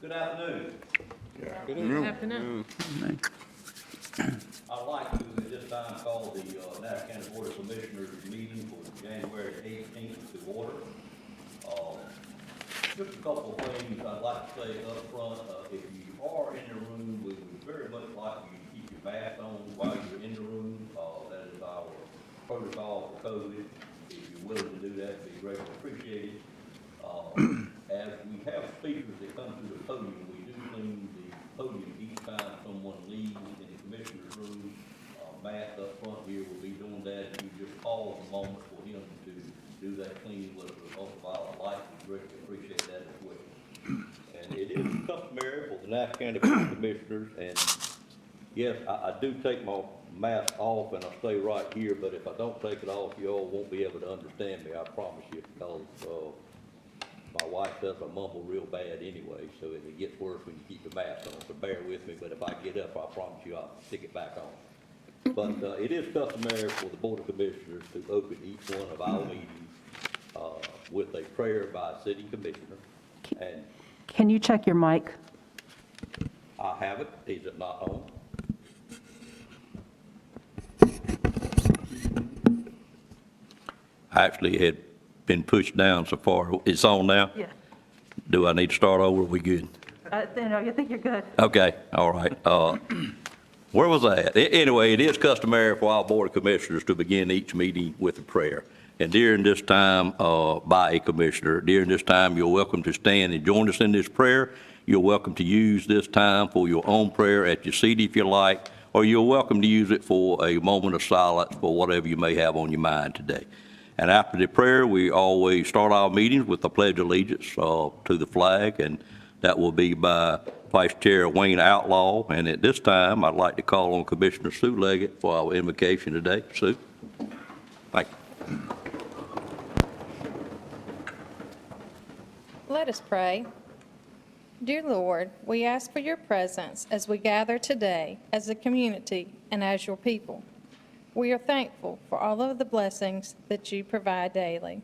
Good afternoon. Good afternoon. I'd like to at this time call the Nash County Board of Commissioners meeting for January 18th to order. Just a couple of things I'd like to say up front. If you are in the room, we would very much like you to keep your mask on while you're in the room. That is our protocol for COVID. If you're willing to do that, it'd be greatly appreciated. As we have speakers that come to the podium, we do clean the podium each time someone leaves in the commissioner's room. Matt up front here will be doing that. If you just pause a moment for him to do that cleaning with the ultraviolet light, we greatly appreciate that as well. And it is customary for the Nash County Board of Commissioners, and yes, I do take my mask off and I stay right here, but if I don't take it off, you all won't be able to understand me, I promise you, because my wife says I mumble real bad anyway, so it gets worse when you keep the mask on, so bear with me, but if I get up, I promise you I'll stick it back on. But it is customary for the Board of Commissioners to open each one of our meetings with a prayer by a city commissioner. And Can you check your mic? I have it. Is it not on? Actually, it had been pushed down so far. It's on now? Yeah. Do I need to start over? Are we good? No, I think you're good. Okay, all right. Where was I at? Anyway, it is customary for our Board of Commissioners to begin each meeting with a prayer. And during this time, by a commissioner, during this time, you're welcome to stand and join us in this prayer. You're welcome to use this time for your own prayer at your seat if you like, or you're welcome to use it for a moment of silence for whatever you may have on your mind today. And after the prayer, we always start our meetings with a pledge of allegiance to the flag, and that will be by Vice Chair Wayne Outlaw. And at this time, I'd like to call on Commissioner Sue Leggett for our invocation today. Sue? Thank you. Let us pray. Dear Lord, we ask for your presence as we gather today as a community and as your people. We are thankful for all of the blessings that you provide daily.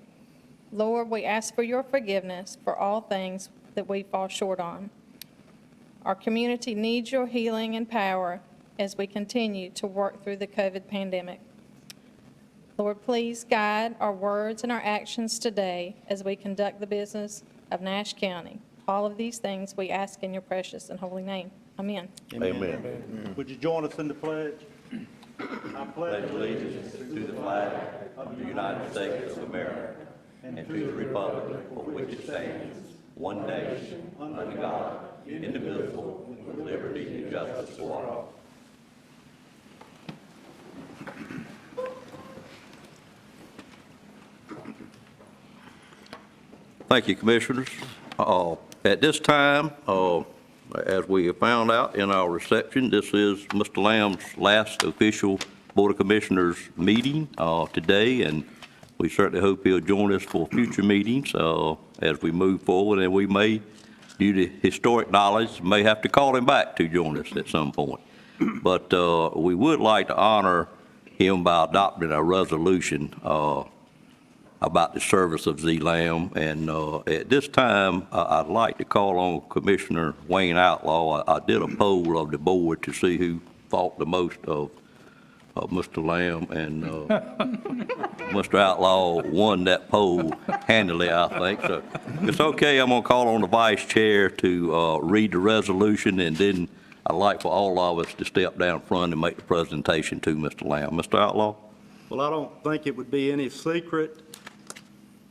Lord, we ask for your forgiveness for all things that we fall short on. Our community needs your healing and power as we continue to work through the COVID pandemic. Lord, please guide our words and our actions today as we conduct the business of Nash County. All of these things we ask in your precious and holy name. Amen. Amen. Would you join us in the pledge? I Pledge allegiance to the flag of the United States of America and to the republic for which it stands, one nation, under God, indivisible, with liberty and justice for all. Thank you, Commissioners. At this time, as we have found out in our reception, this is Mr. Lamb's last official Board of Commissioners meeting today, and we certainly hope he'll join us for future meetings as we move forward, and we may, due to historic knowledge, may have to call him back to join us at some point. But we would like to honor him by adopting a resolution about the service of Z. Lamb. And at this time, I'd like to call on Commissioner Wayne Outlaw. I did a poll of the board to see who thought the most of Mr. Lamb, and Mr. Outlaw won that poll handily, I think. So it's okay. I'm going to call on the vice chair to read the resolution, and then I'd like for all of us to step down front and make the presentation to Mr. Lamb. Mr. Outlaw? Well, I don't think it would be any secret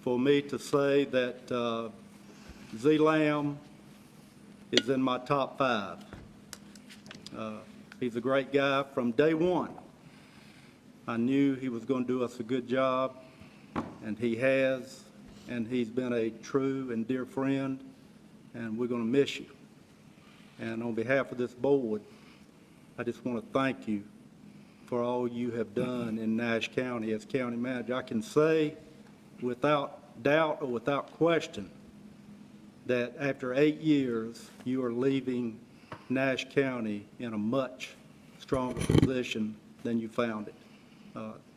for me to say that Z. Lamb is in my top 5. He's a great guy from day one. I knew he was going to do us a good job, and he has, and he's been a true and dear friend, and we're going to miss you. And on behalf of this board, I just want to thank you for all you have done in Nash County as county manager. I can say without doubt or without question that after 8 years, you are leaving Nash County in a much stronger position than you found it.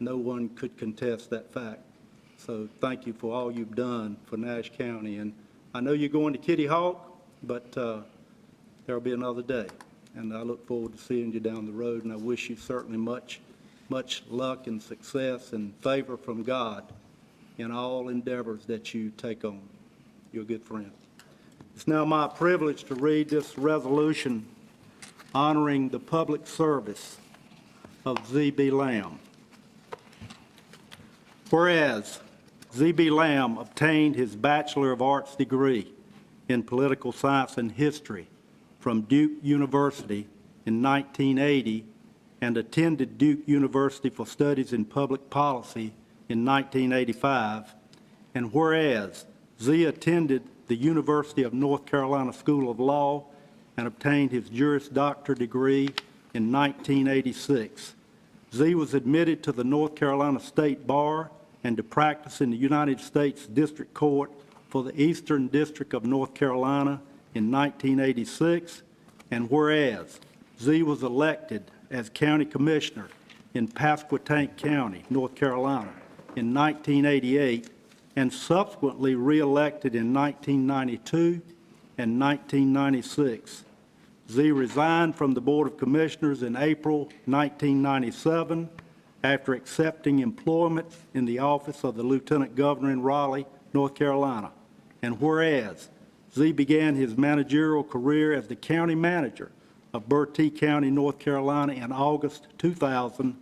No one could contest that fact. So thank you for all you've done for Nash County. And I know you're going to Kitty Hawk, but there'll be another day. And I look forward to seeing you down the road, and I wish you certainly much luck and success and favor from God in all endeavors that you take on. You're a good friend. It's now my privilege to read this resolution honoring the public service of Z.B. Lamb. Whereas Z.B. Lamb obtained his Bachelor of Arts degree in Political Science and History from Duke University in 1980 and attended Duke University for studies in public policy in 1985, and whereas Z attended the University of North Carolina School of Law and obtained his Juris Doctor degree in 1986. Z was admitted to the North Carolina State Bar and to practice in the United States District Court for the Eastern District of North Carolina in 1986, and whereas Z was elected as County Commissioner in Pasquotank County, North Carolina in 1988, and subsequently re-elected in 1992 and 1996. Z resigned from the Board of Commissioners in April 1997 after accepting employment in the office of the Lieutenant Governor in Raleigh, North Carolina. And whereas Z began his managerial career as the county manager of Bertie County, North Carolina in August 2000,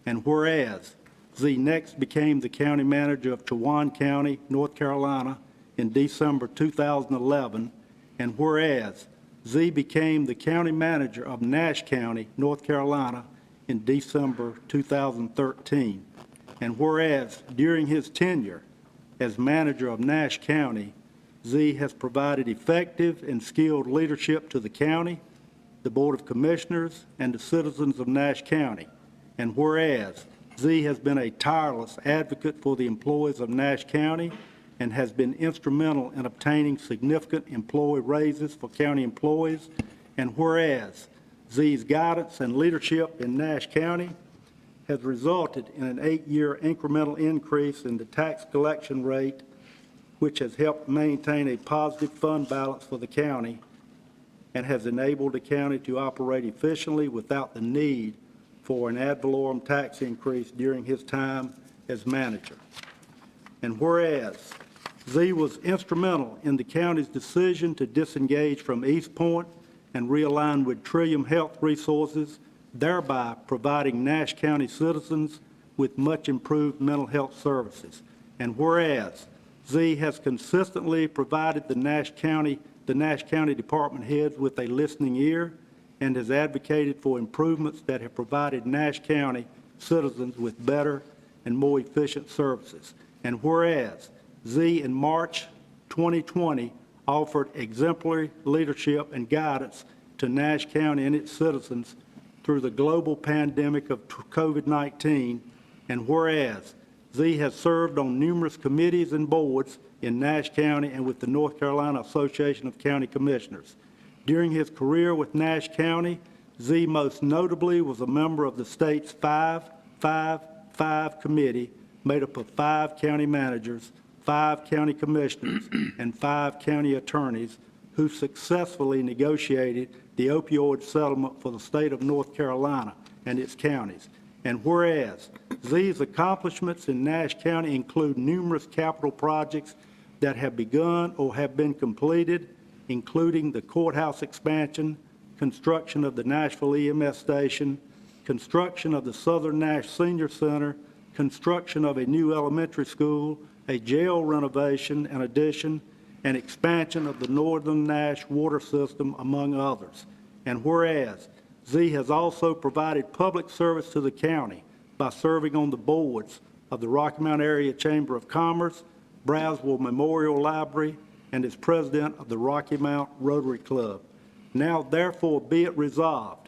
and whereas Z next became the county manager of Chowan County, North Carolina in December 2011, and whereas Z became the county manager of Nash County, North Carolina in December 2013, and whereas during his tenure as manager of Nash County, Z has provided effective and skilled leadership to the county, the Board of Commissioners, and the citizens of Nash County, and whereas Z has been a tireless advocate for the employees of Nash County and has been instrumental in obtaining significant employee raises for county employees, and whereas Z's guidance and leadership in Nash County has resulted in an 8-year incremental increase in the tax collection rate, which has helped maintain a positive fund balance for the county and has enabled the county to operate efficiently without the need for an ad valorem tax increase during his time as manager. And whereas Z was instrumental in the county's decision to disengage from East Point and realign with Trillium Health Resources, thereby providing Nash County citizens with much improved mental health services. And whereas Z has consistently provided the Nash County department heads with a listening ear and has advocated for improvements that have provided Nash County citizens with better and more efficient services. And whereas Z in March 2020 offered exemplary leadership and guidance to Nash County and its citizens through the global pandemic of COVID-19, and whereas Z has served on numerous committees and boards in Nash County and with the North Carolina Association of County Commissioners. During his career with Nash County, Z most notably was a member of the state's 5-5-5 committee made up of 5 county managers, 5 county commissioners, and 5 county attorneys who successfully negotiated the opioid settlement for the state of North Carolina and its counties. And whereas Z's accomplishments in Nash County include numerous capital projects that have begun or have been completed, including the courthouse expansion, construction of the Nashville EMS station, construction of the Southern Nash Senior Center, construction of a new elementary school, a jail renovation and addition, and expansion of the Northern Nash water system, among others. And whereas Z has also provided public service to the county by serving on the boards of the Rocky Mount Area Chamber of Commerce, Brownsville Memorial Library, and is president of the Rocky Mount Rotary Club. Now therefore be it resolved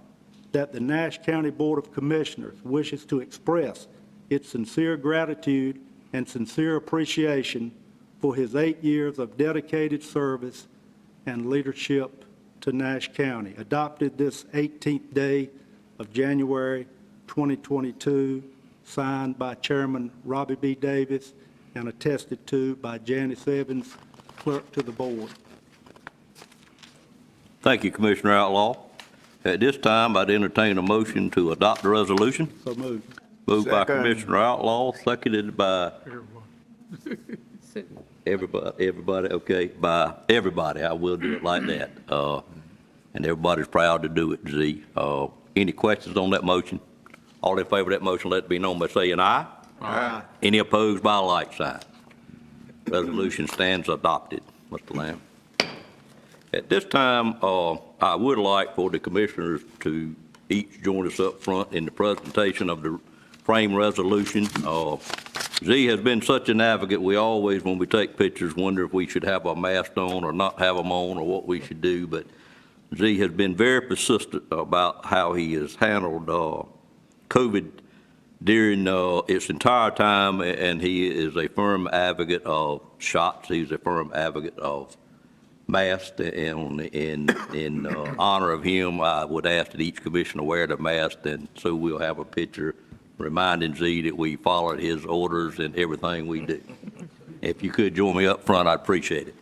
that the Nash County Board of Commissioners wishes to express its sincere gratitude and sincere appreciation for his 8 years of dedicated service and leadership to Nash County, adopted this 18th day of January 2022, signed by Chairman Robbie B. Davis and attested to by Janice Evans, clerk to the board. Thank you, Commissioner Outlaw. At this time, I'd entertain a motion to adopt the resolution. So moved. Moved by Second. Commissioner Outlaw, seconded by everybody, okay, by everybody. I will do it like that. And everybody's proud to do it, Z. Any questions on that motion? All in favor of that motion, let it be known by saying aye. Aye. Any opposed by a like sign. Resolution stands adopted, Mr. Lamb. At this time, I would like for the commissioners to each join us up front in the presentation of the frame resolution. Z has been such an advocate, we always, when we take pictures, wonder if we should have our mask on or not have them on or what we should do, but Z has been very persistent about how he has handled COVID during its entire time, and he is a firm advocate of shots. He's a firm advocate of masks, and in honor of him, I would ask that each commissioner wear the mask, and so we'll have a picture reminding Z that we followed his orders in everything we do. If you could join me up front, I'd appreciate it.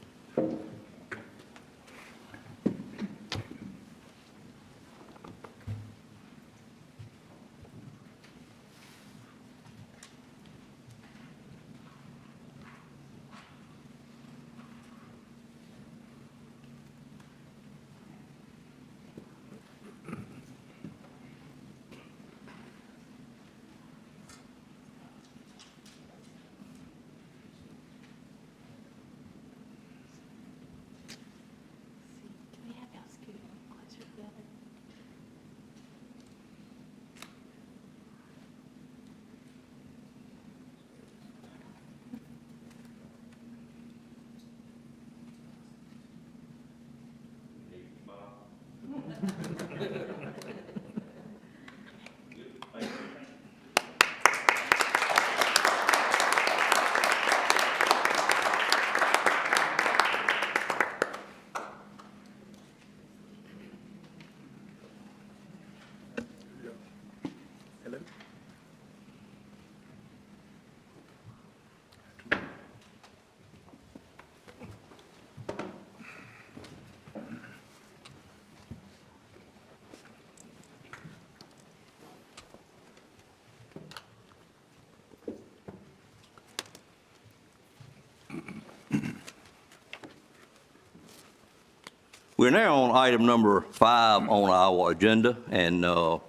We're now on item number 5 on our agenda, and I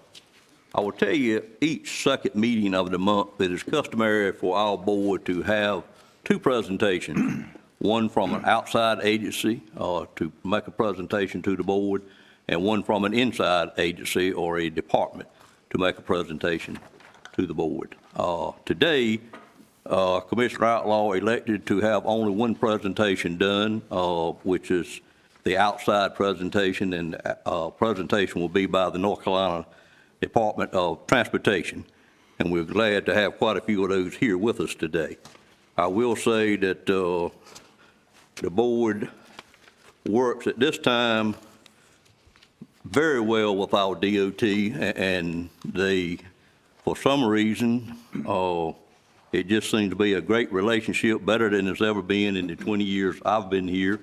will tell you, each second meeting of the month, it is customary for our board to have 2 presentations, one from an outside agency to make a presentation to the board, and one from an inside agency or a department to make a presentation to the board. Today, Commissioner Outlaw elected to have only one presentation done, which is the outside presentation, and presentation will be by the North Carolina Department of Transportation, and we're glad to have quite a few of those here with us today. I will say that the board works at this time very well with our DOT, and they, for some reason, it just seems to be a great relationship, better than it's ever been in the 20 years I've been here.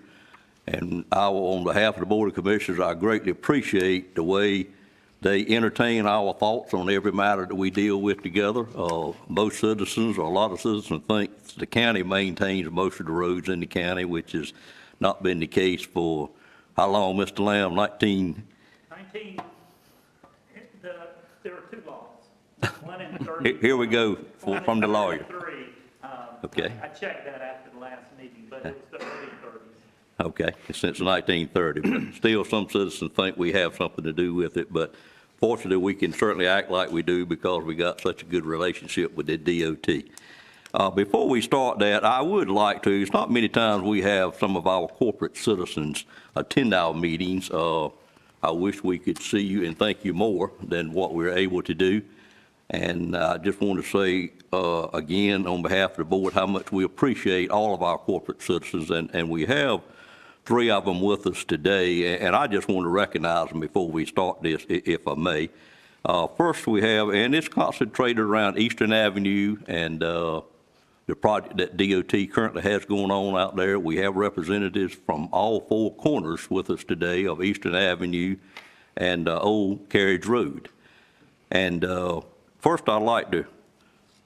And on behalf of the Board of Commissioners, I greatly appreciate the way they entertain our thoughts on every matter that we deal with together. Most citizens, or a lot of citizens, think the county maintains most of the roads in the county, which has not been the case for how long, Mr. Lamb? 19? There were 2 laws. One in the 30s. Here we go from the lawyer. 3. Okay. I checked that after the last meeting, but it was the early 30s. Okay, since 1930, but still some citizens think we have something to do with it, but fortunately, we can certainly act like we do because we got such a good relationship with the DOT. Before we start that, I would like to, it's not many times we have some of our corporate citizens attend our meetings. I wish we could see you and thank you more than what we're able to do. And I just want to say, again, on behalf of the board, how much we appreciate all of our corporate citizens, and we have 3 of them with us today, and I just want to recognize them before we start this, if I may. First we have, and it's concentrated around Eastern Avenue and the project that DOT currently has going on out there. We have representatives from all four corners with us today of Eastern Avenue and Old Carriage Road. And first, I'd like to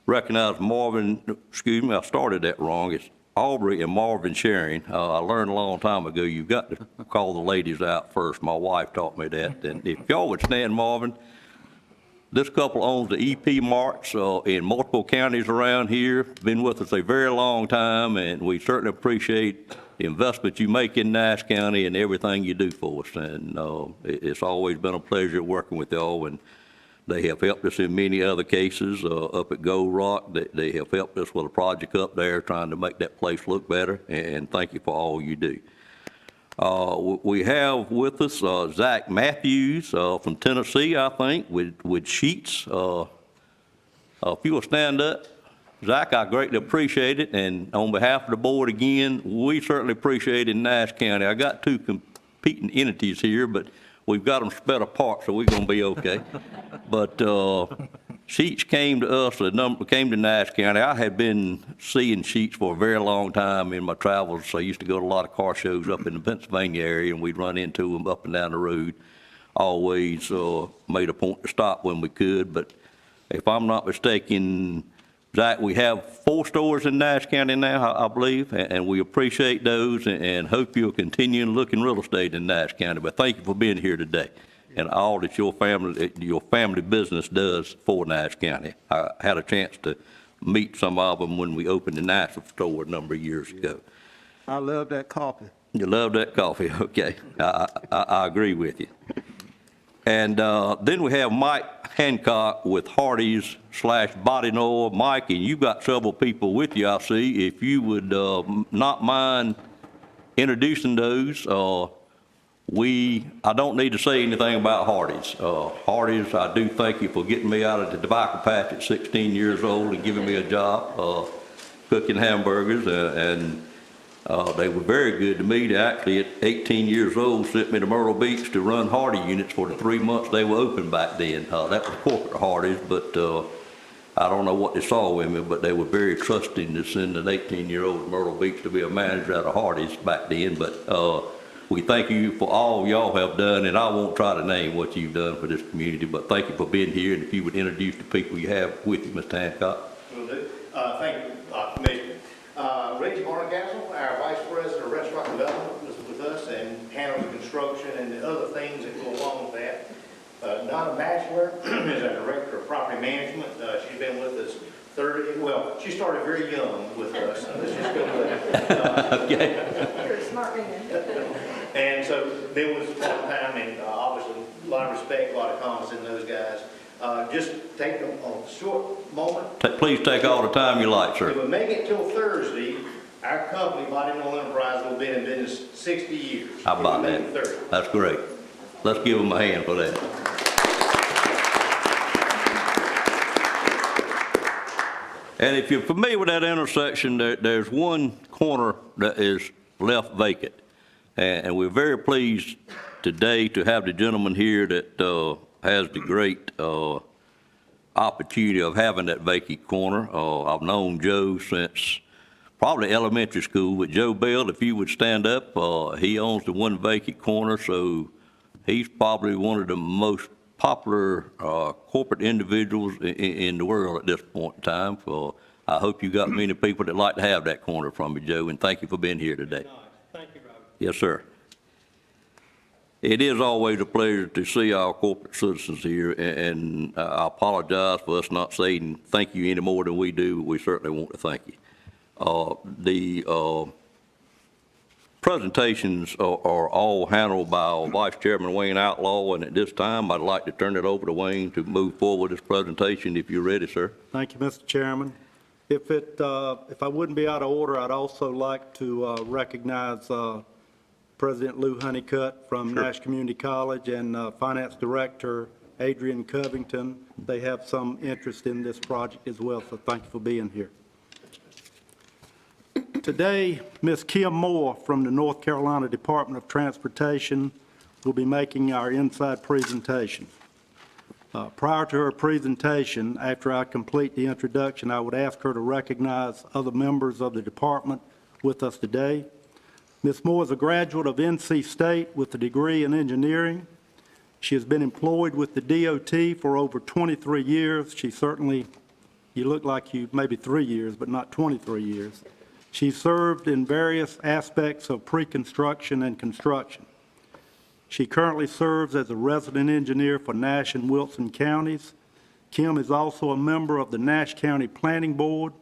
recognize Marvin, excuse me, I started that wrong. It's Aubrey and Marvin Sharing. I learned a long time ago, you've got to call the ladies out first. My wife taught me that. And if y'all would stand, Marvin, this couple owns the EP Marts in multiple counties around here, been with us a very long time, and we certainly appreciate the investment you make in Nash County and everything you do for us. And it's always been a pleasure working with y'all, and they have helped us in many other cases up at Gold Rock. They have helped us with a project up there trying to make that place look better, and thank you for all you do. We have with us Zach Matthews from Tennessee, I think, with sheets. If you will stand up. Zach, I greatly appreciate it, and on behalf of the board again, we certainly appreciate it in Nash County. I got two competing entities here, but we've got them spread apart, so we're going to be okay. But Sheets came to us, came to Nash County. I had been seeing Sheets for a very long time in my travels. So I used to go to a lot of car shows up in the Pennsylvania area, and we'd run into them up and down the road. Always made a point to stop when we could. But if I'm not mistaken, Zach, we have 4 stores in Nash County now, I believe, and we appreciate those and hope you'll continue to look in real estate in Nash County. But thank you for being here today and all that your family business does for Nash County. I had a chance to meet some of them when we opened the Nashville store a number of years ago. I love that coffee. You love that coffee, okay. I agree with you. And then we have Mike Hancock with Hardee's / Body Oil. Mike, and you've got several people with you, I see. If you would not mind introducing those. I don't need to say anything about Hardee's. Hardee's, I do thank you for getting me out of the tobacco patch at 16 years old and giving me a job cooking hamburgers, and they were very good to me. They actually, at 18 years old, sent me to Myrtle Beach to run Hardee's units for the 3 months they were open back then. That was corporate Hardee's, but I don't know what they saw in me, but they were very trusting to send an 18-year-old to Myrtle Beach to be a manager at a Hardee's back then. But we thank you for all y'all have done, and I won't try to name what you've done for this community, but thank you for being here, and if you would introduce the people you have with you, Mr. Hancock. Will do. Thank you, Commissioner. Reggie Barnacastle, our Vice President of Restaurant Development, is with us and handles the construction and the other things that go along with that. Donna Batchelor is our Director of Property Management. She's been with us she started very young with us. Let's just go with that. Okay. You're a smart man. And so been with us a long time, and obviously a lot of respect, a lot of confidence in those guys. Just take a short moment. Please take all the time you like, sir. If we make it till Thursday, our company, Widen Enterprise, will be in business 60 years. How about that? That's great. Let's give them a hand for that. And if you're familiar with that intersection, there's one corner that is left vacant. And we're very pleased today to have the gentleman here that has the great opportunity of having that vacant corner. I've known Joe since probably elementary school. But Joe Bell, if you would stand up, he owns the one vacant corner, so he's probably one of the most popular corporate individuals in the world at this point in time. I hope you got many people that like to have that corner from you, Joe, and thank you for being here today. Thank you, Robert. Yes, sir. It is always a pleasure to see our corporate citizens here, and I apologize for us not saying thank you any more than we do, but we certainly want to thank you. The presentations are all handled by our Vice Chairman Wayne Outlaw, and at this time, I'd like to turn it over to Wayne to move forward with this presentation, if you're ready, sir. Thank you, Mr. Chairman. If I wouldn't be out of order, I'd also like to recognize President Lou Honeycutt from Nash Community College and Finance Director Adrian Covington. They have some interest in this project as well, so thank you for being here. Today, Ms. Kim Moore from the North Carolina Department of Transportation will be making our inside presentation. Prior to her presentation, after I complete the introduction, I would ask her to recognize other members of the department with us today. Ms. Moore is a graduate of NC State with a degree in engineering. She has been employed with the DOT for over 23 years. She certainly, you look like you maybe 3 years, but not 23 years. She served in various aspects of pre-construction and construction. She currently serves as a resident engineer for Nash and Wilson counties. Kim is also a member of the Nash County Planning Board,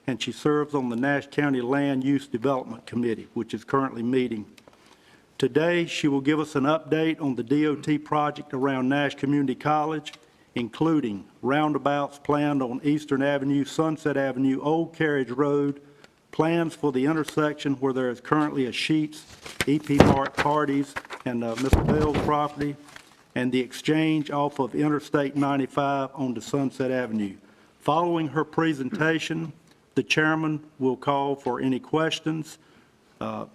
and she serves on the Nash County Land Use Development Committee, which is currently meeting. Today, she will give us an update on the DOT project around Nash Community College, including roundabouts planned on Eastern Avenue, Sunset Avenue, Old Carriage Road, plans for the intersection where there is currently a Sheetz, EP Mart Parties, and Mr. Bell's property, and the exchange off of Interstate 95 onto Sunset Avenue. Following her presentation, the chairman will call for any questions.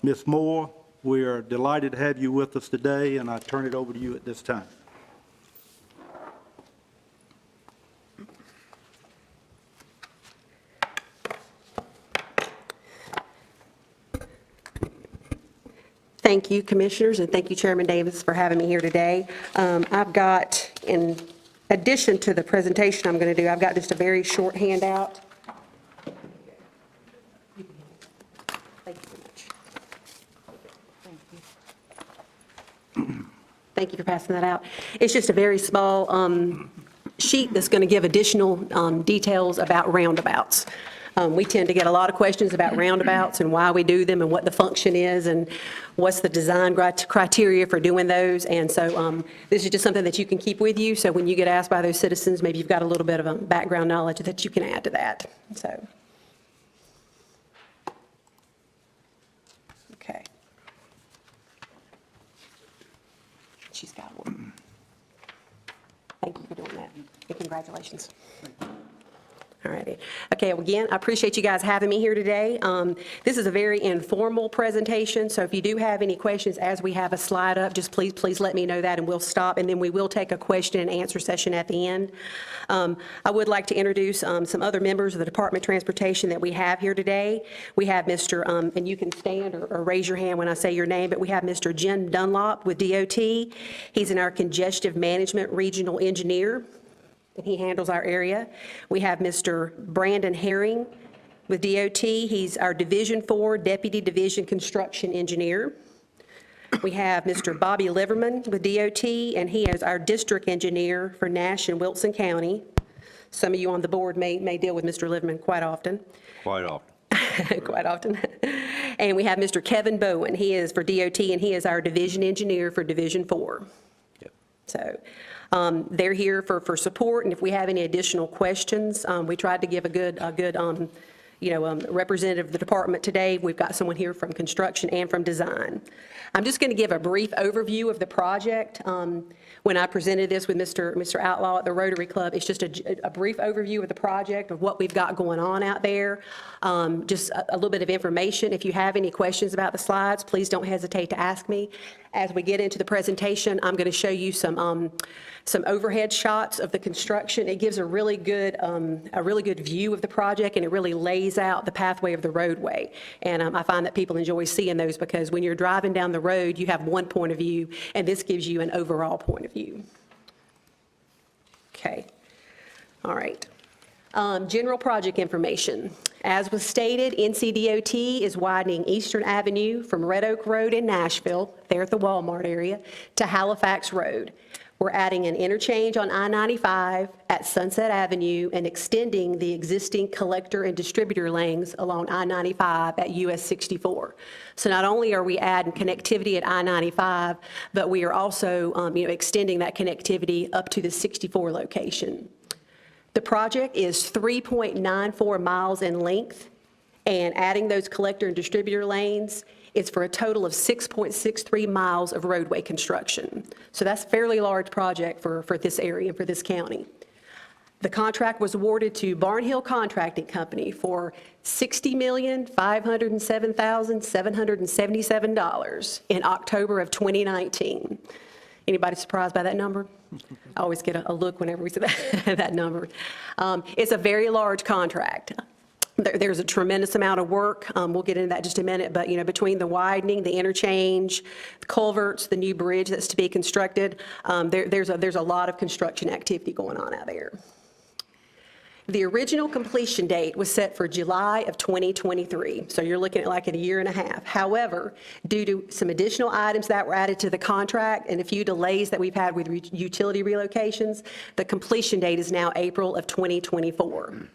Ms. Moore, we are delighted to have you with us today, and I turn it over to you at this time. Thank you, Commissioners, and thank you, Chairman Davis, for having me here today. I've got, in addition to the presentation I'm going to do, I've got just a very short handout. Thank you so much. Thank you for passing that out. It's just a very small sheet that's going to give additional details about roundabouts. We tend to get a lot of questions about roundabouts and why we do them and what the function is and what's the design criteria for doing those. And so this is just something that you can keep with you. So when you get asked by those citizens, maybe you've got a little bit of background knowledge that you can add to that. So, okay. She's got one. Thank you for doing that. And congratulations. All righty. Okay, well, again, I appreciate you guys having me here today. This is a very informal presentation, so if you do have any questions as we have a slide up, just please let me know that, and we'll stop, and then we will take a question and answer session at the end. I would like to introduce some other members of the Department of Transportation that we have here today. We have Mr., and you can stand or raise your hand when I say your name, but we have Mr. Jim Dunlop with DOT. He's in our Congestive Management Regional Engineer, and he handles our area. We have Mr. Brandon Herring with DOT. He's our Division 4 Deputy Division Construction Engineer. We have Mr. Bobby Liverman with DOT, and he is our District Engineer for Nash and Wilson County. Some of you on the board may deal with Mr. Liverman quite often. Quite often. Quite often. And we have Mr. Kevin Bowen. He is for DOT, and he is our Division Engineer for Division 4. Yep. So they're here for support, and if we have any additional questions, we tried to give a good representative of the department today. We've got someone here from construction and from design. I'm just going to give a brief overview of the project. When I presented this with Mr. Outlaw at the Rotary Club, it's just a brief overview of the project, of what we've got going on out there, just a little bit of information. If you have any questions about the slides, please don't hesitate to ask me. As we get into the presentation, I'm going to show you some overhead shots of the construction. It gives a really good view of the project, and it really lays out the pathway of the roadway. And I find that people enjoy seeing those because when you're driving down the road, you have one point of view, and this gives you an overall point of view. Okay. All right. General project information. As was stated, NCDOT is widening Eastern Avenue from Red Oak Road in Nashville, there at the Walmart area, to Halifax Road. We're adding an interchange on I-95 at Sunset Avenue and extending the existing collector and distributor lanes along I-95 at US 64. So not only are we adding connectivity at I-95, but we are also extending that connectivity up to the 64 location. The project is 3.94 miles in length, and adding those collector and distributor lanes is for a total of 6.63 miles of roadway construction. So that's a fairly large project for this area, for this county. The contract was awarded to Barnhill Contracting Company for $60,507,777 in October of 2019. Anybody surprised by that number? I always get a look whenever we say that number. It's a very large contract. There's a tremendous amount of work. We'll get into that in just a minute, but, between the widening, the interchange, the culverts, the new bridge that's to be constructed, there's a lot of construction activity going on out there. The original completion date was set for July of 2023, so you're looking at like a year and a half. However, due to some additional items that were added to the contract and a few delays that we've had with utility relocations, the completion date is now April of 2024.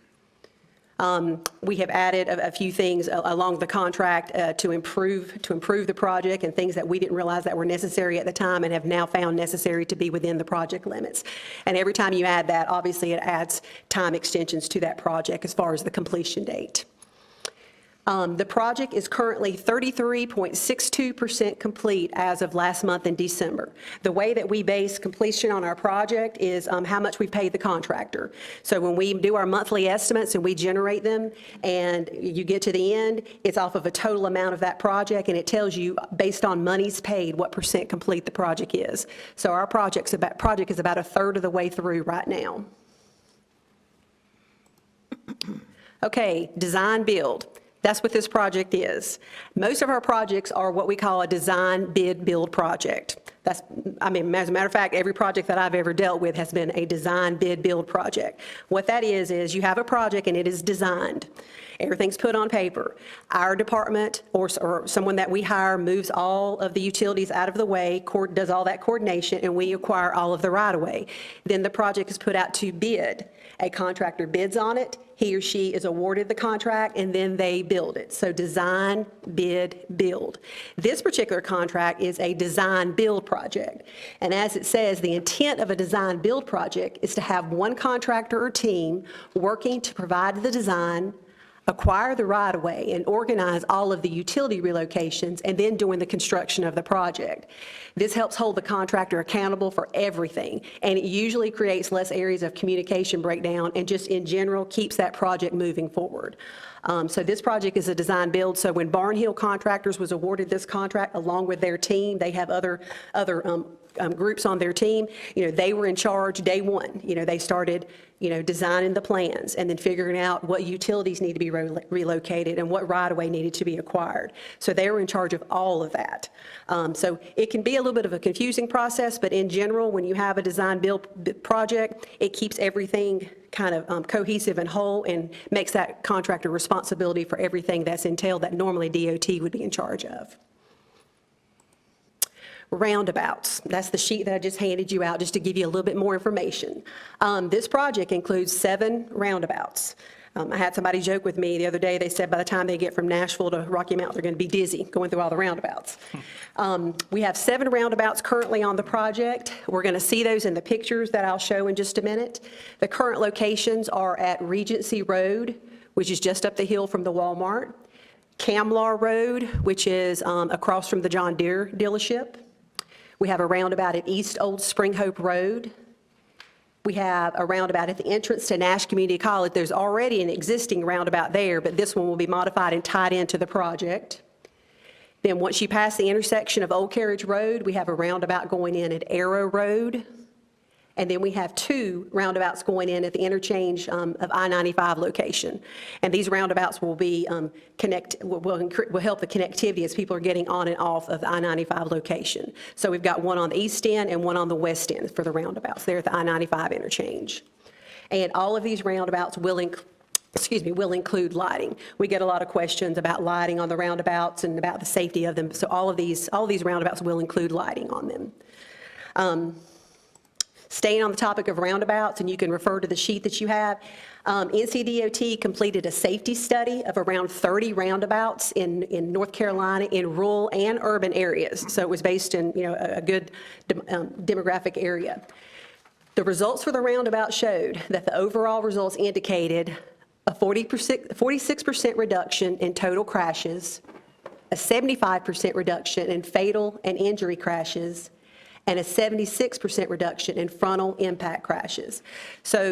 We have added a few things along the contract to improve the project, and things that we didn't realize that were necessary at the time and have now found necessary to be within the project limits. And every time you add that, obviously it adds time extensions to that project as far as the completion date. The project is currently 33.62% complete as of last month in December. The way that we base completion on our project is how much we paid the contractor. So when we do our monthly estimates and we generate them and you get to the end, it's off of a total amount of that project, and it tells you based on monies paid what percent complete the project is. So our project is about a third of the way through right now. Okay, design build. That's what this project is. Most of our projects are what we call a design bid build project. As a matter of fact, every project that I've ever dealt with has been a design bid build project. What that is you have a project and it is designed. Everything's put on paper. Our department or someone that we hire moves all of the utilities out of the way, does all that coordination, and we acquire all of the right-of-way. Then the project is put out to bid. A contractor bids on it, he or she is awarded the contract, and then they build it. So design, bid, build. This particular contract is a design build project. And as it says, the intent of a design build project is to have one contractor or team working to provide the design, acquire the right-of-way, and organize all of the utility relocations, and then doing the construction of the project. This helps hold the contractor accountable for everything, and it usually creates less areas of communication breakdown and just in general keeps that project moving forward. So this project is a design build. So when Barnhill Contractors was awarded this contract along with their team, they have other groups on their team, they were in charge day one. They started, designing the plans and then figuring out what utilities need to be relocated and what right-of-way needed to be acquired. So they were in charge of all of that. So it can be a little bit of a confusing process, but in general, when you have a design build project, it keeps everything kind of cohesive and whole and makes that contractor responsibility for everything that's entailed that normally DOT would be in charge of. Roundabouts. That's the sheet that I just handed you out just to give you a little bit more information. This project includes 7 roundabouts. I had somebody joke with me the other day. They said by the time they get from Nashville to Rocky Mount, they're going to be dizzy going through all the roundabouts. We have 7 roundabouts currently on the project. We're going to see those in the pictures that I'll show in just a minute. The current locations are at Regency Road, which is just up the hill from the Walmart, Camlar Road, which is across from the John Deere dealership. We have a roundabout at East Old Spring Hope Road. We have a roundabout at the entrance to Nash Community College. There's already an existing roundabout there, but this one will be modified and tied into the project. Then once you pass the intersection of Old Carriage Road, we have a roundabout going in at Arrow Road. And then we have 2 roundabouts going in at the interchange of I-95 location. And these roundabouts will be will help the connectivity as people are getting on and off of the I-95 location. So we've got one on the east end and one on the west end for the roundabouts there at the I-95 interchange. And all of these roundabouts will include lighting. We get a lot of questions about lighting on the roundabouts and about the safety of them. So all of these roundabouts will include lighting on them. Staying on the topic of roundabouts, and you can refer to the sheet that you have, NCDOT completed a safety study of around 30 roundabouts in North Carolina in rural and urban areas. So it was based in a good demographic area. The results for the roundabout showed that the overall results indicated a 46% reduction in total crashes, a 75% reduction in fatal and injury crashes, and a 76% reduction in frontal impact crashes. So,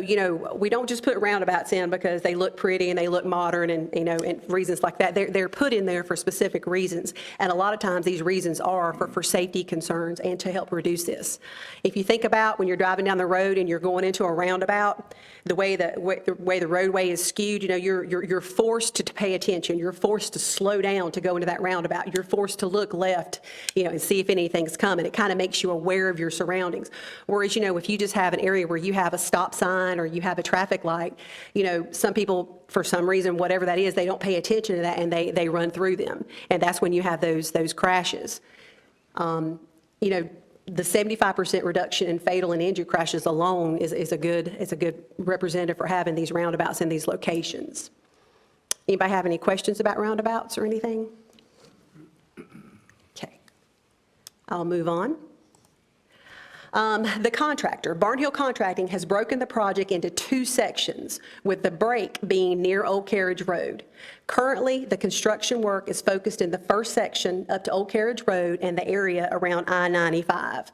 we don't just put roundabouts in because they look pretty and they look modern and, and reasons like that. They're put in there for specific reasons. And a lot of times these reasons are for safety concerns and to help reduce this. If you think about when you're driving down the road and you're going into a roundabout, the way the roadway is skewed, you're forced to pay attention. You're forced to slow down to go into that roundabout. You're forced to look left, and see if anything's coming. It kind of makes you aware of your surroundings. Whereas, if you just have an area where you have a stop sign or you have a traffic light, some people, for some reason, whatever that is, they don't pay attention to that and they run through them. And that's when you have those crashes. The 75% reduction in fatal and injury crashes alone is a good representative for having these roundabouts in these locations. Anybody have any questions about roundabouts or anything? Okay, I'll move on. The contractor, Barnhill Contracting, has broken the project into 2 sections, with the break being near Old Carriage Road. Currently, the construction work is focused in the first section up to Old Carriage Road and the area around I-95.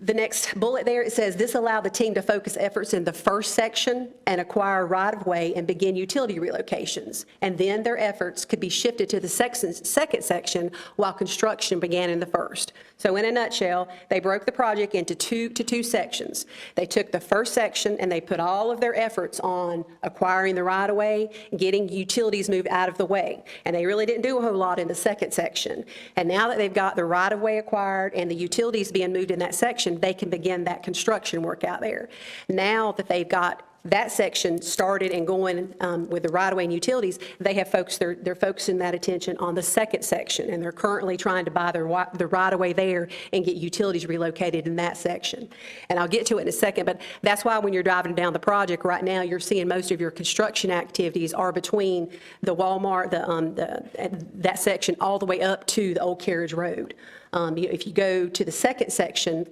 The next bullet there, it says, this allowed the team to focus efforts in the first section and acquire right-of-way and begin utility relocations. And then their efforts could be shifted to the second section while construction began in the first. So in a nutshell, they broke the project into two sections. They took the first section and they put all of their efforts on acquiring the right-of-way, getting utilities moved out of the way. And they really didn't do a whole lot in the second section. And now that they've got the right-of-way acquired and the utilities being moved in that section, they can begin that construction work out there. Now that they've got that section started and going with the right-of-way and utilities, they have they're focusing that attention on the second section, and they're currently trying to buy the right-of-way there and get utilities relocated in that section. And I'll get to it in a second, but that's why when you're driving down the project right now, you're seeing most of your construction activities are between the Walmart, that section, all the way up to the Old Carriage Road. If you go to the second section,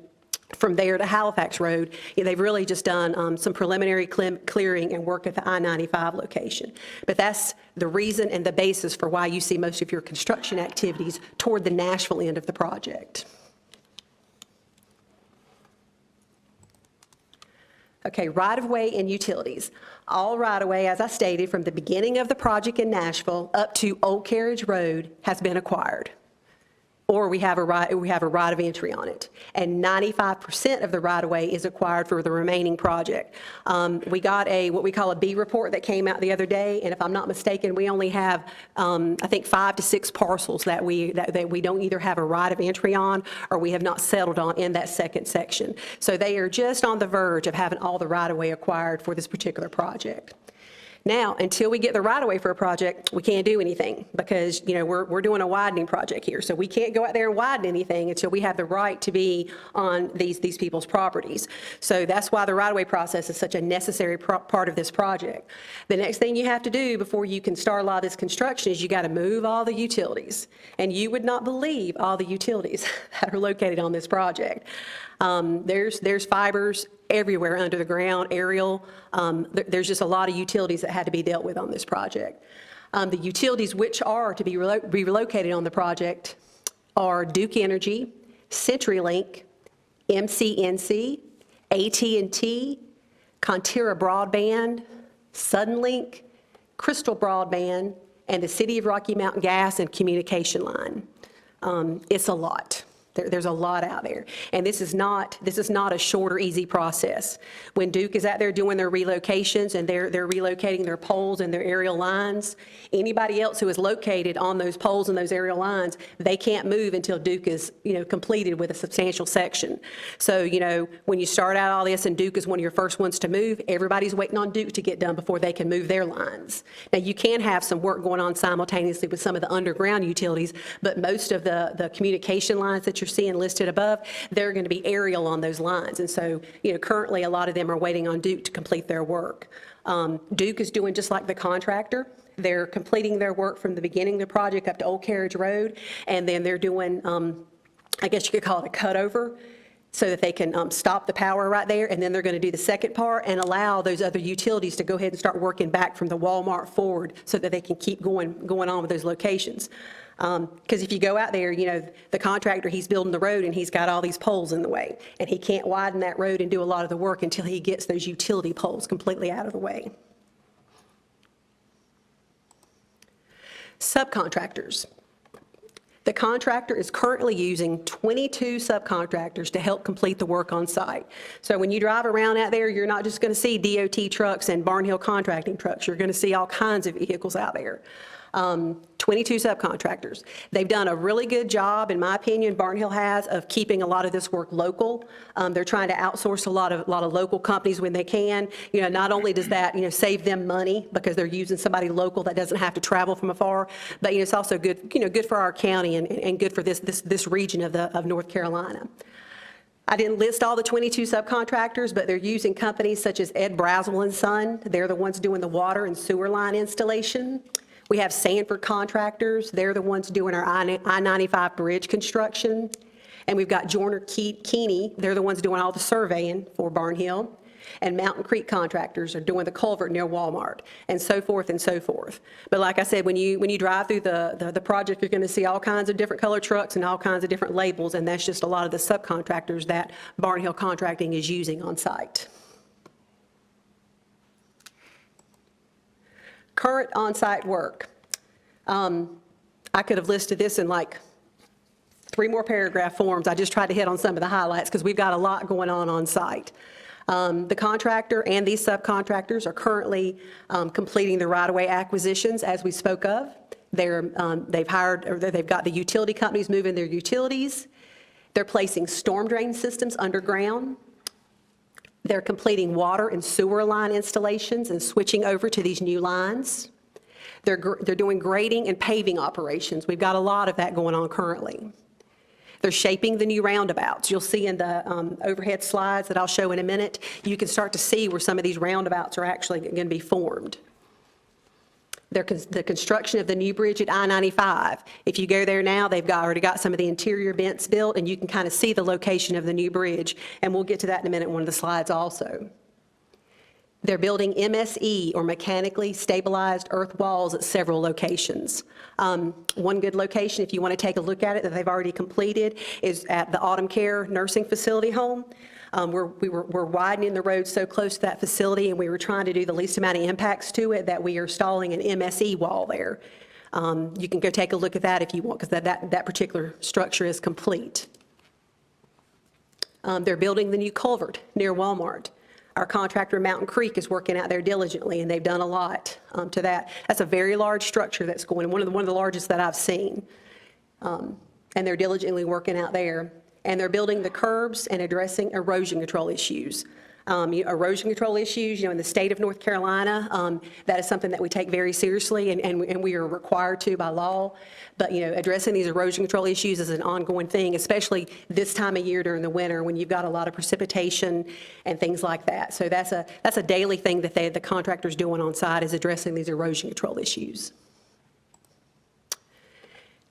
from there to Halifax Road, they've really just done some preliminary clearing and work at the I-95 location. But that's the reason and the basis for why you see most of your construction activities toward the Nashville end of the project. Okay, right-of-way and utilities. All right-of-way, as I stated, from the beginning of the project in Nashville up to Old Carriage Road has been acquired, or we have a right of entry on it. And 95% of the right-of-way is acquired for the remaining project. We got what we call a B report that came out the other day, and if I'm not mistaken, we only have, I think, 5 to 6 parcels that we don't either have a right of entry on or we have not settled on in that second section. So they are just on the verge of having all the right-of-way acquired for this particular project. Now, until we get the right-of-way for a project, we can't do anything because, we're doing a widening project here. So we can't go out there and widen anything until we have the right to be on these people's properties. So that's why the right-of-way process is such a necessary part of this project. The next thing you have to do before you can start a lot of this construction is you got to move all the utilities. And you would not believe all the utilities that are located on this project. There's fibers everywhere under the ground, aerial. There's just a lot of utilities that had to be dealt with on this project. The utilities which are to be relocated on the project are Duke Energy, CenturyLink, MCNC, AT&T, Contera Broadband, Suddenlink, Crystal Broadband, and the City of Rocky Mountain Gas and Communication Line. It's a lot. There's a lot out there. And this is not a short or easy process. When Duke is out there doing their relocations and they're relocating their poles and their aerial lines, anybody else who is located on those poles and those aerial lines, they can't move until Duke is, completed with a substantial section. So, when you start out all this and Duke is one of your first ones to move, everybody's waiting on Duke to get done before they can move their lines. Now, you can have some work going on simultaneously with some of the underground utilities, but most of the communication lines that you're seeing listed above, they're going to be aerial on those lines. And so, currently a lot of them are waiting on Duke to complete their work. Duke is doing just like the contractor. They're completing their work from the beginning of the project up to Old Carriage Road, and then they're doing, I guess you could call it a cutover, so that they can stop the power right there, and then they're going to do the second part and allow those other utilities to go ahead and start working back from the Walmart forward so that they can keep going on with those locations. Because if you go out there, the contractor, he's building the road and he's got all these poles in the way. And he can't widen that road and do a lot of the work until he gets those utility poles completely out of the way. Subcontractors. The contractor is currently using 22 subcontractors to help complete the work on site. So when you drive around out there, you're not just going to see DOT trucks and Barnhill contracting trucks. You're going to see all kinds of vehicles out there. 22 subcontractors. They've done a really good job, in my opinion, Barnhill has, of keeping a lot of this work local. They're trying to outsource a lot of local companies when they can. Not only does that, save them money because they're using somebody local that doesn't have to travel from afar, but, it's also good, good for our county and good for this region of North Carolina. I didn't list all the 22 subcontractors, but they're using companies such as Ed Brazel & Son. They're the ones doing the water and sewer line installation. We have Sanford Contractors. They're the ones doing our I-95 bridge construction. And we've got Joyner Keeney. They're the ones doing all the surveying for Barnhill. And Mountain Creek Contractors are doing the culvert near Walmart, and so forth and so forth. But like I said, when you drive through the project, you're going to see all kinds of different color trucks and all kinds of different labels, and that's just a lot of the subcontractors that Barnhill Contracting is using on site. Current on-site work. I could have listed this in like 3 more paragraph forms. I just tried to hit on some of the highlights because we've got a lot going on site. The contractor and these subcontractors are currently completing the right-of-way acquisitions, as we spoke of. They've hired, or they've got the utility companies moving their utilities. They're placing storm drain systems underground. They're completing water and sewer line installations and switching over to these new lines. They're doing grading and paving operations. We've got a lot of that going on currently. They're shaping the new roundabouts. You'll see in the overhead slides that I'll show in a minute, you can start to see where some of these roundabouts are actually going to be formed. The construction of the new bridge at I-95. If you go there now, they've already got some of the interior vents built, and you can kind of see the location of the new bridge. And we'll get to that in a minute in one of the slides also. They're building MSE, or mechanically stabilized earth walls, at several locations. One good location, if you want to take a look at it, that they've already completed, is at the Autumn Care Nursing Facility home. We're widening the road so close to that facility, and we were trying to do the least amount of impacts to it, that we are installing an MSE wall there. You can go take a look at that if you want, because that particular structure is complete. They're building the new culvert near Walmart. Our contractor, Mountain Creek, is working out there diligently, and they've done a lot to that. That's a very large structure that's going, one of the largest that I've seen. And they're diligently working out there. And they're building the curbs and addressing erosion control issues. Erosion control issues, in the state of North Carolina, that is something that we take very seriously, and we are required to by law. But, addressing these erosion control issues is an ongoing thing, especially this time of year during the winter when you've got a lot of precipitation and things like that. So that's a daily thing that the contractor's doing on site, is addressing these erosion control issues.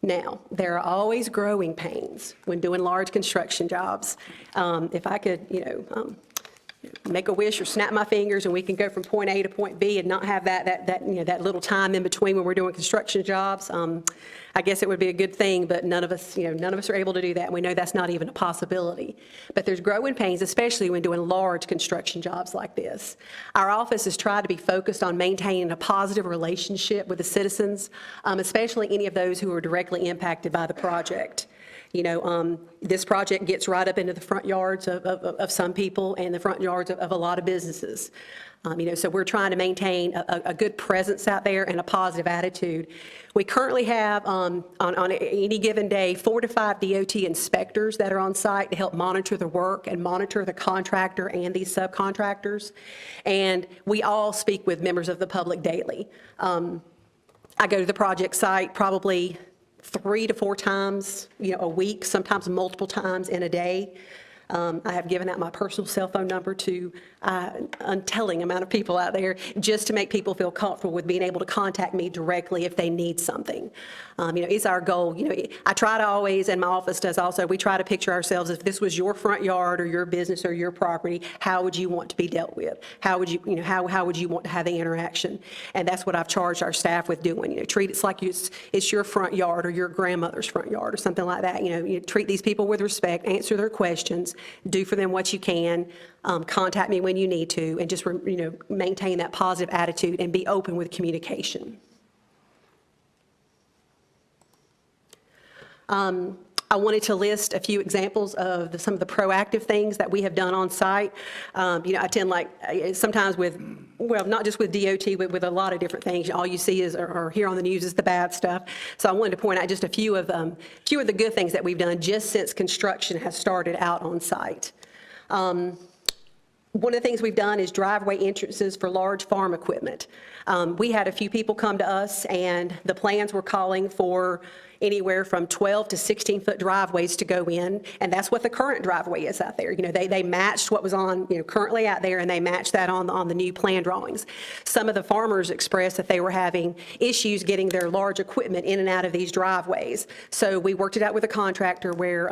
Now, there are always growing pains when doing large construction jobs. If I could, make a wish or snap my fingers and we can go from point A to point B and not have that little time in between when we're doing construction jobs, I guess it would be a good thing, but none of us are able to do that. We know that's not even a possibility. But there's growing pains, especially when doing large construction jobs like this. Our office has tried to be focused on maintaining a positive relationship with the citizens, especially any of those who are directly impacted by the project. This project gets right up into the front yards of some people and the front yards of a lot of businesses. So we're trying to maintain a good presence out there and a positive attitude. We currently have, on any given day, 4 to 5 DOT inspectors that are on site to help monitor the work and monitor the contractor and these subcontractors. And we all speak with members of the public daily. I go to the project site probably 3 to 4 times, a week, sometimes multiple times in a day. I have given out my personal cell phone number to an untelling amount of people out there, just to make people feel comfortable with being able to contact me directly if they need something. It's our goal. I try to always, and my office does also, we try to picture ourselves, if this was your front yard or your business or your property, how would you want to be dealt with? How would you, how would you want to have the interaction? And that's what I've charged our staff with doing. Treat it like it's your front yard or your grandmother's front yard or something like that. You treat these people with respect, answer their questions, do for them what you can, contact me when you need to, and just maintain that positive attitude and be open with communication. I wanted to list a few examples of some of the proactive things that we have done on site. I tend sometimes with, well, not just with DOT, but with a lot of different things. All you see is, or hear on the news is the bad stuff. So I wanted to point out just a few of the good things that we've done just since construction has started out on site. One of the things we've done is driveway entrances for large farm equipment. We had a few people come to us, and the plans were calling for anywhere from 12 to 16-foot driveways to go in, and that's what the current driveway is out there. They matched what was on, currently out there, and they matched that on the new plan drawings. Some of the farmers expressed that they were having issues getting their large equipment in and out of these driveways. So we worked it out with a contractor where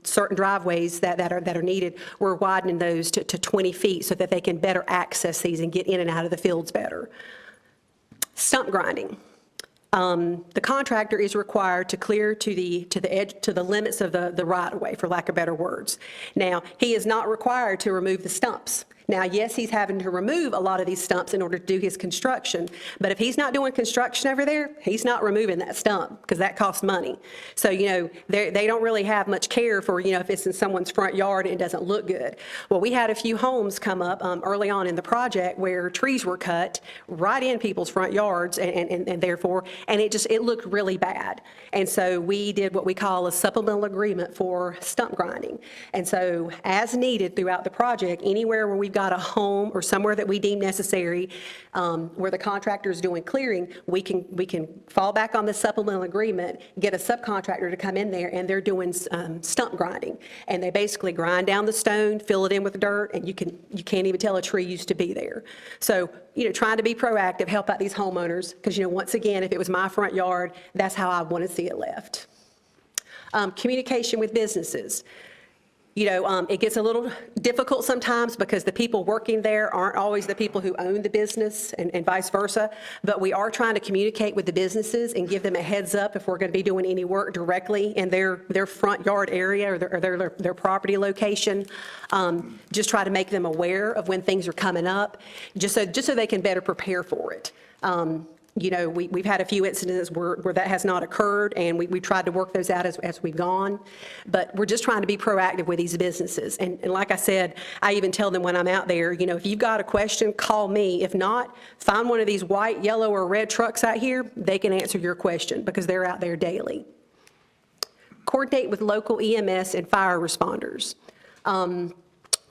certain driveways that are needed, we're widening those to 20 feet so that they can better access these and get in and out of the fields better. Stump grinding. The contractor is required to clear to the limits of the right-of-way, for lack of better words. Now, he is not required to remove the stumps. Now, yes, he's having to remove a lot of these stumps in order to do his construction, but if he's not doing construction over there, he's not removing that stump, because that costs money. So, they don't really have much care for, if it's in someone's front yard and it doesn't look good. Well, we had a few homes come up early on in the project where trees were cut right in people's front yards, and therefore, and it looked really bad. And so we did what we call a supplemental agreement for stump grinding. And so, as needed throughout the project, anywhere where we've got a home or somewhere that we deem necessary, where the contractor is doing clearing, we can fall back on the supplemental agreement, get a subcontractor to come in there, and they're doing stump grinding. And they basically grind down the stone, fill it in with dirt, and you can't even tell a tree used to be there. So, trying to be proactive, help out these homeowners, because, once again, if it was my front yard, that's how I want to see it left. Communication with businesses. It gets a little difficult sometimes because the people working there aren't always the people who own the business, and vice versa, but we are trying to communicate with the businesses and give them a heads up if we're going to be doing any work directly in their front yard area or their property location. Just try to make them aware of when things are coming up, just so they can better prepare for it. We've had a few incidents where that has not occurred, and we tried to work those out as we've gone. But we're just trying to be proactive with these businesses. And like I said, I even tell them when I'm out there, if you've got a question, call me. If not, find one of these white, yellow, or red trucks out here. They can answer your question because they're out there daily. Coordinate with local EMS and fire responders.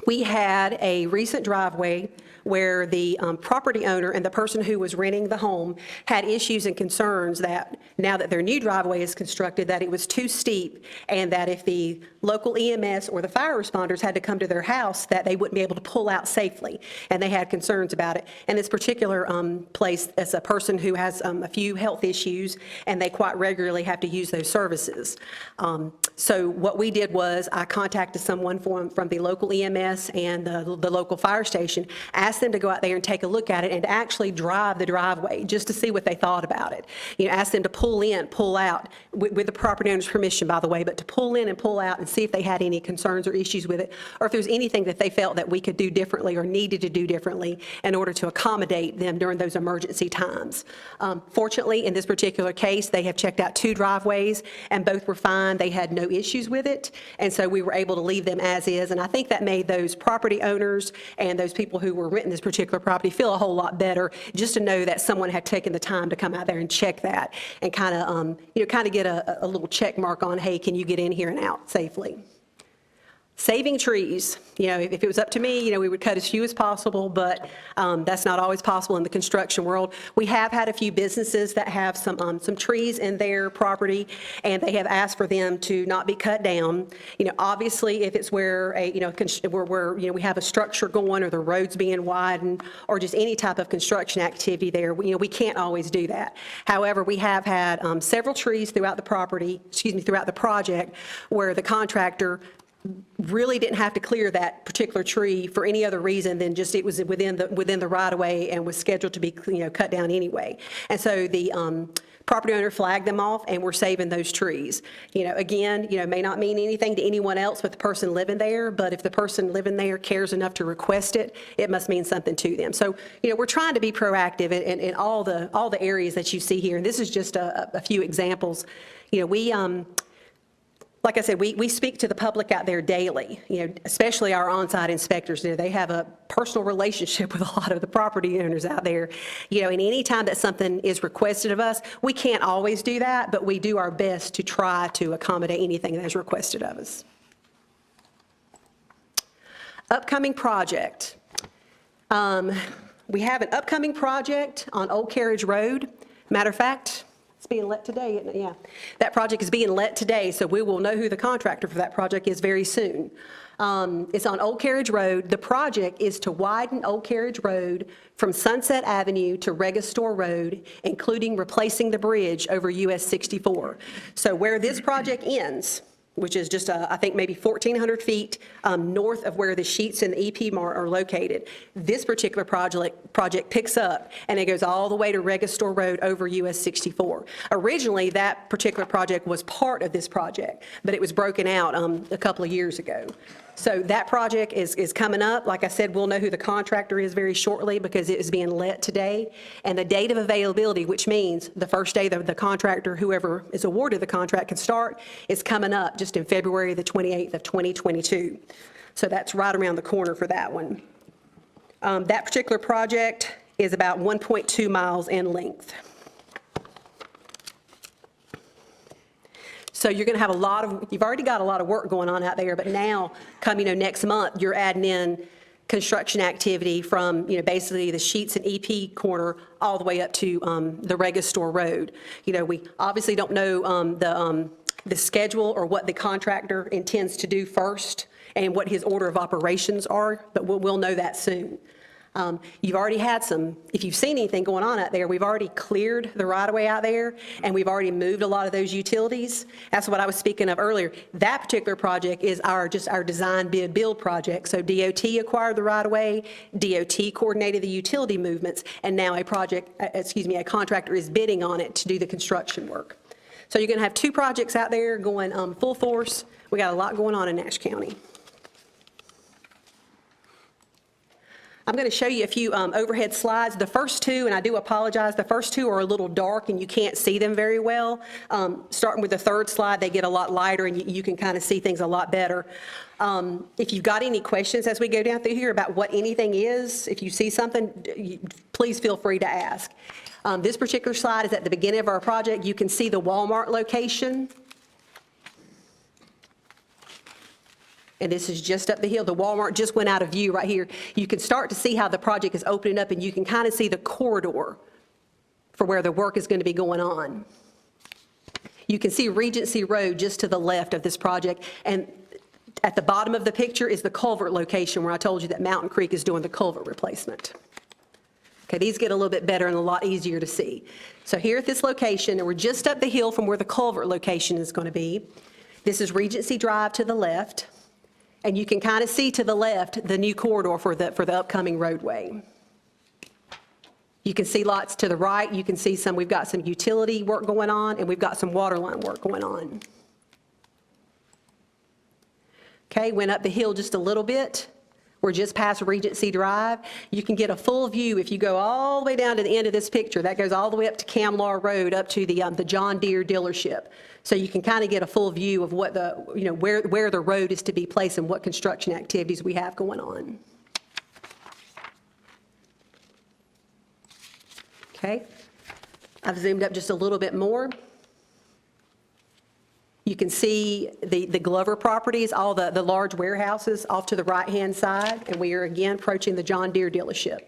We had a recent driveway where the property owner and the person who was renting the home had issues and concerns that now that their new driveway is constructed, that it was too steep, and that if the local EMS or the fire responders had to come to their house, that they wouldn't be able to pull out safely, and they had concerns about it. And this particular place is a person who has a few health issues, and they quite regularly have to use those services. So what we did was I contacted someone from the local EMS and the local fire station, asked them to go out there and take a look at it and to actually drive the driveway just to see what they thought about it. Asked them to pull in, pull out, with the property owner's permission, by the way, but to pull in and pull out and see if they had any concerns or issues with it, or if there's anything that they felt that we could do differently or needed to do differently in order to accommodate them during those emergency times. Fortunately, in this particular case, they have checked out 2 driveways, and both were fine. They had no issues with it, and so we were able to leave them as is, and I think that made those property owners and those people who were renting this particular property feel a whole lot better, just to know that someone had taken the time to come out there and check that and kind of get a little check mark on, hey, can you get in here and out safely? Saving trees, if it was up to me, we would cut as few as possible, but that's not always possible in the construction world. We have had a few businesses that have some trees in their property, and they have asked for them to not be cut down. Obviously, if it's where where we have a structure going, or the road's being widened, or just any type of construction activity there, we can't always do that. However, we have had several trees throughout throughout the project, where the contractor really didn't have to clear that particular tree for any other reason than just it was within the right-of-way and was scheduled to be cut down anyway. And so the property owner flagged them off, and we're saving those trees. Again, may not mean anything to anyone else but the person living there, but if the person living there cares enough to request it, it must mean something to them. So, we're trying to be proactive in all the areas that you see here, and this is just a few examples. Like I said, we speak to the public out there daily, especially our on-site inspectors. They have a personal relationship with a lot of the property owners out there. And any time that something is requested of us, we can't always do that, but we do our best to try to accommodate anything that is requested of us. Upcoming project. We have an upcoming project on Old Carriage Road. Matter of fact, it's being let today, isn't it? Yeah. That project is being let today, so we will know who the contractor for that project is very soon. It's on Old Carriage Road. The project is to widen Old Carriage Road from Sunset Avenue to Registor Road, including replacing the bridge over US 64. So where this project ends, which is just, I think, maybe 1,400 feet north of where the sheets and the EP are located. This particular project picks up, and it goes all the way to Registor Road over US 64. Originally, that particular project was part of this project, but it was broken out a couple of years ago. So that project is coming up. Like I said, we'll know who the contractor is very shortly because it is being let today. And the date of availability, which means the first day the contractor, whoever is awarded the contract, can start, is coming up just in February the 28th of 2022. So that's right around the corner for that one. That particular project is about 1.2 miles in length. So you're going to have you've already got a lot of work going on out there, but now, next month, you're adding in construction activity from, basically the sheets and EP corner all the way up to the Registor Road. We obviously don't know the schedule or what the contractor intends to do first and what his order of operations are, but we'll know that soon. You've already had if you've seen anything going on out there, we've already cleared the right-of-way out there, and we've already moved a lot of those utilities. That's what I was speaking of earlier. That particular project is our design bid build project. So DOT acquired the right-of-way, DOT coordinated the utility movements, and now a contractor is bidding on it to do the construction work. So you're going to have two projects out there going full force. We got a lot going on in Nash County. I'm going to show you a few overhead slides. The first two, and I do apologize, the first two are a little dark and you can't see them very well. Starting with the third slide, they get a lot lighter and you can kind of see things a lot better. If you've got any questions as we go down through here about what anything is, if you see something, please feel free to ask. This particular slide is at the beginning of our project. You can see the Walmart location. And this is just up the hill. The Walmart just went out of view right here. You can start to see how the project is opening up, and you can kind of see the corridor for where the work is going to be going on. You can see Regency Road just to the left of this project, and at the bottom of the picture is the culvert location where I told you that Mountain Creek is doing the culvert replacement. Okay, these get a little bit better and a lot easier to see. So here at this location, and we're just up the hill from where the culvert location is going to be. This is Regency Drive to the left. And you can kind of see to the left the new corridor for the upcoming roadway. You can see lots to the right. You can see we've got some utility work going on, and we've got some water line work going on. Okay, went up the hill just a little bit. We're just past Regency Drive. You can get a full view if you go all the way down to the end of this picture. That goes all the way up to Camlar Road, up to the John Deere dealership. So you can kind of get a full view of what where the road is to be placed and what construction activities we have going on. Okay, I've zoomed up just a little bit more. You can see the Glover properties, all the large warehouses off to the right-hand side, and we are again approaching the John Deere dealership.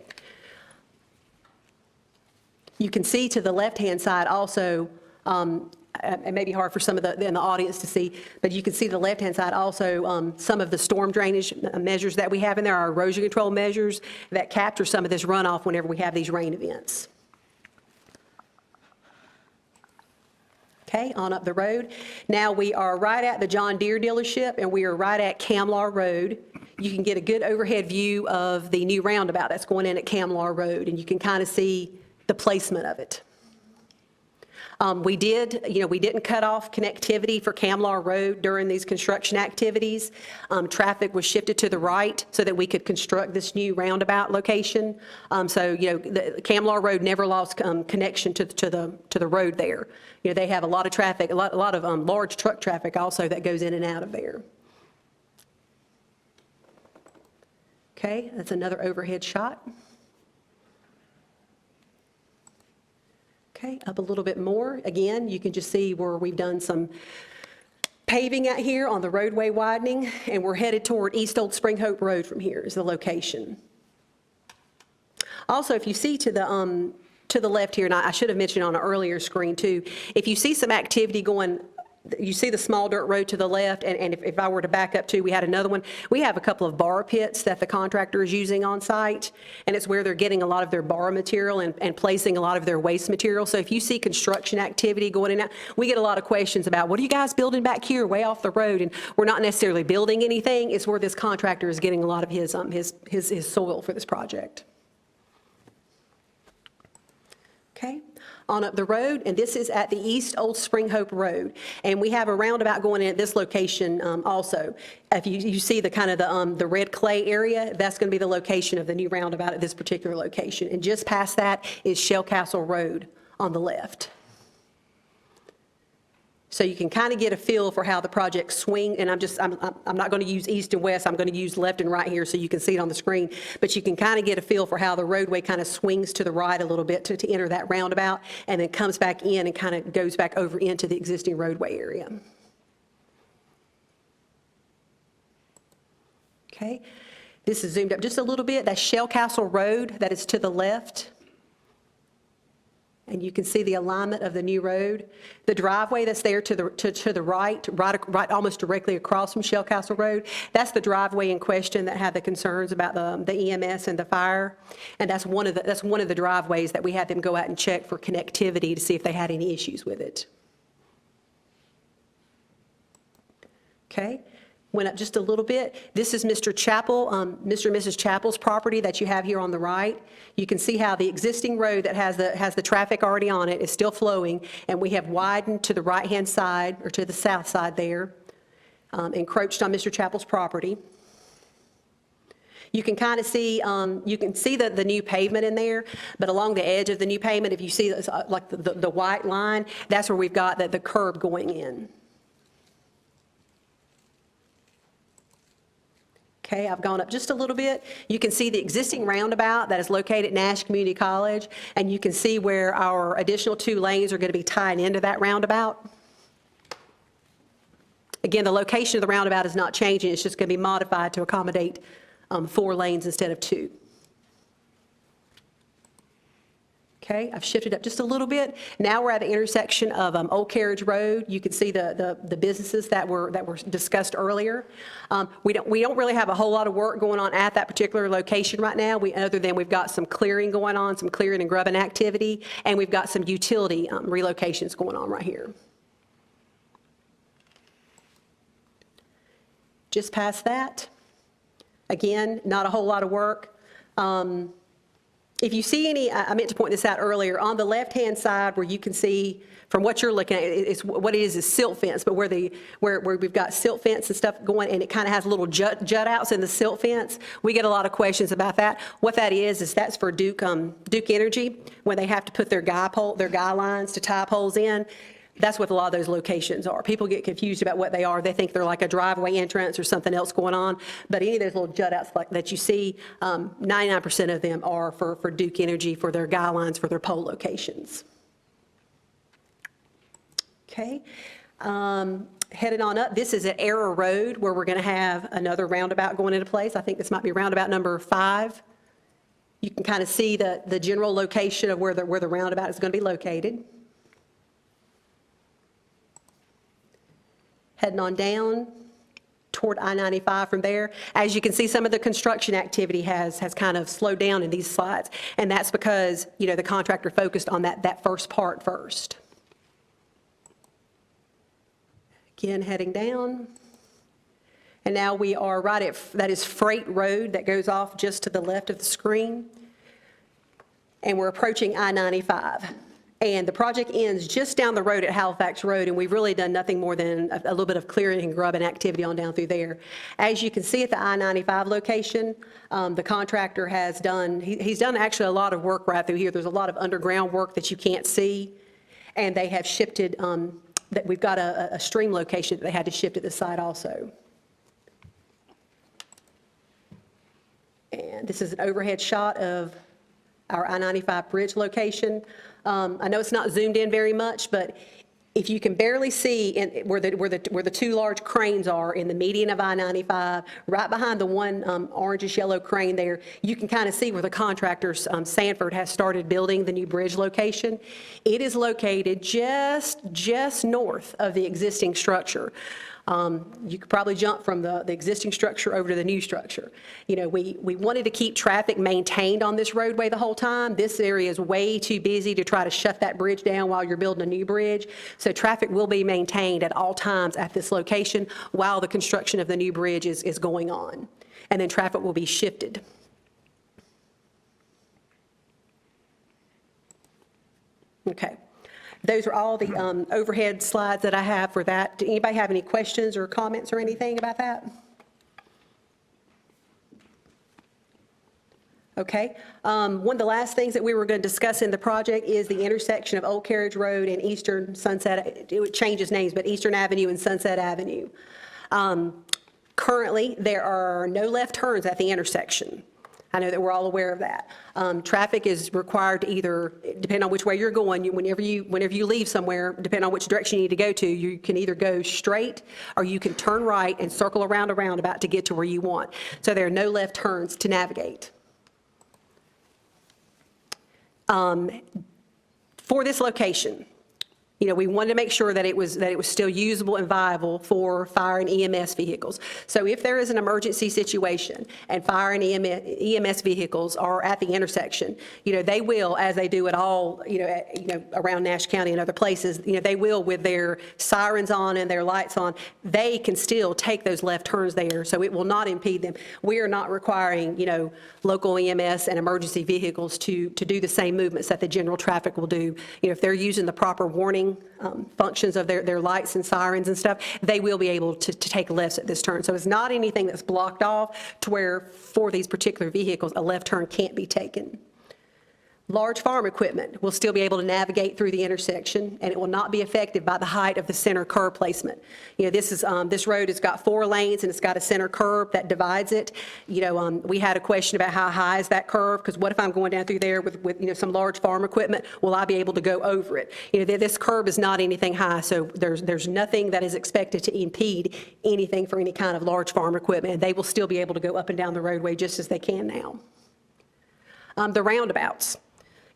You can see to the left-hand side also, it may be hard for some of in the audience to see, but you can see the left-hand side also some of the storm drainage measures that we have in there, our erosion control measures that capture some of this runoff whenever we have these rain events. Okay, on up the road. Now we are right at the John Deere dealership, and we are right at Camlaw Road. You can get a good overhead view of the new roundabout that's going in at Camlaw Road, and you can kind of see the placement of it. We didn't cut off connectivity for Camlaw Road during these construction activities. Traffic was shifted to the right so that we could construct this new roundabout location. The Camlaw Road never lost connection to the road there. They have a lot of traffic, a lot of large truck traffic also that goes in and out of there. Okay, that's another overhead shot. Okay, up a little bit more. Again, you can just see where we've done some paving out here on the roadway widening, and we're headed toward East Old Spring Hope Road from here is the location. Also, if you see to the left here, and I should have mentioned on an earlier screen too, if you see some activity going, you see the small dirt road to the left, and if I were to back up too, we had another one. We have a couple of bar pits that the contractor is using on site, and it's where they're getting a lot of their bar material and placing a lot of their waste material. So if you see construction activity going in and out, we get a lot of questions about, what are you guys building back here way off the road? And we're not necessarily building anything. It's where this contractor is getting a lot of his soil for this project. Okay, on up the road, and this is at the East Old Spring Hope Road, and we have a roundabout going in at this location also. If you see the kind of the red clay area, that's going to be the location of the new roundabout at this particular location, and just past that is Shell Castle Road on the left. So you can kind of get a feel for how the projects swing, and I'm not going to use east and west, I'm going to use left and right here so you can see it on the screen, but you can kind of get a feel for how the roadway kind of swings to the right a little bit to enter that roundabout, and then comes back in and kind of goes back over into the existing roadway area. Okay, this is zoomed up just a little bit. That's Shell Castle Road that is to the left. And you can see the alignment of the new road. The driveway that's there to the right, almost directly across from Shell Castle Road, that's the driveway in question that had the concerns about the EMS and the fire. And that's one of the driveways that we had them go out and check for connectivity to see if they had any issues with it. Okay. Went up just a little bit. This is Mr. Chappell, Mr. and Mrs. Chappell's property that you have here on the right. You can see how the existing road that has the traffic already on it is still flowing, and we have widened to the right-hand side, or to the south side there, encroached on Mr. Chappell's property. You can kind of see, the new pavement in there, but along the edge of the new pavement, if you see like the white line, that's where we've got the curb going in. Okay, I've gone up just a little bit. You can see the existing roundabout that is located at Nash Community College, and you can see where our additional 2 lanes are going to be tied into that roundabout. Again, the location of the roundabout is not changing. It's just going to be modified to accommodate 4 lanes instead of 2. Okay, I've shifted up just a little bit. Now we're at the intersection of Old Carriage Road. You can see the businesses that were discussed earlier. We don't really have a whole lot of work going on at that particular location right now. Other than we've got some clearing going on, some clearing and grubbing activity, and we've got some utility relocations going on right here. Just past that, again, not a whole lot of work. If you see any, I meant to point this out earlier, on the left-hand side where you can see, from what you're looking at, what it is silt fence, but where we've got silt fence and stuff going, and it kind of has little jut outs in the silt fence, we get a lot of questions about that. What that is that's for Duke Energy, when they have to put their guy lines to tie poles in. That's what a lot of those locations are. People get confused about what they are. They think they're like a driveway entrance or something else going on. But any of those little jut outs like that you see, 99% of them are for Duke Energy, for their guy lines, for their pole locations. Okay. headed on up, this is at Arrow Road, where we're going to have another roundabout going into place. I think this might be roundabout number 5. You can kind of see the general location of where the roundabout is going to be located. Heading on down toward I-95 from there. As you can see, some of the construction activity has kind of slowed down in these slides, and that's because, you know, the contractor focused on that first part first. Again, heading down. And now we are right at, that is Freight Road that goes off just to the left of the screen. And we're approaching I-95. And the project ends just down the road at Halifax Road, and we've really done nothing more than a little bit of clearing and grubbing activity on down through there. As you can see at the I-95 location, the contractor has done, he's done actually a lot of work right through here. There's a lot of underground work that you can't see, and they have shifted, that we've got a stream location that they had to shift at the site also. And this is an overhead shot of our I-95 bridge location. I know it's not zoomed in very much, but if you can barely see where the two large cranes are in the median of I-95, right behind the one orangish yellow crane there, you can kind of see where the contractors, Sanford, has started building the new bridge location. It is located just north of the existing structure. You could probably jump from the existing structure over to the new structure. You know, we wanted to keep traffic maintained on this roadway the whole time. This area is way too busy to try to shut that bridge down while you're building a new bridge. So traffic will be maintained at all times at this location while the construction of the new bridge is going on. And then traffic will be shifted. Okay. Those are all the overhead slides that I have for that. Do anybody have any questions or comments or anything about that? Okay. One of the last things that we were going to discuss in the project is the intersection of Old Carriage Road and Eastern Sunset. It changes names, but Eastern Avenue and Sunset Avenue. Currently, there are no left turns at the intersection. I know that we're all aware of that. Traffic is required to either, depending on which way you're going, whenever you leave somewhere, depending on which direction you need to go to, you can either go straight or you can turn right and circle around a roundabout to get to where you want. So there are no left turns to navigate. For this location, you know, we wanted to make sure that it was still usable and viable for fire and EMS vehicles. So if there is an emergency situation and fire and EMS vehicles are at the intersection, you know, they will, as they do at all, around Nash County and other places, you know, they will, with their sirens on and their lights on, they can still take those left turns there, so it will not impede them. We are not requiring, you know, local EMS and emergency vehicles to do the same movements that the general traffic will do. You know, if they're using the proper warning functions of their lights and sirens and stuff, they will be able to take lefts at this turn. So it's not anything that's blocked off to where, for these particular vehicles, a left turn can't be taken. Large farm equipment will still be able to navigate through the intersection, and it will not be affected by the height of the center curb placement. You know, this road has got 4 lanes, and it's got a center curb that divides it. You know, we had a question about how high is that curve, because what if I'm going down through there with you know, some large farm equipment? Will I be able to go over it? You know, this curb is not anything high, so there's nothing that is expected to impede anything for any kind of large farm equipment, and they will still be able to go up and down the roadway just as they can now. The roundabouts.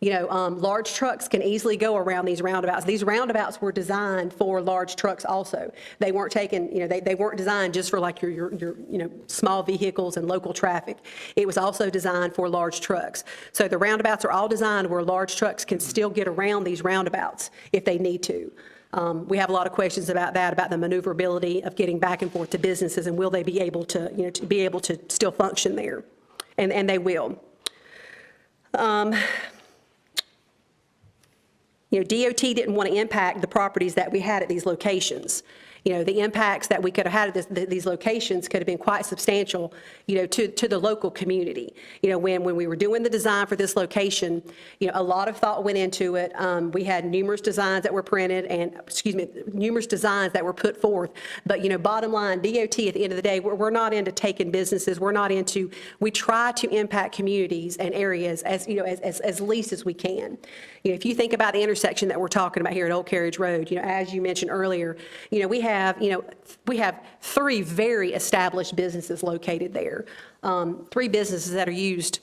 You know, large trucks can easily go around these roundabouts. These roundabouts were designed for large trucks also. They weren't taken, you know, they weren't designed just for like your you know, small vehicles and local traffic. It was also designed for large trucks. So the roundabouts are all designed where large trucks can still get around these roundabouts if they need to. We have a lot of questions about that, about the maneuverability of getting back and forth to businesses, and will they be able to, you know, to be able to still function there? And they will. You know, DOT didn't want to impact the properties that we had at these locations. You know, the impacts that we could have had at these locations could have been quite substantial, you know, to the local community. You know, when we were doing the design for this location, you know, a lot of thought went into it. We had numerous designs that were printed and, numerous designs that were put forth. But, you know, bottom line, DOT at the end of the day, we're not into taking businesses. We're not into, we try to impact communities and areas as, you know, as least as we can. You know, if you think about the intersection that we're talking about here at Old Carriage Road, you know, as you mentioned earlier, you know, we have, we have 3 very established businesses located there. 3 businesses that are used,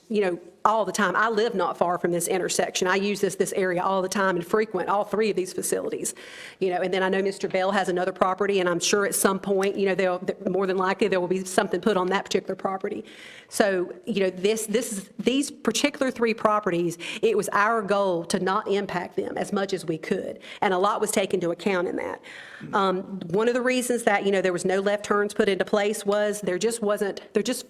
all the time. I live not far from this intersection. I use this area all the time and frequent all 3 of these facilities. And then I know Mr. Bell has another property, and I'm sure at some point, more than likely there will be something put on that particular property. So, these particular 3 properties, it was our goal to not impact them as much as we could, and a lot was taken into account in that. One of the reasons that, there was no left turns put into place was there just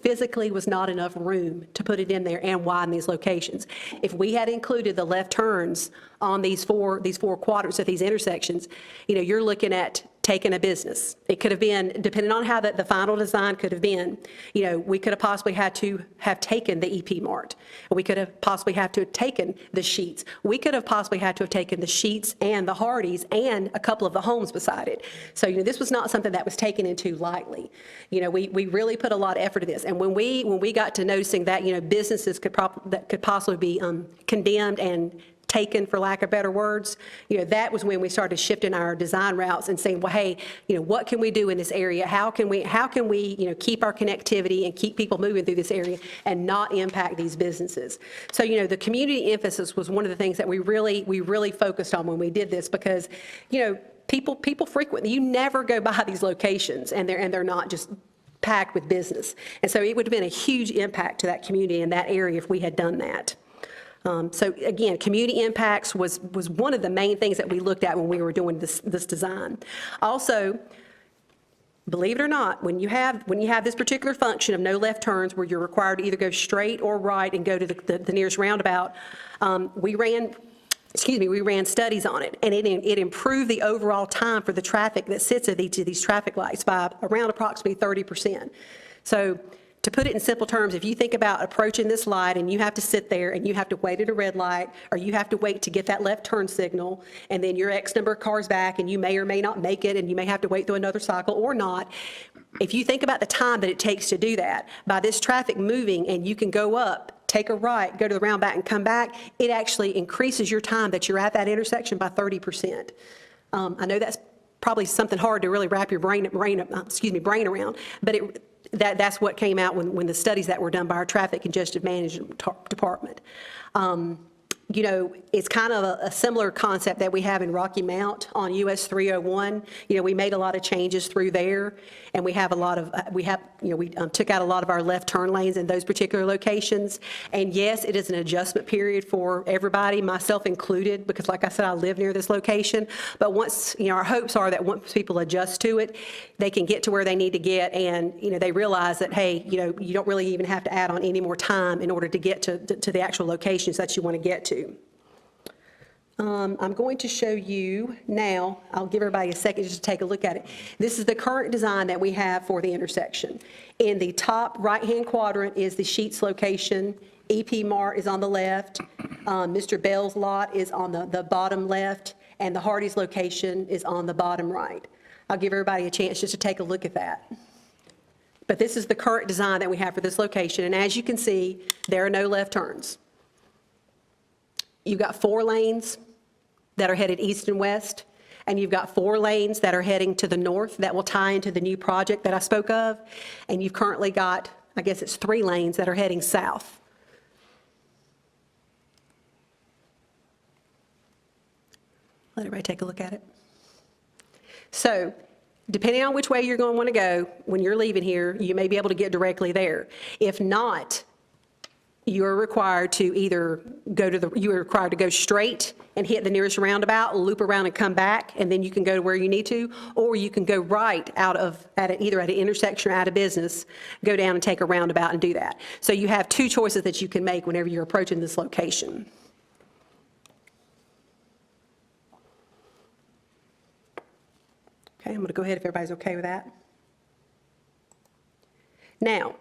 physically was not enough room to put it in there and widen these locations. If we had included the left turns on these four quadrants at these intersections, you're looking at taking a business. It could have been, depending on how the final design could have been, we could have possibly had to have taken the EP Mart. We could have possibly had to have taken the Sheets. We could have possibly had to have taken the Sheets and the Hardys and a couple of the homes beside it. So, this was not something that was taken into lightly. We really put a lot of effort to this. And when we got to noticing that, businesses that could possibly be condemned and taken, for lack of better words, that was when we started shifting our design routes and saying, well, hey, what can we do in this area? How can we keep our connectivity and keep people moving through this area and not impact these businesses? So, the community emphasis was one of the things that we really focused on when we did this, because, people frequently, you never go by these locations and they're not just packed with business. And so it would have been a huge impact to that community in that area if we had done that. So again, community impacts was one of the main things that we looked at when we were doing this design. Also, believe it or not, when you have this particular function of no left turns where you're required to either go straight or right and go to the nearest roundabout, we ran studies on it, and it improved the overall time for the traffic that sits at each of these traffic lights by around approximately 30%. So, to put it in simple terms, if you think about approaching this light and you have to sit there and you have to wait at a red light, or you have to wait to get that left turn signal, and then you're X number of cars back and you may or may not make it and you may have to wait through another cycle or not, if you think about the time that it takes to do that, by this traffic moving and you can go up, take a right, go to the roundabout and come back, it actually increases your time that you're at that intersection by 30%. I know that's probably something hard to really wrap your brain around, but that's what came out when the studies that were done by our traffic congestion management department. It's kind of a similar concept that we have in Rocky Mount on US 301. We made a lot of changes through there, and we took out a lot of our left turn lanes in those particular locations. And yes, it is an adjustment period for everybody, myself included, because like I said, I live near this location. But once, our hopes are that once people adjust to it, they can get to where they need to get, and they realize that, hey, you don't really even have to add on any more time in order to get to the actual locations that you want to get to. I'm going to show you now, I'll give everybody a second just to take a look at it. This is the current design that we have for the intersection. In the top right-hand quadrant is the Sheets location. EP Mart is on the left. Mr. Bell's lot is on the bottom left, and the Hardy's location is on the bottom right. I'll give everybody a chance just to take a look at that. But this is the current design that we have for this location, and as you can see, there are no left turns. You've got 4 lanes that are headed east and west, and you've got 4 lanes that are heading to the north that will tie into the new project that I spoke of, and you've currently got, I guess it's 3 lanes that are heading south. Let everybody take a look at it. So, depending on which way you're going to want to go, when you're leaving here, you may be able to get directly there. If not, you're required to either you're required to go straight and hit the nearest roundabout, loop around and come back, and then you can go to where you need to, or you can go right either at an intersection or at a business, go down and take a roundabout and do that. So you have 2 choices that you can make whenever you're approaching this location. Okay, I'm going to go ahead if everybody's okay with that. Now,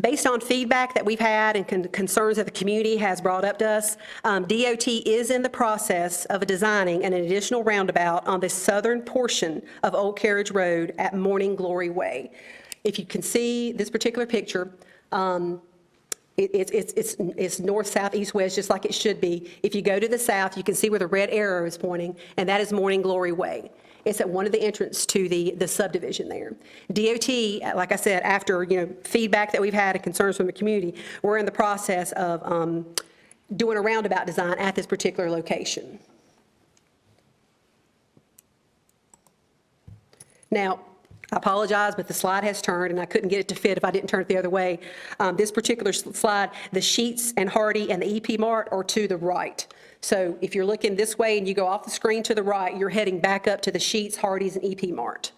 based on feedback that we've had and concerns that the community has brought up to us, DOT is in the process of designing an additional roundabout on the southern portion of Old Carriage Road at Morning Glory Way. If you can see this particular picture, it's north, south, east, west, just like it should be. If you go to the south, you can see where the red arrow is pointing, and that is Morning Glory Way. It's at one of the entrances to the subdivision there. DOT, like I said, after, feedback that we've had and concerns from the community, we're in the process of doing a roundabout design at this particular location. Now, I apologize, but the slide has turned, and I couldn't get it to fit if I didn't turn it the other way. This particular slide, the Sheets and Hardy and the EP Mart are to the right. So if you're looking this way and you go off the screen to the right, you're heading back up to the Sheets, Hardy's, and EP Mart,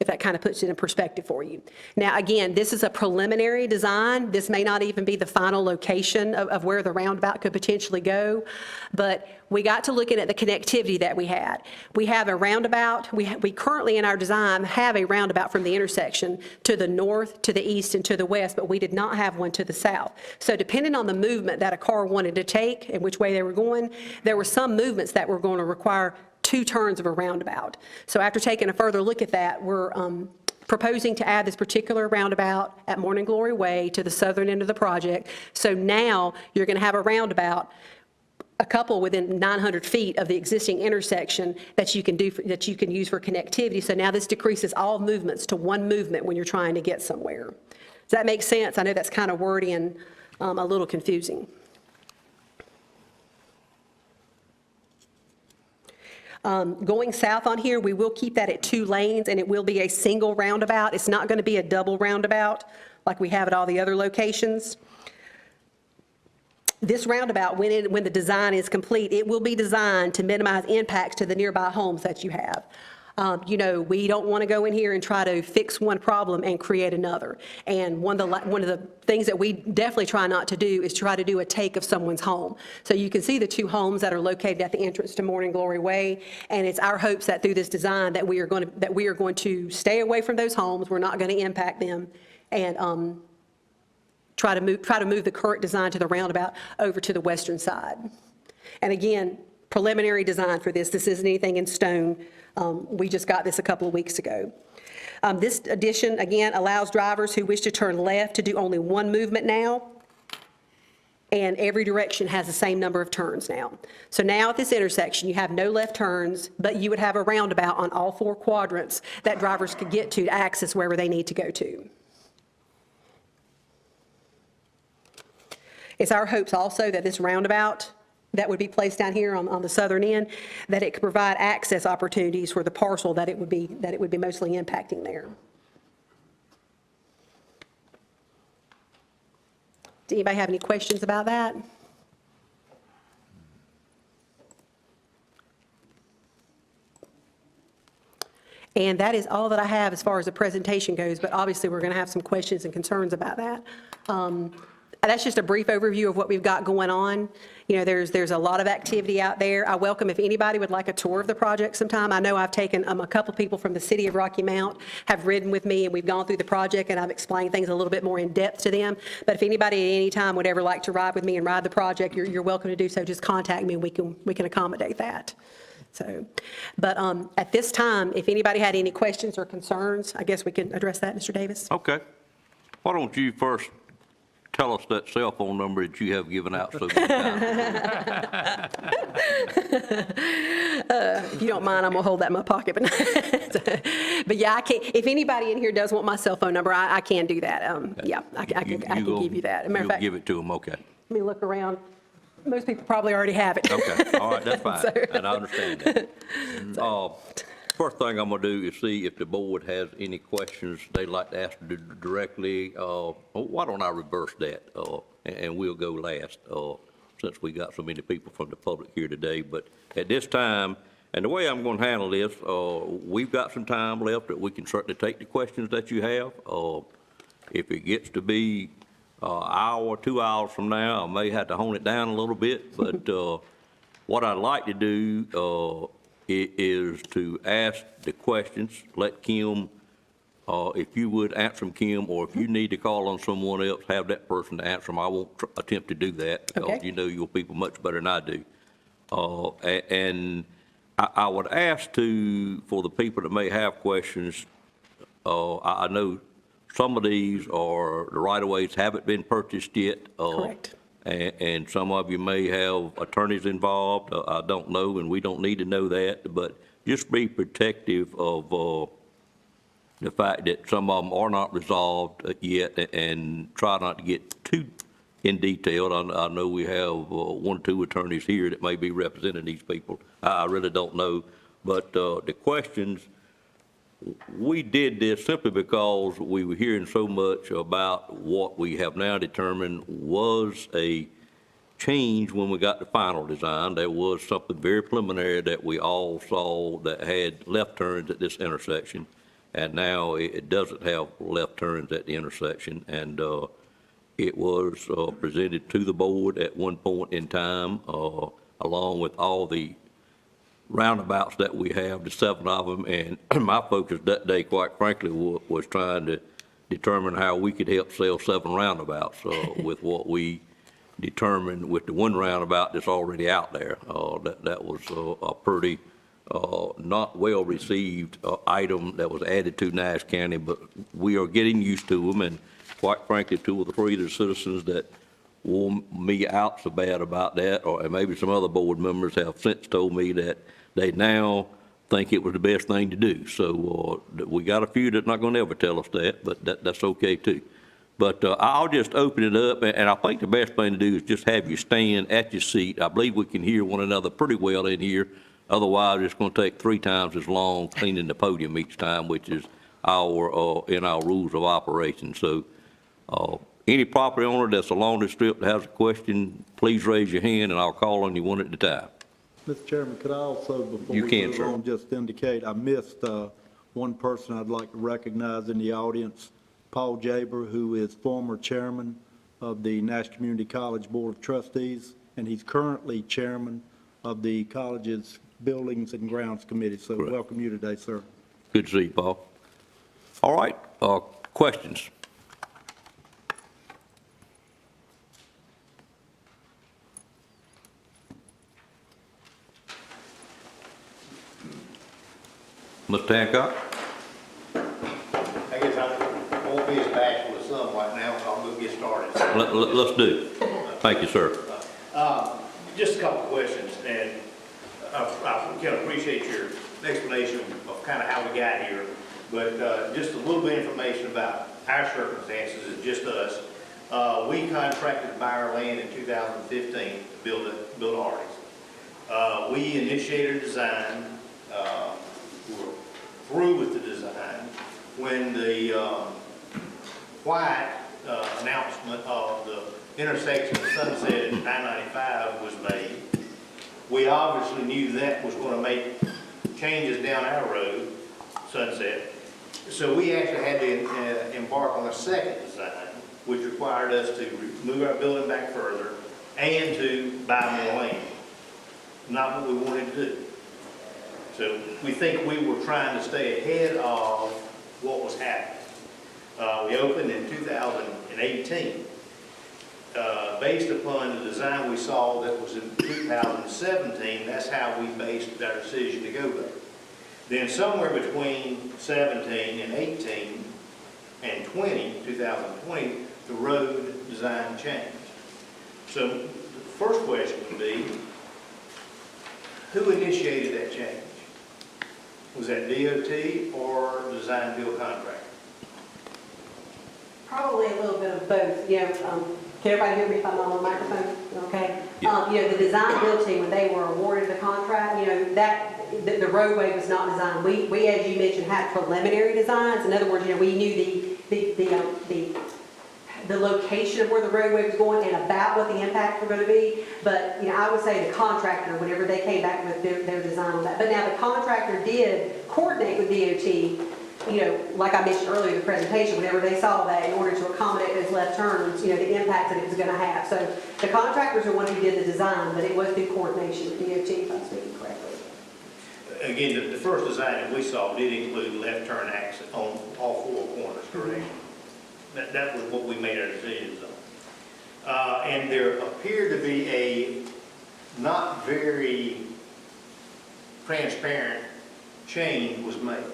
if that kind of puts it in perspective for you. Now, again, this is a preliminary design. This may not even be the final location of where the roundabout could potentially go, but we got to looking at the connectivity that we had. We have a roundabout. We currently in our design have a roundabout from the intersection to the north, to the east, and to the west, but we did not have one to the south. So depending on the movement that a car wanted to take and which way they were going, there were some movements that were going to require 2 turns of a roundabout. So after taking a further look at that, we're proposing to add this particular roundabout at Morning Glory Way to the southern end of the project. So now you're going to have a roundabout, a couple within 900 feet of the existing intersection that you can use for connectivity. So now this decreases all movements to one movement when you're trying to get somewhere. Does that make sense? I know that's kind of wordy and a little confusing. Going south on here, we will keep that at 2 lanes, and it will be a single roundabout. It's not going to be a double roundabout like we have at all the other locations. This roundabout, when the design is complete, it will be designed to minimize impacts to the nearby homes that you have. We don't want to go in here and try to fix one problem and create another. And one of the things that we definitely try not to do is try to do a take of someone's home. So you can see the 2 homes that are located at the entrance to Morning Glory Way, and it's our hopes that through this design that we are going to stay away from those homes. We're not going to impact them, and try to move the current design to the roundabout over to the western side. And again, preliminary design for this. This isn't anything in stone. We just got this a couple of weeks ago. This addition, again, allows drivers who wish to turn left to do only one movement now, and every direction has the same number of turns now. So now at this intersection, you have no left turns, but you would have a roundabout on all 4 quadrants that drivers could get to access wherever they need to go to. It's our hopes also that this roundabout that would be placed down here on the southern end, that it could provide access opportunities for the parcel that it would be mostly impacting there. Does anybody have any questions about that? And that is all that I have as far as the presentation goes, but obviously we're going to have some questions and concerns about that. That's just a brief overview of what we've got going on. There's a lot of activity out there. I welcome if anybody would like a tour of the project sometime. I know I've taken a couple people from the city of Rocky Mount have ridden with me, and we've gone through the project, and I've explained things a little bit more in depth to them. But if anybody at any time would ever like to ride with me and ride the project, you're welcome to do so. Just contact me, and we can accommodate that. So, but at this time, if anybody had any questions or concerns, I guess we can address that, Mr. Davis. Okay. Why don't you first tell us that cell phone number that you have given out so many times. If you don't mind, I'm gonna hold that in my pocket. But yeah, I can't. If anybody in here does want my cell phone number, I can do that. Yeah, I can give you that. As a matter of fact, give it to them. Okay. Let me look around. Most people probably already have it. Okay. All right. That's fine. And I understand that. First thing I'm going to do is see if the board has any questions they'd like to ask directly. Why don't I reverse that, and we'll go last, since we got so many people from the public here today. But at this time, and the way I'm going to handle this, we've got some time left that we can certainly take the questions that you have. If it gets to be an hour or 2 hours from now, I may have to hone it down a little bit. But what I'd like to do is to ask the questions, let Kim, if you would answer them, Kim, or if you need to call on someone else, have that person to answer them. I won't attempt to do that, because you know your people much better than I do. And I would ask for the people that may have questions, I know some of these are, the right-of-ways haven't been purchased yet. Correct. And some of you may have attorneys involved. I don't know, and we don't need to know that. But just be protective of the fact that some of them are not resolved yet, and try not to get too in detail. I know we have one or two attorneys here that may be representing these people. I really don't know. But the questions, we did this simply because we were hearing so much about what we have now determined was a change when we got the final design. There was something very preliminary that we all saw that had left turns at this intersection, and now it doesn't have left turns at the intersection. And it was presented to the board at one point in time, along with all the roundabouts that we have, the 7 of them. And my focus that day, quite frankly, was trying to determine how we could help sell 7 roundabouts with what we determined with the one roundabout that's already out there. That was a pretty not well-received item that was added to Nash County, but we are getting used to them. And quite frankly, 2 or 3 of the citizens that wore me out so bad about that, or maybe some other board members have since told me that they now think it was the best thing to do. So we got a few that's not going to ever tell us that, but that's okay too. But I'll just open it up, and I think the best thing to do is just have you stand at your seat. I believe we can hear one another pretty well in here. Otherwise, it's going to take 3 times as long cleaning the podium each time, which is in our rules of operation. So any property owner that's along the strip that has a question, please raise your hand, and I'll call on you one at a time. Mr. Chairman, could I also, before You we can, move sir. on, just indicate, I missed one person I'd like to recognize in the audience, Paul Jaber, who is former chairman of the Nash Community College Board of Trustees, and he's currently chairman of the college's Buildings and Grounds Committee. So Correct. welcome you today, sir. Good to see you, Paul. All right, questions? Mr. Hancock? I guess I won't be as bashful as some right now, so I'll go get started. Let's do. Thank you, sir. Just a couple of questions, and I can appreciate your explanation of kind of how we got here, but just a little bit of information about our circumstances, is just us. We contracted to buy our land in 2015 to build Artie's. We initiated a design, we were through with the design when the white announcement of the intersection of Sunset and 995 was made. We obviously knew that was going to make changes down our road, Sunset. So we actually had to embark on a second design, which required us to move our building back further and to buy more land. Not what we wanted to do. So we think we were trying to stay ahead of what was happening. We opened in 2018. Based upon the design we saw that was in 2017, that's how we based our decision to go there. Then somewhere between 17 and 18 and 2020, the road design changed. So the first question would be, who initiated that change? Was that DOT or design build contractor? Probably a little bit of both, can everybody hear me if I'm on the microphone? Okay. Yeah. The design build team, when they were awarded the contract, the roadway was not designed. We, as you mentioned, had preliminary designs. In other words, we knew the location of where the roadway was going and about what the impacts were going to be. But, I would say the contractor, whenever they came back with their design on that. But now the contractor did coordinate with DOT, like I mentioned earlier in the presentation, whenever they saw that in order to accommodate those left turns, the impact that it was going to have. So the contractors are the one who did the design, but it was through coordination with DOT, if I'm speaking correctly. Again, the first design that we saw did include left turn access on all 4 corners, correct? That was what we made our decisions on. And there appeared to be a not very transparent change was made.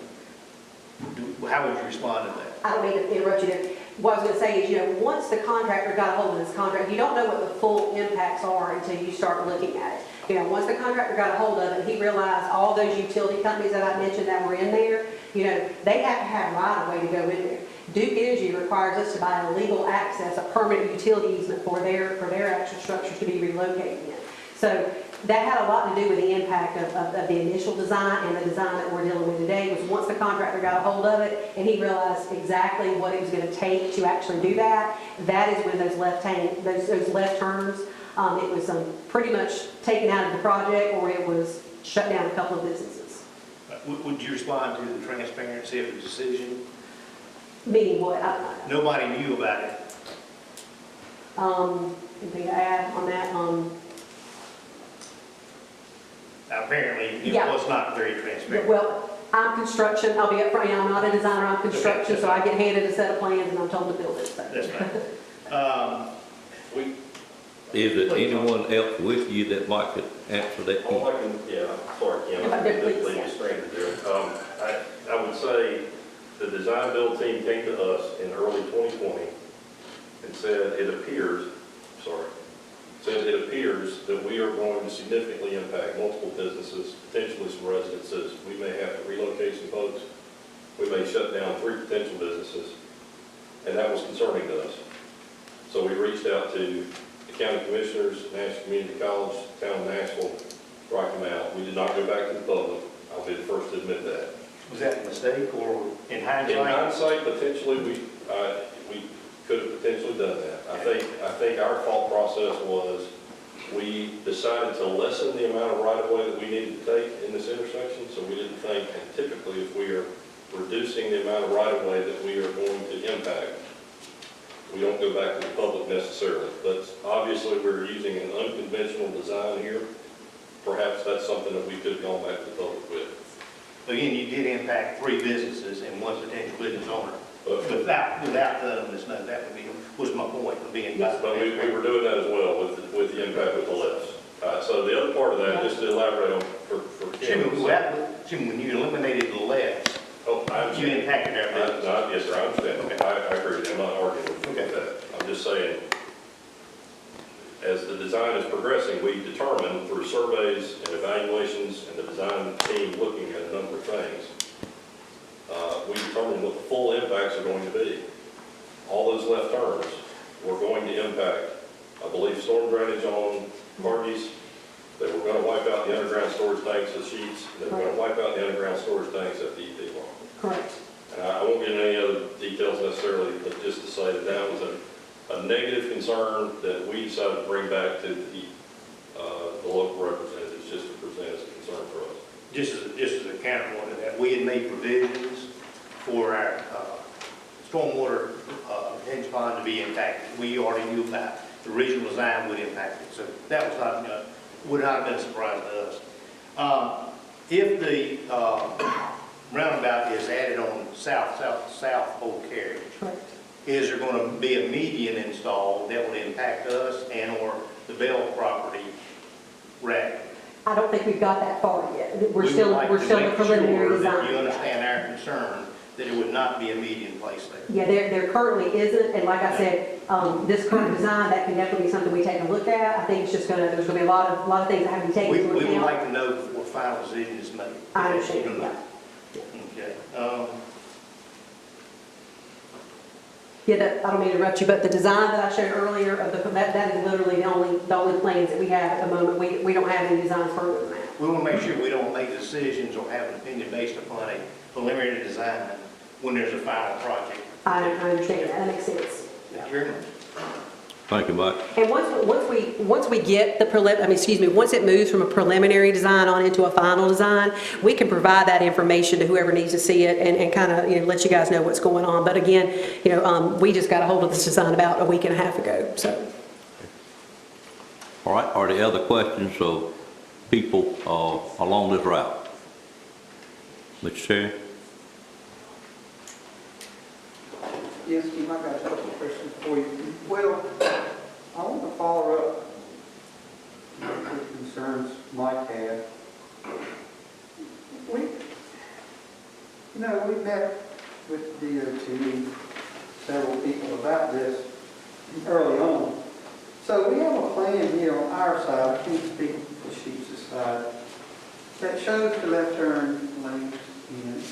How would you respond to that? I don't mean to interrupt you there. What I was going to say is, once the contractor got a hold of this contract, you don't know what the full impacts are until you start looking at it. Once the contractor got a hold of it, he realized all those utility companies that I mentioned that were in there, they have to have right of way to go in there. Duke Energy requires us to buy a legal access, a permanent utility easement for their actual structures to be relocated in. So that had a lot to do with the impact of the initial design, and the design that we're dealing with today was once the contractor got a hold of it and he realized exactly what it was going to take to actually do that, that is when those left turns, it was pretty much taken out of the project, or it was shut down a couple of businesses. Would you respond to the transparency of the decision? Meaning what? Nobody knew about it. Anything to add on that? Apparently, it Yeah. was not very transparent. Well, I'm construction, I'll be upfront, I'm not a designer, I'm construction, so I get handed a set of plans and I'm told to build it. So. That's fine. Is there anyone else with you that might could answer that? All I can, sorry, Kim, I didn't leave you stranded there. I would say the design build team came to us in early 2020 and said it appears that we are going to significantly impact multiple businesses, potentially some residences. We may have to relocate some folks. We may shut down 3 potential businesses, and that was concerning to us. So we reached out to the county commissioners, Nash Community College, town of Nashville, strike them out. We did not go back to the public. I'll be the first to admit that. Was that a mistake, or in hindsight? In hindsight, potentially, we could have potentially done that. I think our thought process was, we decided to lessen the amount of right-of-way that we needed to take in this intersection, so we didn't think, and typically if we are reducing the amount of right-of-way that we are going to impact, we don't go back to the public necessarily. But obviously, we're using an unconventional design here. Perhaps that's something that we could have gone back to the public with. Again, you did impact 3 businesses and 1 potential business owner. Without letting us know, that was my point of being. But we were doing that as well with the impact with the lifts. So the other part of that, just to elaborate on for Kim. Jimmy, when you eliminated the lefts, you impacted our business. Yes, sir, I understand. Okay. I agree with you. I'm not arguing with that. I'm just saying, as the design is progressing, we determined through surveys and evaluations and the design team looking at a number of things, we determined what the full impacts are going to be. All those left turns were going to impact, I believe, storm drainage on Carriage. They were going to wipe out the underground storage tanks at Sheets. They were going to wipe out the underground storage tanks at the EP farm. Correct. And I won't get into any other details necessarily, but just to say that that was a negative concern that we decided to bring back to the local representatives, just to present as a concern for us. Just as a counterpoint to that, we had made provisions for our stormwater hedge pond to be impacted. We already knew about the original design would impact it, so that was not, would not have been a surprise to us. If the roundabout is added on south Old Carriage, Correct. is there going to be a median installed that would impact us and or the Bell property radically? I don't think we've got that far yet. We're We still would like in to the make preliminary sure design. that you understand our concern, that it would not be a median place there. Yeah, there currently isn't, and like I said, this current design, that can definitely be something we take a look at. I think it's just there's gonna be a lot of things that have to be taken We into would account. like to know before final decision is made. I understand, yeah. Okay. Yeah, I don't mean to interrupt you, but the design that I showed earlier, that is literally the only plans that we have at the moment. We don't have any designs further than that. We want to make sure we don't make decisions or have an opinion based upon a preliminary design when there's a final project. I understand, that makes sense. Thank you very much. Thank you, Mike. And once we get the once it moves from a preliminary design on into a final design, we can provide that information to whoever needs to see it and kind of, let you guys know what's going on. But again, we just got a hold of this design about a week and a half ago, so. All right, are there other questions of people along this route? Mr. Chair? Yes, Steve, I've got a couple of questions for you. Well, I want to follow up with concerns Mike had. We met with DOT, several people about this early on. So we have a plan here on our side, I can't speak for Sheets side that shows the left turn lanes in.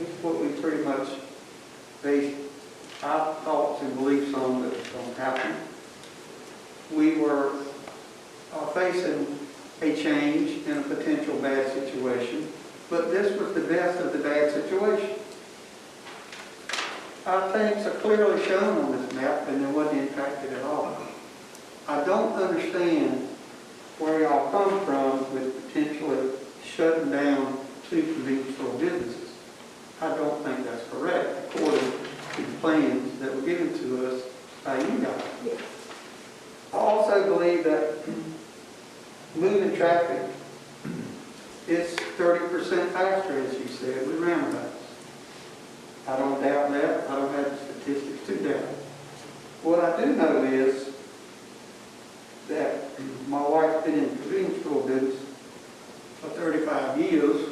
It's what we pretty much based our thoughts and beliefs on that was going to happen. We were facing a change in a potential bad situation, but this was the best of the bad situation. Our tanks are clearly shown on this map, and they wasn't impacted at all. I don't understand where y'all come from with potentially shutting down 2 convenience store businesses. I don't think that's correct, according to the plans that were given to us by you guys. I also believe that moving traffic is 30% faster, as you said, with roundabouts. I don't doubt that. I don't have the statistics to doubt. What I do know is that my wife's been in the convenience store business for 35 years.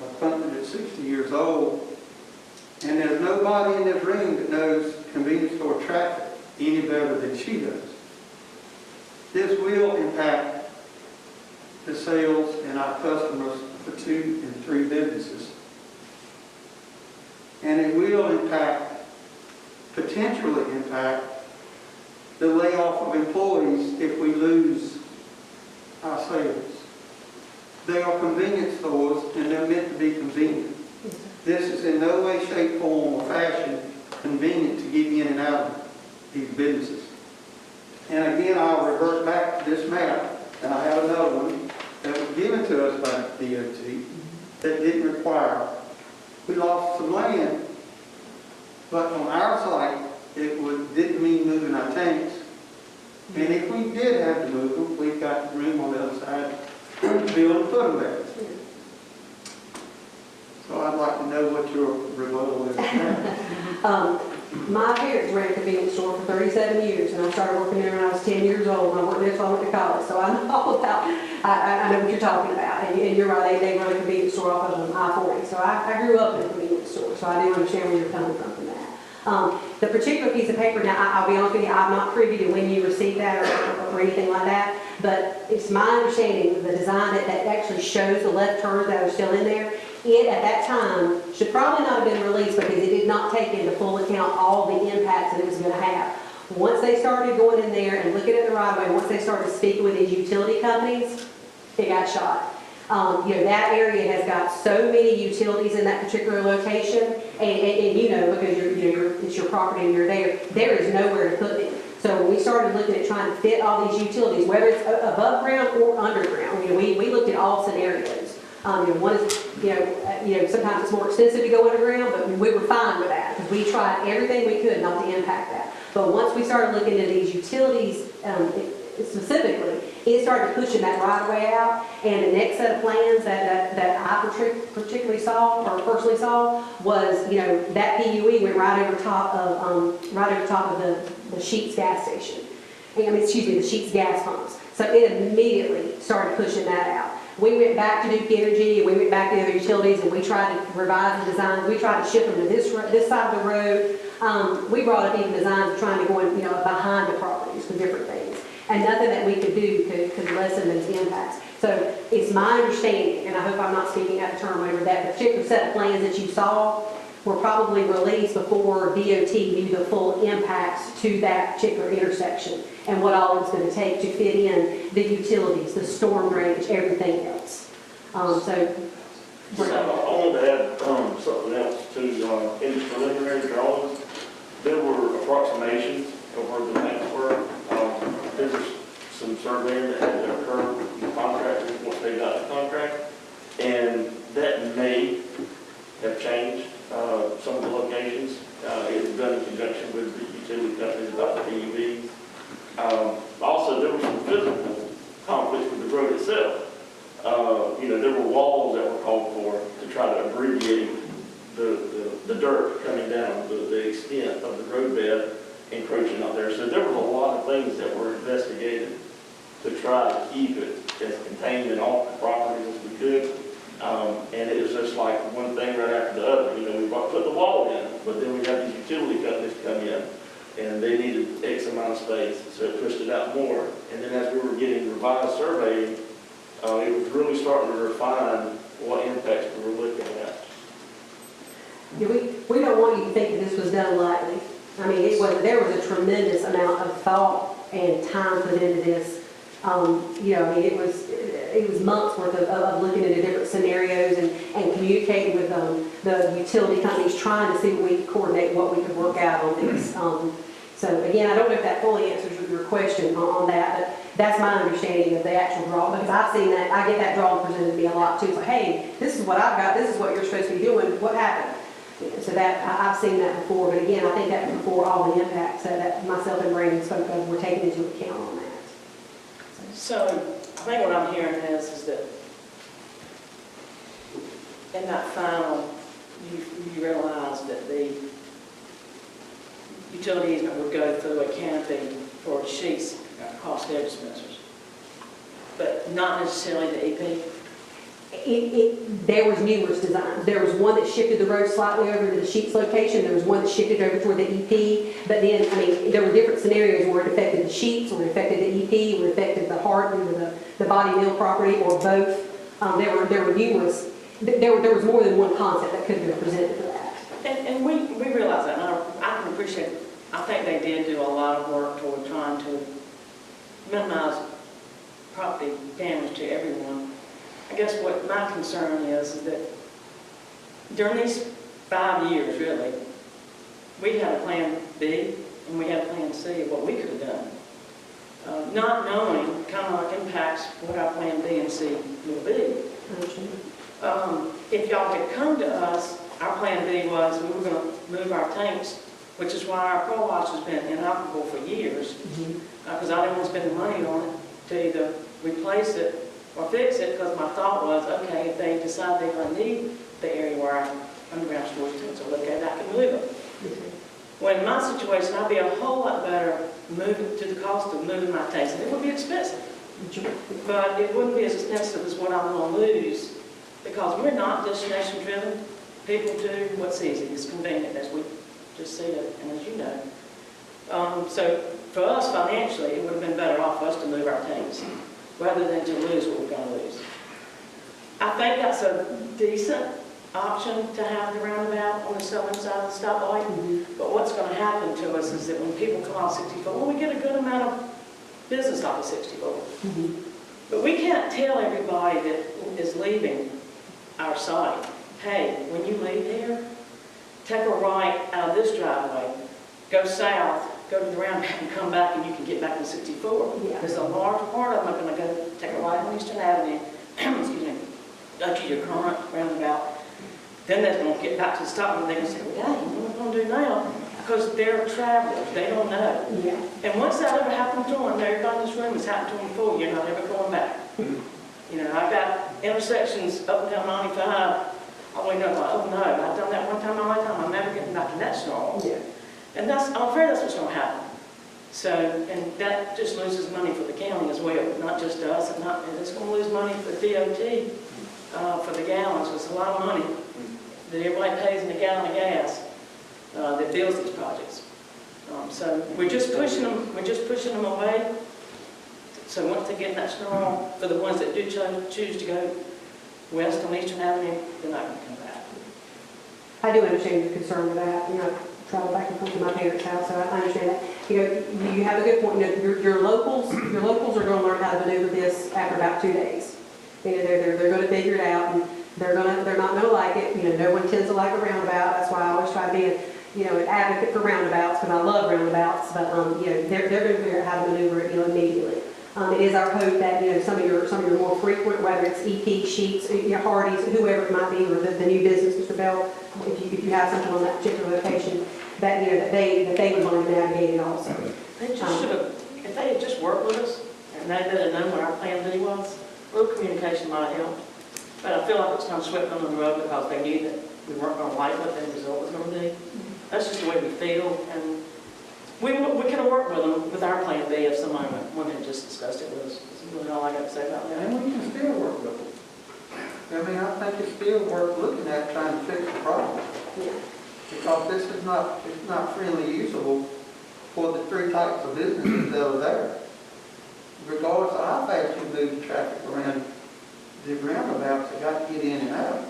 I company at 60 years old. And there's nobody in this room that knows convenience store traffic any better than she does. This will impact the sales and our customers for 2 and 3 businesses. And it will impact, potentially impact, the layoff of employees if we lose our sales. They are convenience stores and they're meant to be convenient. This is in no way, shape, form, or fashion convenient to get in and out of these businesses. And again, I'll revert back to this map, and I have another one that was given to us by the DOT that didn't require. We lost some land, but on our site, it didn't mean moving our tanks. And if we did have to move them, we've got room on the other side to be able to put them there. So I'd like to know what your rebuttal is now. My parents ran a convenience store for 37 years, and I started working there when I was 10 years old, and I worked there until I went to college, so I know all about, I know what you're talking about, and you're right, they run a convenience store off of I-40, so I grew up in a convenience store, so I do understand where you're coming from that. The particular piece of paper, now, I'll be honest with you, I'm not privy to when you received that or anything like that, but it's my understanding the design that actually shows the left turns that are still in there, it, at that time, should probably not have been released because it did not take into full account all the impacts that it was going to have. Once they started going in there and looking at the right of way, once they started speaking with these utility companies, it got shot. That area has got so many utilities in that particular location, and you know, because it's your property and you're there is nowhere to put them. So when we started looking at trying to fit all these utilities, whether it's above ground or underground, we looked at all scenarios. One is, sometimes it's more expensive to go underground, but we were fine with that because we tried everything we could not to impact that. But once we started looking at these utilities specifically, it started pushing that right of way out. And the next set of plans that I particularly saw or personally saw was, that PUE went right over top of the Sheetz gas station. The Sheetz gas pumps. So it immediately started pushing that out. We went back to Duke Energy, and we went back to the other utilities, and we tried to revise the designs. We tried to ship them to this side of the road. We brought up even designs of trying to go in, behind the properties for different things. And nothing that we could do could lessen those impacts. So it's my understanding, and I hope I'm not speaking out of turn over that the particular set of plans that you saw were probably released before DOT knew the full impacts to that particular intersection and what all it was going to take to fit in the utilities, the storm drainage, everything else. I wanted to add something else to in the preliminary drawings. There were approximations of where the tanks were. There was some surveying that had to occur with the contractors once they got the contract, and that may have changed some of the locations. It was done in conjunction with the utility companies about the PUVs. Also, there were some physical conflicts with the road itself. There were walls that were called for to try to abbreviate the dirt coming down, the extent of the roadbed encroaching out there. So there was a lot of things that were investigated to try to keep it as contained in all the properties as we could. And it was just like one thing right after the other. We put the wall in, but then we had these utility companies come in and they needed X amount of space, so it pushed it out more. And then as we were getting revised surveying, it was really starting to refine what impacts we were looking at. Yeah, we don't want you to think that this was done lightly. I mean, there was a tremendous amount of thought and time put into this. You know, I mean, it was months worth of looking into different scenarios and communicating with the utility companies, trying to see what we could coordinate, what we could work out on this. So again, I don't know if that fully answers your question on that, but that's my understanding of the actual drawing, because I've seen that, I get that drawing presented to me a lot too. It's like, hey, this is what I've got, this is what you're supposed to be doing, what happened? So that, I've seen that before, but again, I think that was before all the impacts that myself and Brandon spoke of were taken into account on that. So, I think what I'm hearing is that in that final, you realize that the utility easement would go through a canopy for sheets across the dispensers, but not necessarily the EP. There was numerous designs. There was one that shifted the road slightly over to the Sheets location. There was one that shifted over toward the EP. But then, I mean, there were different scenarios where it affected the Sheets, or it affected the EP, or it affected the heart, the body mill property, or both. There were numerous. There was more than one concept that could have been presented for that. And we realize that, and I can appreciate it. I think they did do a lot of work toward trying to minimize property damage to everyone. I guess what my concern is that during these 5 years, really, we had a plan B and we had a plan C of what we could have done. Not knowing kind of like impacts what our plan B and C will be. If y'all had come to us, our plan B was we were going to move our tanks, which is why our pro wash has been inoperable for years, because I didn't want to spend the money on it to either replace it or fix it, because my thought was, okay, if they decide they're going to need the area where our underground storage tanks are located, I can move it. Well, in my situation, I'd be a whole lot better moving to the cost of moving my tanks, and it would be expensive. But it wouldn't be as expensive as what I'm going to lose, because we're not destination driven. People do what's easy, it's convenient, as we just said, and as you know. So for us financially, it would have been better off for us to move our tanks rather than to lose what we're going to lose. I think that's a decent option to have the roundabout on the southern side of the stoplight. But what's going to happen to us is that when people come off 64, well, we get a good amount of business off of 64. But we can't tell everybody that is leaving our site, hey, when you leave here, take a right out of this driveway, go south, go to the roundabout and come back, and you can get back to 64. Because a large part of them are going to go take a right on Eastern Avenue, excuse me, go to your current roundabout. Then they're going to get back to the stop, and they're going to say, well, dang, what are we going to do now? Because they're travelers, they don't know. And once that ever happened to them, everybody in this room has happened to them before, you're not ever going back. You know, I've got intersections up and down 95, I went up like, oh no, I've done that one time in my lifetime, I'm never getting back in that snarl. And I'm afraid that's what's going to happen. So, and that just loses money for the county as well, not just us, and it's going to lose money for DOT for the gallons. It's a lot of money that everybody pays in a gallon of gas that builds these projects. So we're just pushing them away. So once they get in that snarl, for the ones that do choose to go west on Eastern Avenue, they're not going to come back. I do understand your concern with that. You know, I travel back and forth to my parents' house, so I understand that. You know, you have a good point. You know, your locals are going to learn how to maneuver this after about 2 days. You know, they're going to figure it out, and they're not going to like it. You know, no one tends to like a roundabout. That's why I always try to be an advocate for roundabouts, because I love roundabouts. But you know, they're going to figure out how to maneuver it, immediately. It is our hope that, some of your more frequent, whether it's EP, Sheets, your Hardys, whoever it might be, or the new business, Mr. Bell, if you have something on that particular location, that, that they would learn to navigate it also. They just should have, if they had just worked with us, and they didn't know what our plan B was, a little communication might help. But I feel like it's kind of swept under the rug because they knew that we weren't going to like what the result was going to be. That's just the way we feel, and we could have worked with them with our plan B if someone had just discussed it with us. That's really all I got to say about that. And we can still work with them. I mean, I think it's still worth looking at trying to fix the problem. Because this is not, it's not freely usable for the three types of businesses that are there. Regardless of how fast you move the traffic around the roundabouts, they got to get in and out.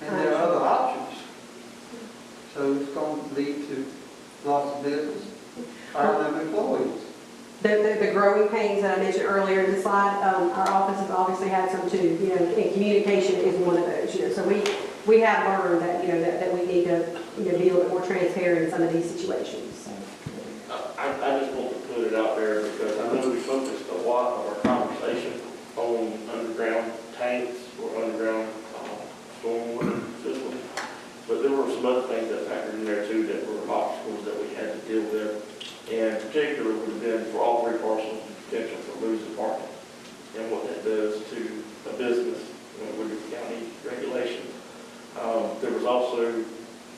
And there are other options. So it's going to lead to loss of business, fire them employees. The growing pains that I mentioned earlier in the slide, our office has obviously had some too, you know, and communication is one of those, you know. So we have learned that, you know, that we need to, you know, be a little bit more transparent in some of these situations, so. I just want to put it out there because I know we focused a lot of our conversation on underground tanks or underground stormwater systems, but there were some other things that factored in there too that were obstacles that we had to deal with. And particularly would have been for all three parcels, the potential for losing parking and what that does to a business, you know, with the county regulations. There was also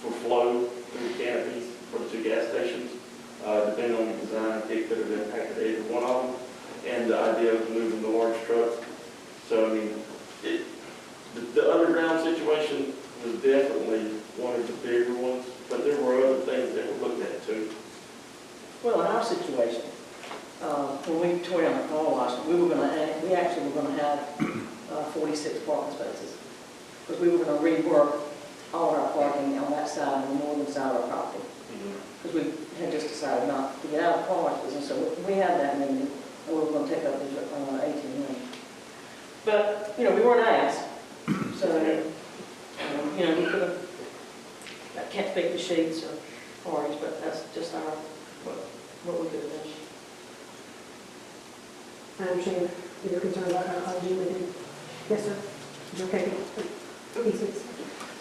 for flow through the canopies for the two gas stations. Depending on the design, it could have impacted either one of them. And the idea of moving the large trucks. So, I mean, the underground situation was definitely one of the bigger ones, but there were other things that were looked at too. Well, in our situation, when we tore down the car wash, we actually were gonna have 46 parking spaces. Because we were gonna rework all our parking on that side, on the northern side of our property. Because we had just decided not to get out of the car wash business, so we had that meeting, and we were gonna take up these 18 million. But, you know, we weren't asked, so, you know, we could have, I can't speak to sheets or parties, but that's just our, what we could have done. I understand your concern about our hygiene with you. Yes, sir. Is it okay? Please.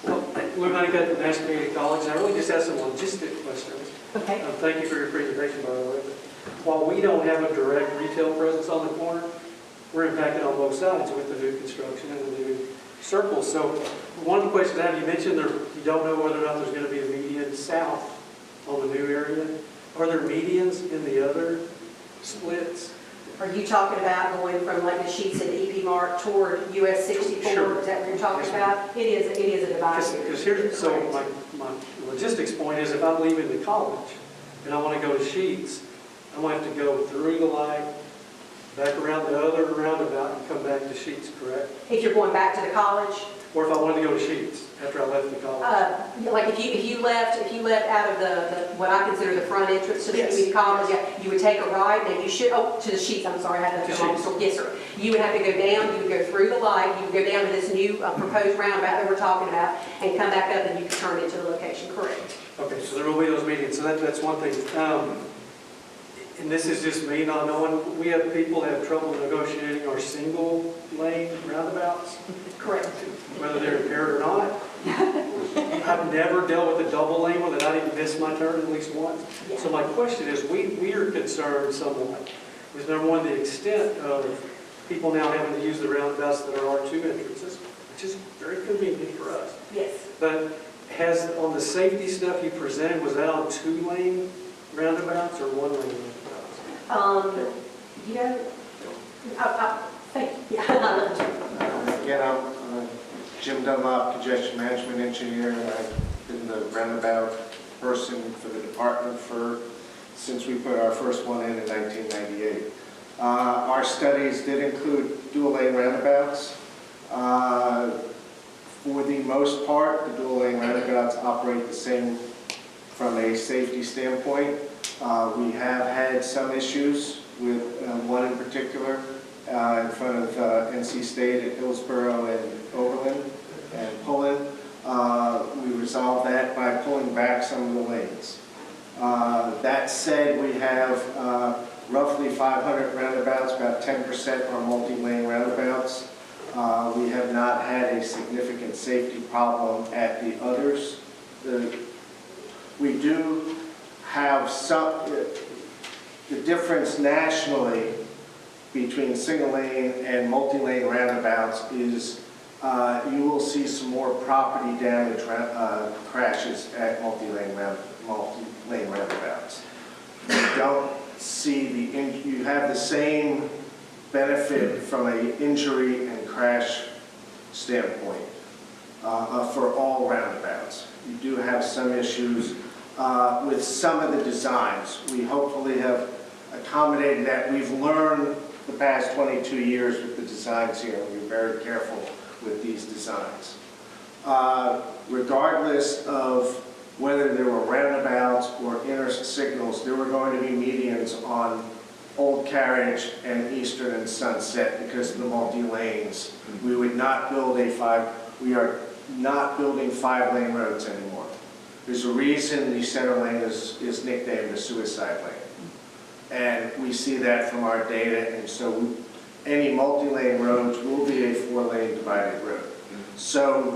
Well, we're going to go to Nash Community College, and I really just have some logistic questions. Okay. Thank you for your presentation, by the way. While we don't have a direct retail presence on the corner, we're impacted on both sides with the new construction and the new circles. So one of the questions I have, you mentioned you don't know whether or not there's going to be a median south on the new area. Are there medians in the other splits? Are you talking about going from like the sheets in the EP Mart toward US 64? Sure. Is that what you're talking Yes, about? It is a divide. Because here's, so my logistics point is if I'm leaving the college and I want to go to Sheets, I'm going to have to go through the light, back around the other roundabout and come back to Sheets, correct? If you're going back to the college? Or if I wanted to go to Sheets after I left the college? Like if you left out of the what I consider the front entrance to the Yes. community college, yeah, you would take a right, and you should, to the Sheets, I'm sorry, I had To the wrong Sheets. store. Yes, sir. You would have to go down, you would go through the light, you would go down to this new proposed roundabout that we're talking about, and come back up, and you can turn into the location, correct? Okay, so there will be those medians, so that's one thing. And this is just me not knowing, we have people that have trouble negotiating our single lane roundabouts, Correct. whether they're impaired or not. I've never dealt with a double lane one that I didn't miss my turn at least once. So my question is, we are concerned somewhat with, number one, the extent of people now having to use the roundabouts that are R2 entrances, which is very convenient for us. Yes. But on the safety stuff you presented, was that on 2-lane roundabouts or 1-lane roundabouts? You know, thank you. Yeah. Again, I'm Jim Dunlop, congestion management engineer, and I've been the roundabout person for the department since we put our first one in 1998. Our studies did include dual-lane roundabouts. For the most part, the dual-lane roundabouts operate the same from a safety standpoint. We have had some issues with one in particular in front of NC State at Hillsborough and Overland and Pullen. We resolved that by pulling back some of the lanes. That said, we have roughly 500 roundabouts, about 10% are multi-lane roundabouts. We have not had a significant safety problem at the others. We do have the difference nationally between single lane and multi-lane roundabouts is you will see some more property damage crashes at multi-lane roundabouts. You don't see you have the same benefit from an injury and crash standpoint for all roundabouts. You do have some issues with some of the designs. We hopefully have accommodated that. We've learned the past 22 years with the designs here, and we're very careful with these designs. Regardless of whether there were roundabouts or inner signals, there were going to be medians on Old Carriage and Eastern and Sunset because of the multi-lanes. We would not build we are not building 5-lane roads anymore. There's a reason the center lane is nicknamed the suicide lane. And we see that from our data, and so any multi-lane roads will be a 4-lane divided road. So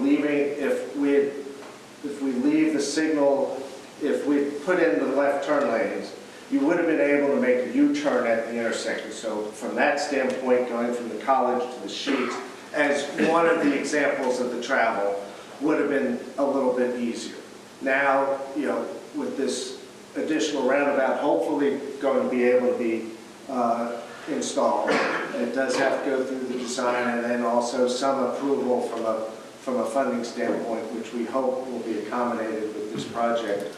if we leave the signal, if we put in the left turn lanes, you would have been able to make a U-turn at the intersection. So from that standpoint, going from the college to the Sheets, as one of the examples of the travel, would have been a little bit easier. Now, with this additional roundabout, hopefully going to be able to be installed. It does have to go through the design and then also some approval from a funding standpoint, which we hope will be accommodated with this project.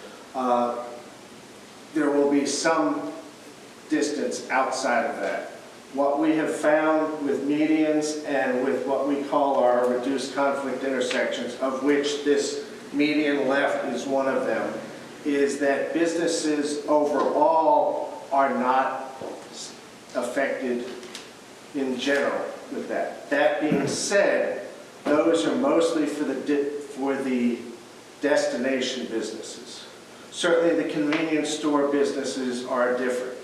There will be some distance outside of that. What we have found with medians and with what we call our reduced conflict intersections, of which this median left is one of them, is that businesses overall are not affected in general with that. That being said, those are mostly for the destination businesses. Certainly the convenience store businesses are different.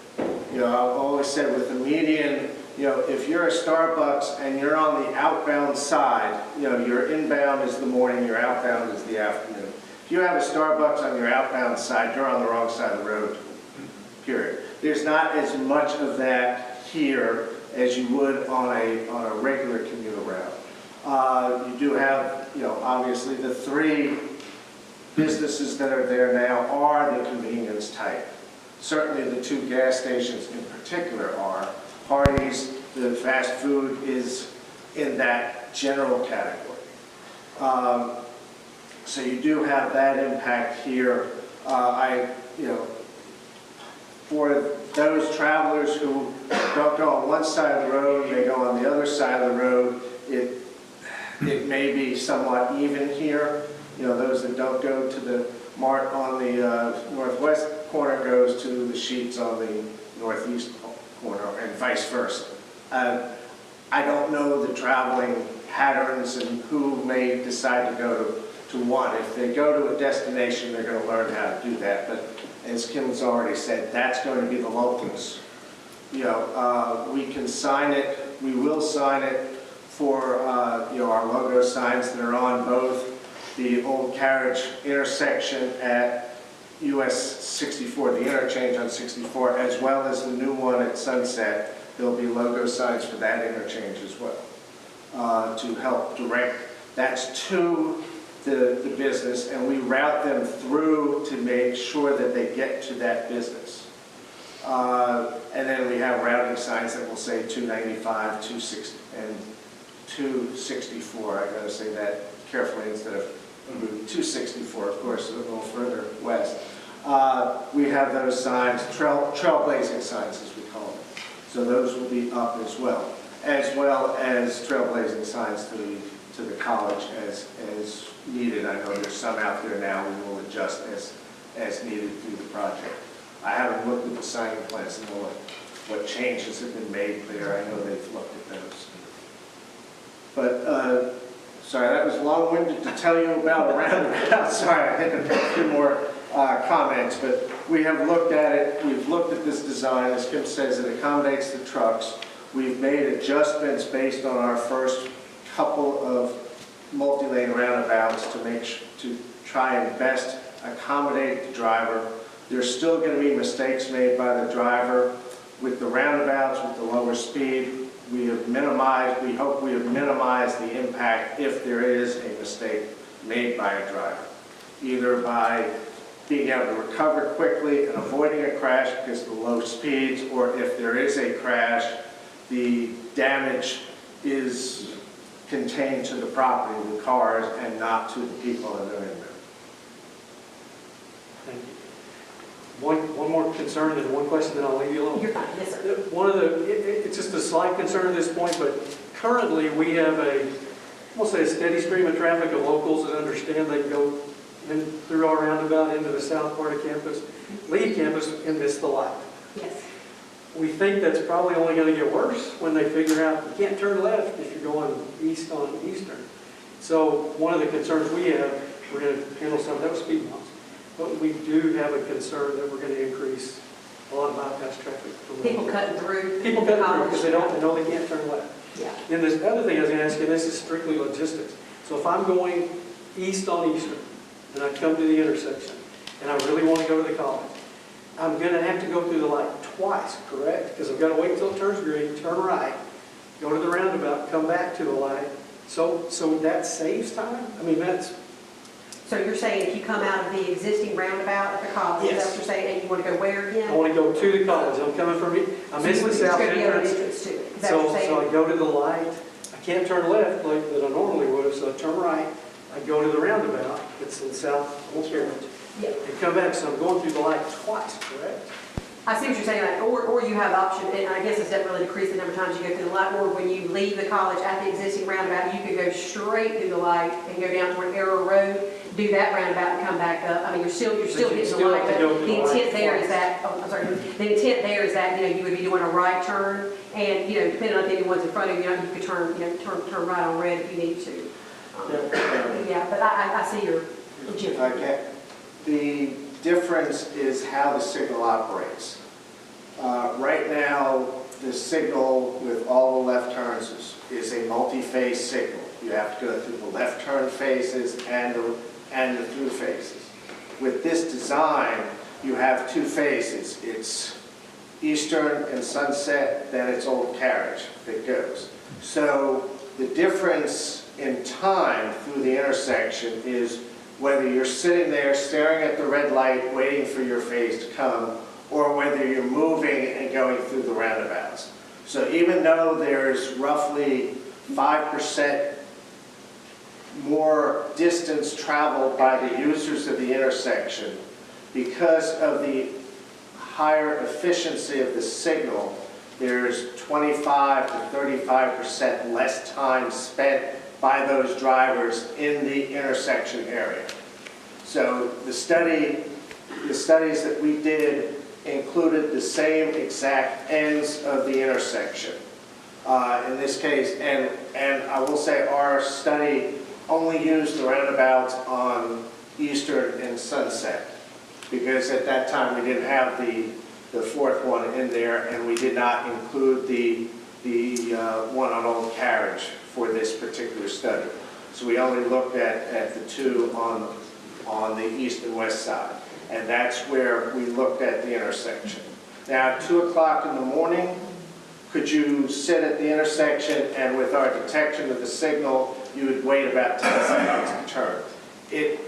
I've always said with the median, if you're a Starbucks and you're on the outbound side, your inbound is the morning, your outbound is the afternoon. If you have a Starbucks on your outbound side, you're on the wrong side of the road, period. There's not as much of that here as you would on a regular commuter route. You do have, obviously the 3 businesses that are there now are the convenience type. Certainly the 2 gas stations in particular are. Hardee's, the fast food, is in that general category. So you do have that impact here. For those travelers who don't go on one side of the road, they go on the other side of the road, it may be somewhat even here. Those that don't go to the Mart on the northwest corner goes to the Sheets on the northeast corner, and vice versa. I don't know the traveling patterns and who may decide to go to one. If they go to a destination, they're going to learn how to do that. But as Kim's already said, that's going to be the locals. We can sign it, we will sign it for our logo signs that are on both the Old Carriage intersection at US 64, the interchange on 64, as well as the new one at Sunset. There'll be logo signs for that interchange as well to help direct. That's to the business, and we route them through to make sure that they get to that business. And then we have routing signs that will say 295, 260, and 264. I got to say that carefully instead of 264, of course, a little further west. We have those signs, trailblazing signs as we call them. So those will be up as well as trailblazing signs to the college as needed. I know there's some out there now. We will adjust as needed through the project. I haven't looked at the signing plans and know what changes have been made there. I know they've looked at those. But sorry, that was long-winded to tell you about a roundabout. Sorry, I had a few more comments, but we have looked at it. We've looked at this design. As Kim says, it accommodates the trucks. We've made adjustments based on our first couple of multi-lane roundabouts to try and best accommodate the driver. There's still going to be mistakes made by the driver with the roundabouts, with the lower speed. We hope we have minimized the impact if there is a mistake made by a driver, either by being able to recover quickly and avoiding a crash because of the low speeds, or if there is a crash, the damage is contained to the property, the cars, and not to the people that are in there. Thank you. One more concern and one question, then I'll leave you alone. You're fine, yes, sir. One of the, it's just a slight concern at this point, but currently we have we'll say a steady stream of traffic of locals that understand they can go in through our roundabout into the south part of campus, leave campus and miss the light. Yes. We think that's probably only going to get worse when they figure out you can't turn left if you're going east on Eastern. So one of the concerns we have, we're going to handle some of those speed bumps, but we do have a concern that we're going to increase a lot of bypass traffic. People cutting through. People cutting through because they know they can't turn left. Yeah. Then this other thing I was going to ask you, this is strictly logistics. So if I'm going east on Eastern and I come to the intersection and I really want to go to the college, I'm going to have to go through the light twice, correct? Because I've got to wait till it turns green, turn right, go to the roundabout, come back to the light. So that saves time? I mean, that's... So you're saying if you come out of the existing roundabout at the college, is that what you're saying, and you want to go where again? I want to go to the college. I'm coming from, I missed the south entrance. To it. Is that what So you're saying? I go to the light. I can't turn left like that I normally would, so I turn right. I go to the roundabout. It's in south, almost Carriage. Yeah. And come back, so I'm going through the light twice, correct? I see what you're saying, like, or you have the option, and I guess it doesn't really decrease the number of times you go through the light, or when you leave the college at the existing roundabout, you could go straight through the light and go down toward Arrow Road, do that roundabout and come back up. I mean, you're still you getting the still light, have to but go through the the light intent there is twice. that, oh, I'm sorry, the intent there is that, you would be doing a right turn, and, depending on if anyone's in front of you, you could turn, turn right on red if you need to. Yeah, but I see your Jim. Okay. The difference is how the signal operates. Right now, the signal with all the left turns is a multi-phase signal. You have to go through the left turn phases and the through phases. With this design, you have two phases. It's Eastern and Sunset, then it's Old Carriage that goes. So the difference in time through the intersection is whether you're sitting there staring at the red light waiting for your phase to come, or whether you're moving and going through the roundabouts. So even though there's roughly 5% more distance traveled by the users of the intersection, because of the higher efficiency of the signal, there's 25 to 35% less time spent by those drivers in the intersection area. So the studies that we did included the same exact ends of the intersection. In this case, and I will say our study only used the roundabouts on Eastern and Sunset, because at that time we didn't have the fourth one in there, and we did not include the one on Old Carriage for this particular study. So we only looked at the two on the east and west side. And that's where we looked at the intersection. Now, at 2 o'clock in the morning, could you sit at the intersection and with our detection of the signal, you would wait about 10 seconds to turn? It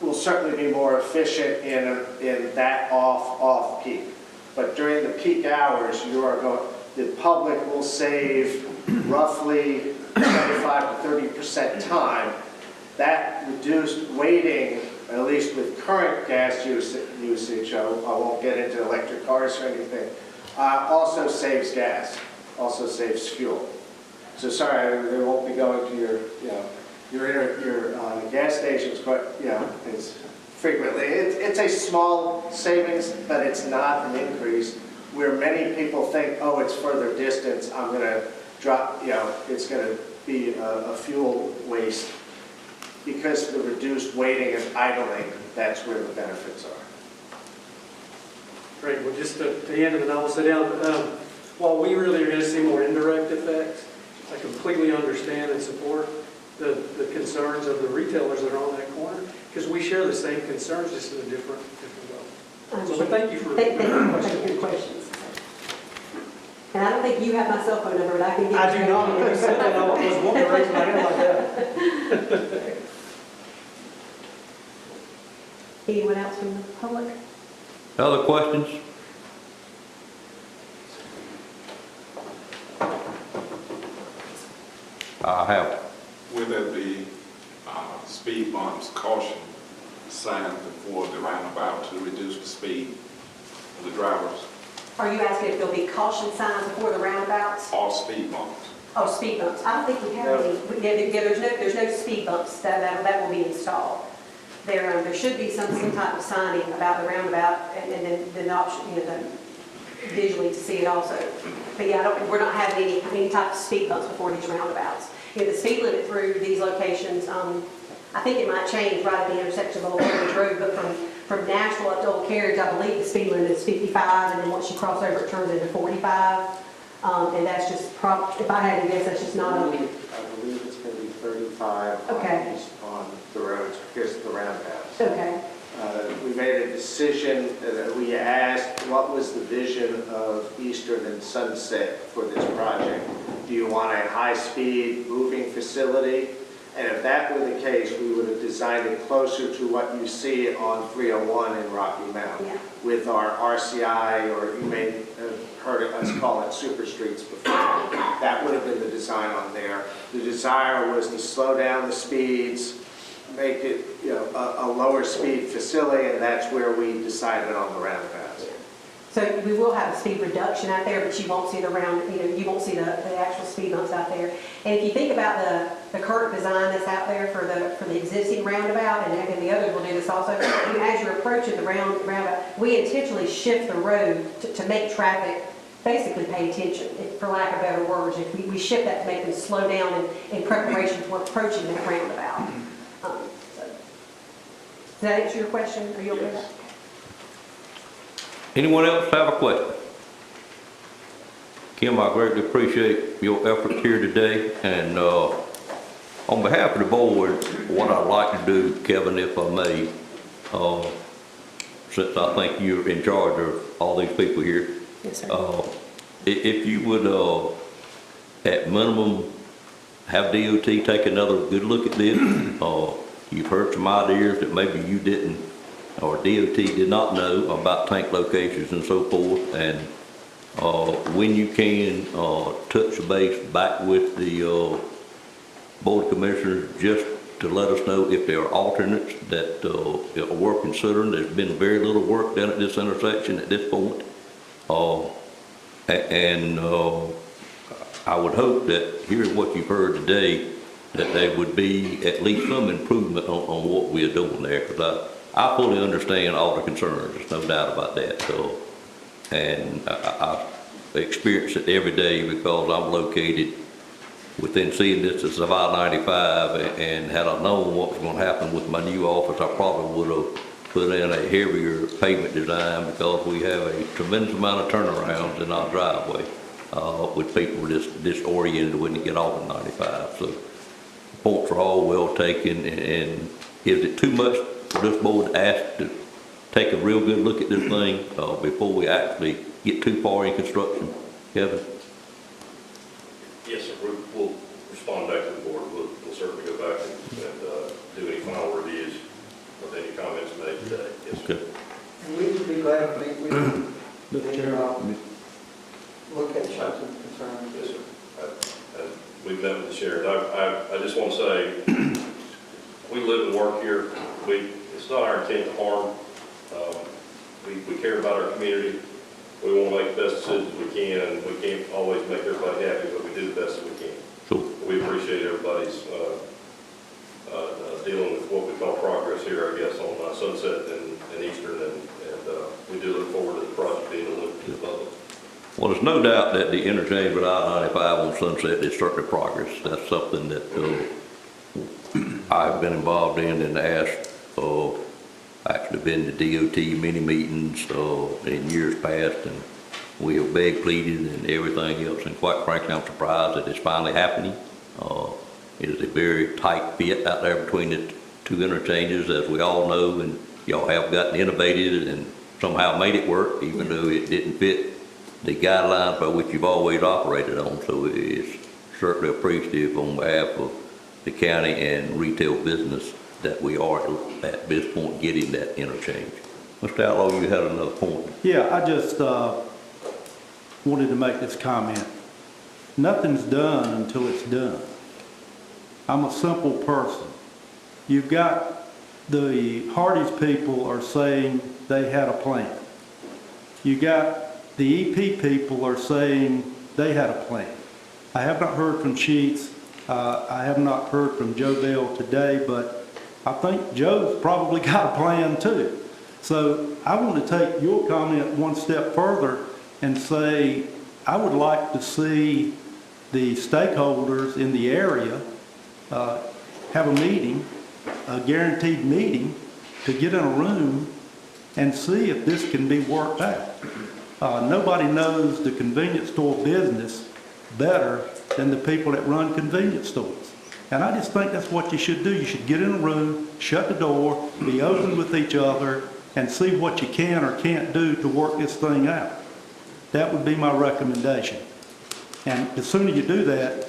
will certainly be more efficient in that off-peak. But during the peak hours, the public will save roughly 25 to 30% time. That reduced waiting, at least with current gas usage, I won't get into electric cars or anything, also saves gas, also saves fuel. So sorry, they won't be going to your gas stations, but it's frequently. It's a small savings, but it's not an increase. Where many people think, oh, it's further distance, I'm going to drop, it's going to be a fuel waste. Because the reduced waiting and idling, that's where the benefits are. Great, well, just to end, and then I will sit down. While we really are going to see more indirect effects, I completely understand and support the concerns of the retailers that are on that corner, because we share the same concerns, just in a different level. So thank you for your questions. And I don't think you have my cell phone number, but I can give you. I do not. I was wanting to raise my hand like that. Anyone else from the public? Other questions? I have. Will there be speed bumps, caution signs before the roundabout to reduce the speed of the drivers. Are you asking if there'll be caution signs before the roundabouts? All speed bumps. Oh, speed bumps. I don't think we have any. Yeah, there's no speed bumps that will be installed. There should be some type of signing about the roundabout and then the option, visually to see it also. But yeah, we're not having any type of speed bumps before these roundabouts. The speed limit through these locations, I think it might change right at the intersection of Old Carriage Road, but from Nashville up to Old Carriage, I believe the speed limit is 55, and then once you cross over, it turns into 45. And that's just if I had to guess, that's just not I believe it's going to be 35 Okay. on the roads because of the roundabouts. Okay. We made a decision, we asked what was the vision of Eastern and Sunset for this project. Do you want a high-speed moving facility? And if that were the case, we would have designed it closer to what you see on 301 in Rocky Mountain with our RCI, or you may have heard us call it super streets before. That would have been the design on there. The desire was to slow down the speeds, make it a lower speed facility, and that's where we decided on the roundabouts. So we will have a speed reduction out there, but you won't see you won't see the actual speed bumps out there. And if you think about the current design that's out there for the existing roundabout, and the others will do this also, as you're approaching the roundabout, we intentionally shift the road to make traffic basically pay attention, for lack of better words. If we shift that to make them slow down in preparation for approaching that roundabout. Does that answer your question? Are you okay with that? Anyone else have a question? Kim, I greatly appreciate your efforts here today, and on behalf of the board, what I'd like to do, Kevin, if I may, since I think you're in charge of all these people here, Yes, sir. if you would, at minimum, have DOT take another good look at this. You've heard some ideas that maybe you didn't, or DOT did not know about tank locations and so forth, and when you can, touch base back with the Board of Commissioners just to let us know if there are alternates that are worth considering. There's been very little work done at this intersection at this point. And I would hope that hearing what you've heard today, that there would be at least some improvement on what we are doing there, because I fully understand all the concerns, there's no doubt about that. So, and I experience it every day because I'm located within seeing distance of I-95, and had I known what was going to happen with my new office, I probably would have put in a heavier pavement design, because we have a tremendous amount of turnarounds in our driveway with people disoriented when they get off of 95. So points are all well taken, and is it too much for this board to ask to take a real good look at this thing before we actually get too far in construction? Kevin? Yes, sir, we'll respond back to the board. We'll certainly go back and do any final reviews of any comments made today. Yes, sir. Okay. And we would be glad to meet with you. Locations and concerns. Yes, sir. We've met with the sheriff. I just want to say, we live and work here. It's not our intent to harm. We care about our community. We want to make the best decisions we can. We can't always make everybody happy, but we do the best that we can. Sure. We appreciate everybody's dealing with what we call progress here, I guess, on Sunset and Eastern, and we do look forward to the project being delivered to the public. Well, there's no doubt that the interchange with I-95 on Sunset is certainly progress. That's something that I've been involved in asked, actually been to DOT many meetings in years past, and we have begged, pleaded, and everything else, and quite frankly, I'm surprised that it's finally happening. It is a very tight fit out there between the two interchanges, as we all know, and y'all have gotten innovative and somehow made it work, even though it didn't fit the guidelines by which you've always operated on. So it's certainly appreciative on behalf of the county and retail business that we are at this point getting that interchange. Mr. Outlaw, you had another point. Yeah, I just wanted to make this comment. Nothing's done until it's done. I'm a simple person. You've got the Hardee's people are saying they had a plan. You got the EP people are saying they had a plan. I have not heard from Sheets. I have not heard from Joe Bell today, but I think Joe's probably got a plan too. So I want to take your comment one step further and say, I would like to see the stakeholders in the area have a meeting, a guaranteed meeting, to get in a room and see if this can be worked out. Nobody knows the convenience store business better than the people that run convenience stores. And I just think that's what you should do. You should get in a room, shut the door, be open with each other, and see what you can or can't do to work this thing out. That would be my recommendation. And the sooner you do that,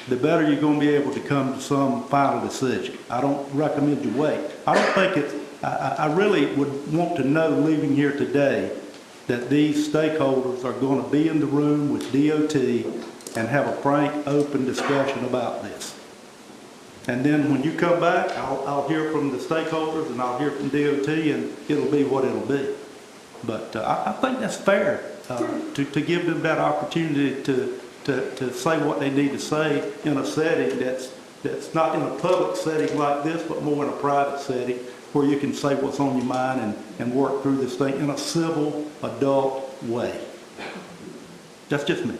the better you're going to be able to come to some final decision. I don't recommend you wait. I don't think it's, I really would want to know leaving here today that these stakeholders are going to be in the room with DOT and have a frank, open discussion about this. And then when you come back, I'll hear from the stakeholders and I'll hear from DOT, and it'll be what it'll be. But I think that's fair to give them that opportunity to say what they need to say in a setting that's not in a public setting like this, but more in a private setting where you can say what's on your mind and work through this thing in a civil, adult way. That's just me.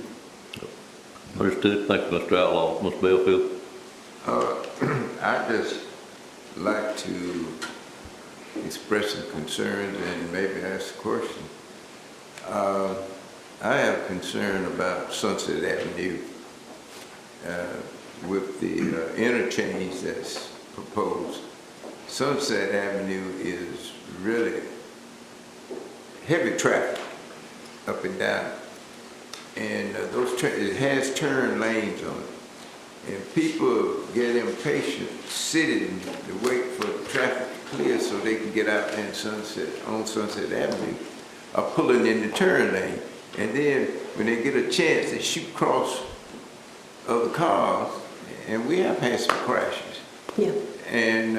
Understood. Thank you, Mr. Outlaw. Mr. Belfield? I'd just like to express some concerns and maybe ask a question. I have concern about Sunset Avenue with the interchange that's proposed. Sunset Avenue is really heavy traffic up and down, and it has turn lanes on it, and people get impatient sitting to wait for the traffic to clear so they can get out there on Sunset Avenue, or pulling in the turn lane, and then when they get a chance, they shoot across other cars, and we have had some crashes. Yeah. And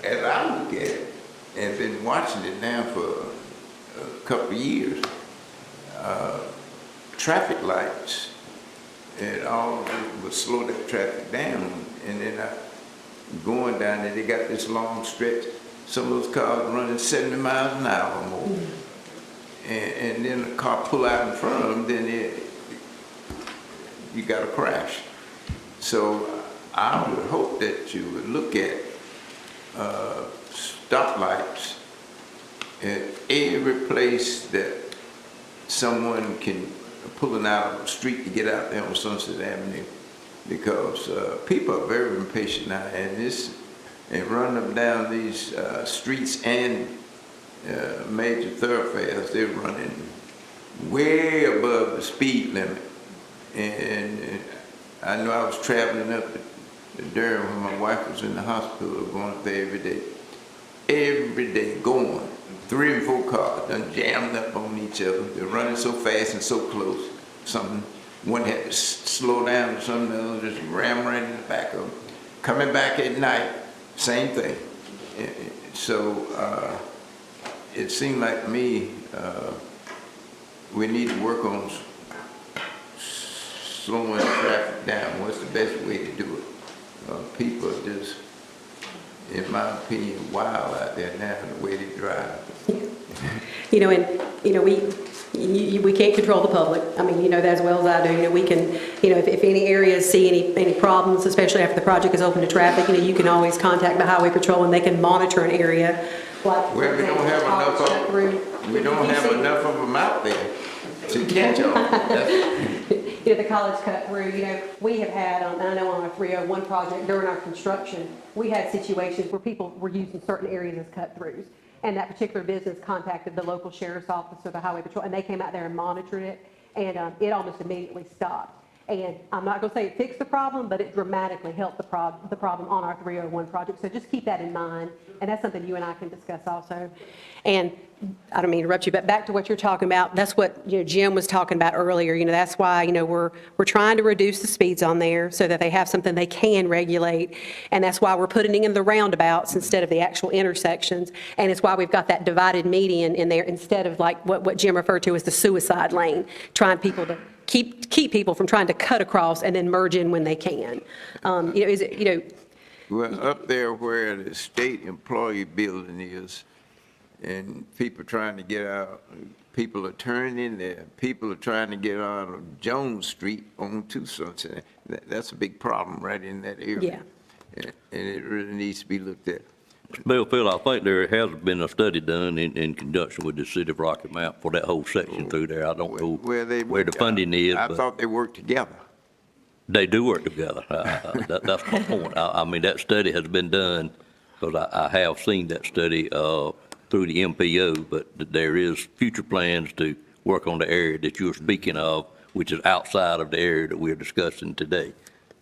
as I look at it, and been watching it now for a couple of years, traffic lights and all would slow that traffic down, and then going down there, they got this long stretch. Some of those cars running 70 miles an hour or more, and then the car pull out in front of them, then you got a crash. So I would hope that you would look at stoplights at every place that someone can pulling out of the street to get out there on Sunset Avenue, because people are very impatient now, and running them down these streets and major thoroughfares, they're running way above the speed limit. And I know I was traveling up to Durham when my wife was in the hospital, going up there every day going. 3 and 4 cars done jammed up on each other. They're running so fast and so close. One had to slow down, or something else just ram right in the back of them. Coming back at night, same thing. So it seemed like to me we need to work on slowing traffic down. What's the best way to do it? People are just, in my opinion, wild out there now, the way they drive. We can't control the public. I mean, you know that as well as I do. We can, if any areas see any problems, especially after the project is open to traffic, you can always contact the highway patrol and they can monitor an area. Like, well, we don't have enough of them. We don't have enough of them out there to catch them. The college cut through, we have had, I know on our 301 project during our construction, we had situations where people were using certain areas as cut throughs. And that particular business contacted the local sheriff's office or the highway patrol, and they came out there and monitored it, and it almost immediately stopped. And I'm not going to say it fixed the problem, but it dramatically helped the problem on our 301 project. So just keep that in mind, and that's something you and I can discuss also. And I don't mean to interrupt you, but back to what you're talking about, that's what, Jim was talking about earlier. That's why, we're trying to reduce the speeds on there so that they have something they can regulate. And that's why we're putting in the roundabouts instead of the actual intersections. And it's why we've got that divided median in there instead of like what Jim referred to as the suicide lane, trying people to keep people from trying to cut across and then merge in when they can. Well, up there where the state employee building is, and people trying to get out, people are turning in there, people are trying to get out of Jones Street onto Sunset. That's a big problem right in that area. Yeah. And it really needs to be looked at. Phil, I think there has been a study done in conjunction with the city of Rocky Mount for that whole section through there. I don't know where the funding is. I but thought they worked together. They do work together. That's my point. I mean, that study has been done, because I have seen that study through the MPO, but there is future plans to work on the area that you're speaking of, which is outside of the area that we're discussing today.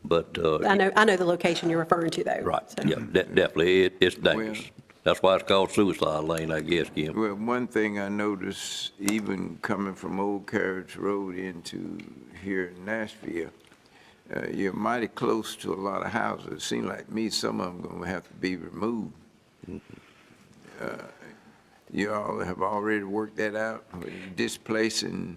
But I know the location you're referring to, though. right, So. yeah, definitely, it's dangerous. That's why it's called suicide lane, I guess, Kim. Well, one thing I noticed, even coming from Old Carriage Road into here in Nashville, you're mighty close to a lot of houses. It seems like me, some of them going to have to be removed. You all have already worked that out, displacing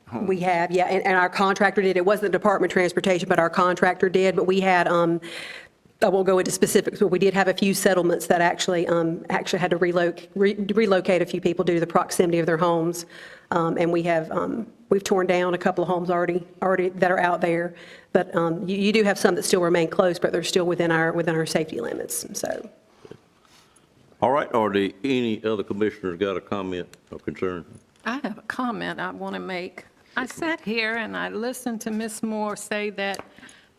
homes? We have, yeah, and our contractor did. It wasn't the Department of Transportation, but our contractor did. But we had, I won't go into specifics, but we did have a few settlements that actually had to relocate a few people due to the proximity of their homes. And we've torn down a couple of homes already that are out there. But you do have some that still remain close, but they're still within our safety limits, so. All right, are there any other commissioners got a comment or concern? I have a comment I want to make. I sat here and I listened to Ms. Moore say that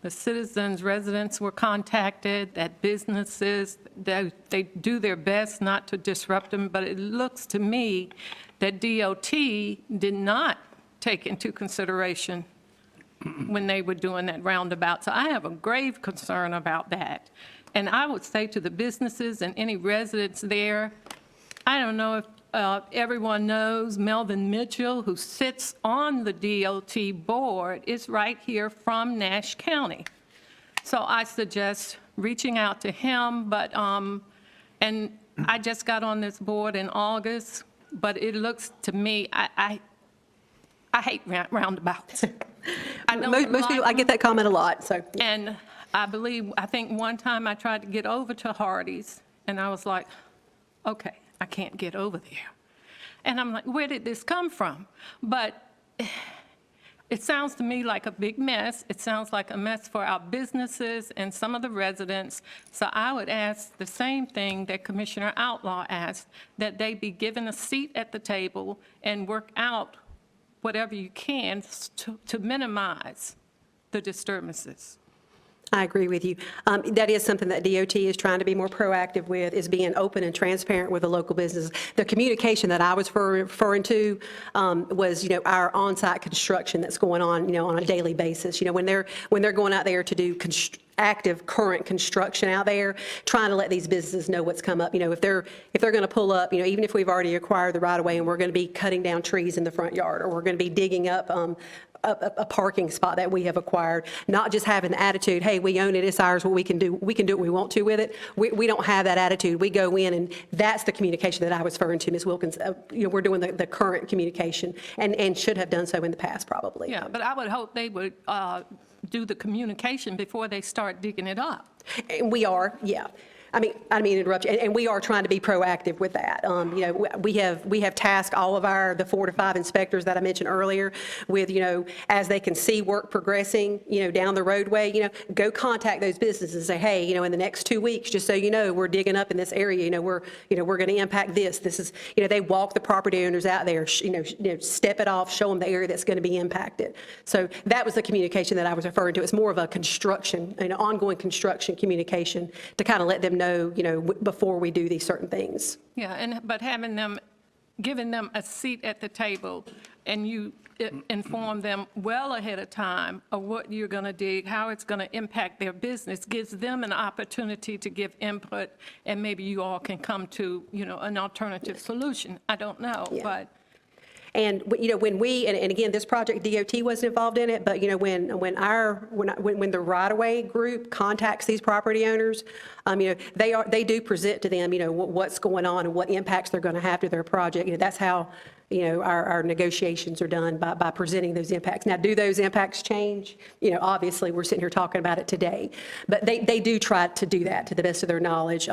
the citizens, residents were contacted, that businesses, they do their best not to disrupt them, but it looks to me that DOT did not take into consideration when they were doing that roundabout. So I have a grave concern about that. And I would say to the businesses and any residents there, I don't know if everyone knows Melvin Mitchell, who sits on the DOT board, is right here from Nash County. So I suggest reaching out to him, but, and I just got on this board in August, but it looks to me, I hate roundabouts. Most people, I get that comment a lot, so. Yeah. And I think one time I tried to get over to Hardee's, and I was like, okay, I can't get over there. And I'm like, where did this come from? But it sounds to me like a big mess. It sounds like a mess for our businesses and some of the residents. So I would ask the same thing that Commissioner Outlaw asked, that they be given a seat at the table and work out whatever you can to minimize the disturbances. I agree with you. That is something that DOT is trying to be more proactive with, is being open and transparent with the local businesses. The communication that I was referring to was, our on-site construction that's going on, on a daily basis. When they're going out there to do active current construction out there, trying to let these businesses know what's come up. If they're going to pull up, even if we've already acquired the right of way and we're going to be cutting down trees in the front yard, or we're going to be digging up a parking spot that we have acquired, not just having the attitude, hey, we own it, it's ours, what we can do what we want to with it. We don't have that attitude. We go in, and that's the communication that I was referring to, Ms. Wilkins. We're doing the current communication, and should have done so in the past, probably. Yeah, but I would hope they would do the communication before they start digging it up. And we are, yeah. I mean to interrupt you, and we are trying to be proactive with that. We have tasked all of the 4 to 5 inspectors that I mentioned earlier with, as they can see work progressing, down the roadway, go contact those businesses and say, hey, in the next 2 weeks, just so you know, we're digging up in this area, we're going to impact this. This is, they walk the property owners out there, step it off, show them the area that's going to be impacted. So that was the communication that I was referring to. It's more of a construction, an ongoing construction communication to kind of let them know, before we do these certain things. Yeah, but giving them a seat at the table and you inform them well ahead of time of what you're going to dig, how it's going to impact their business, gives them an opportunity to give input, and maybe you all can come to, an alternative solution. I don't know, Yeah. but And, when we, and again, this project, DOT wasn't involved in it, but, when the right-of-way group contacts these property owners, they do present to them, what's going on and what impacts they're going to have to their project. That's how, our negotiations are done, by presenting those impacts. Now, do those impacts change? Obviously, we're sitting here talking about it today, but they do try to do that to the best of their knowledge.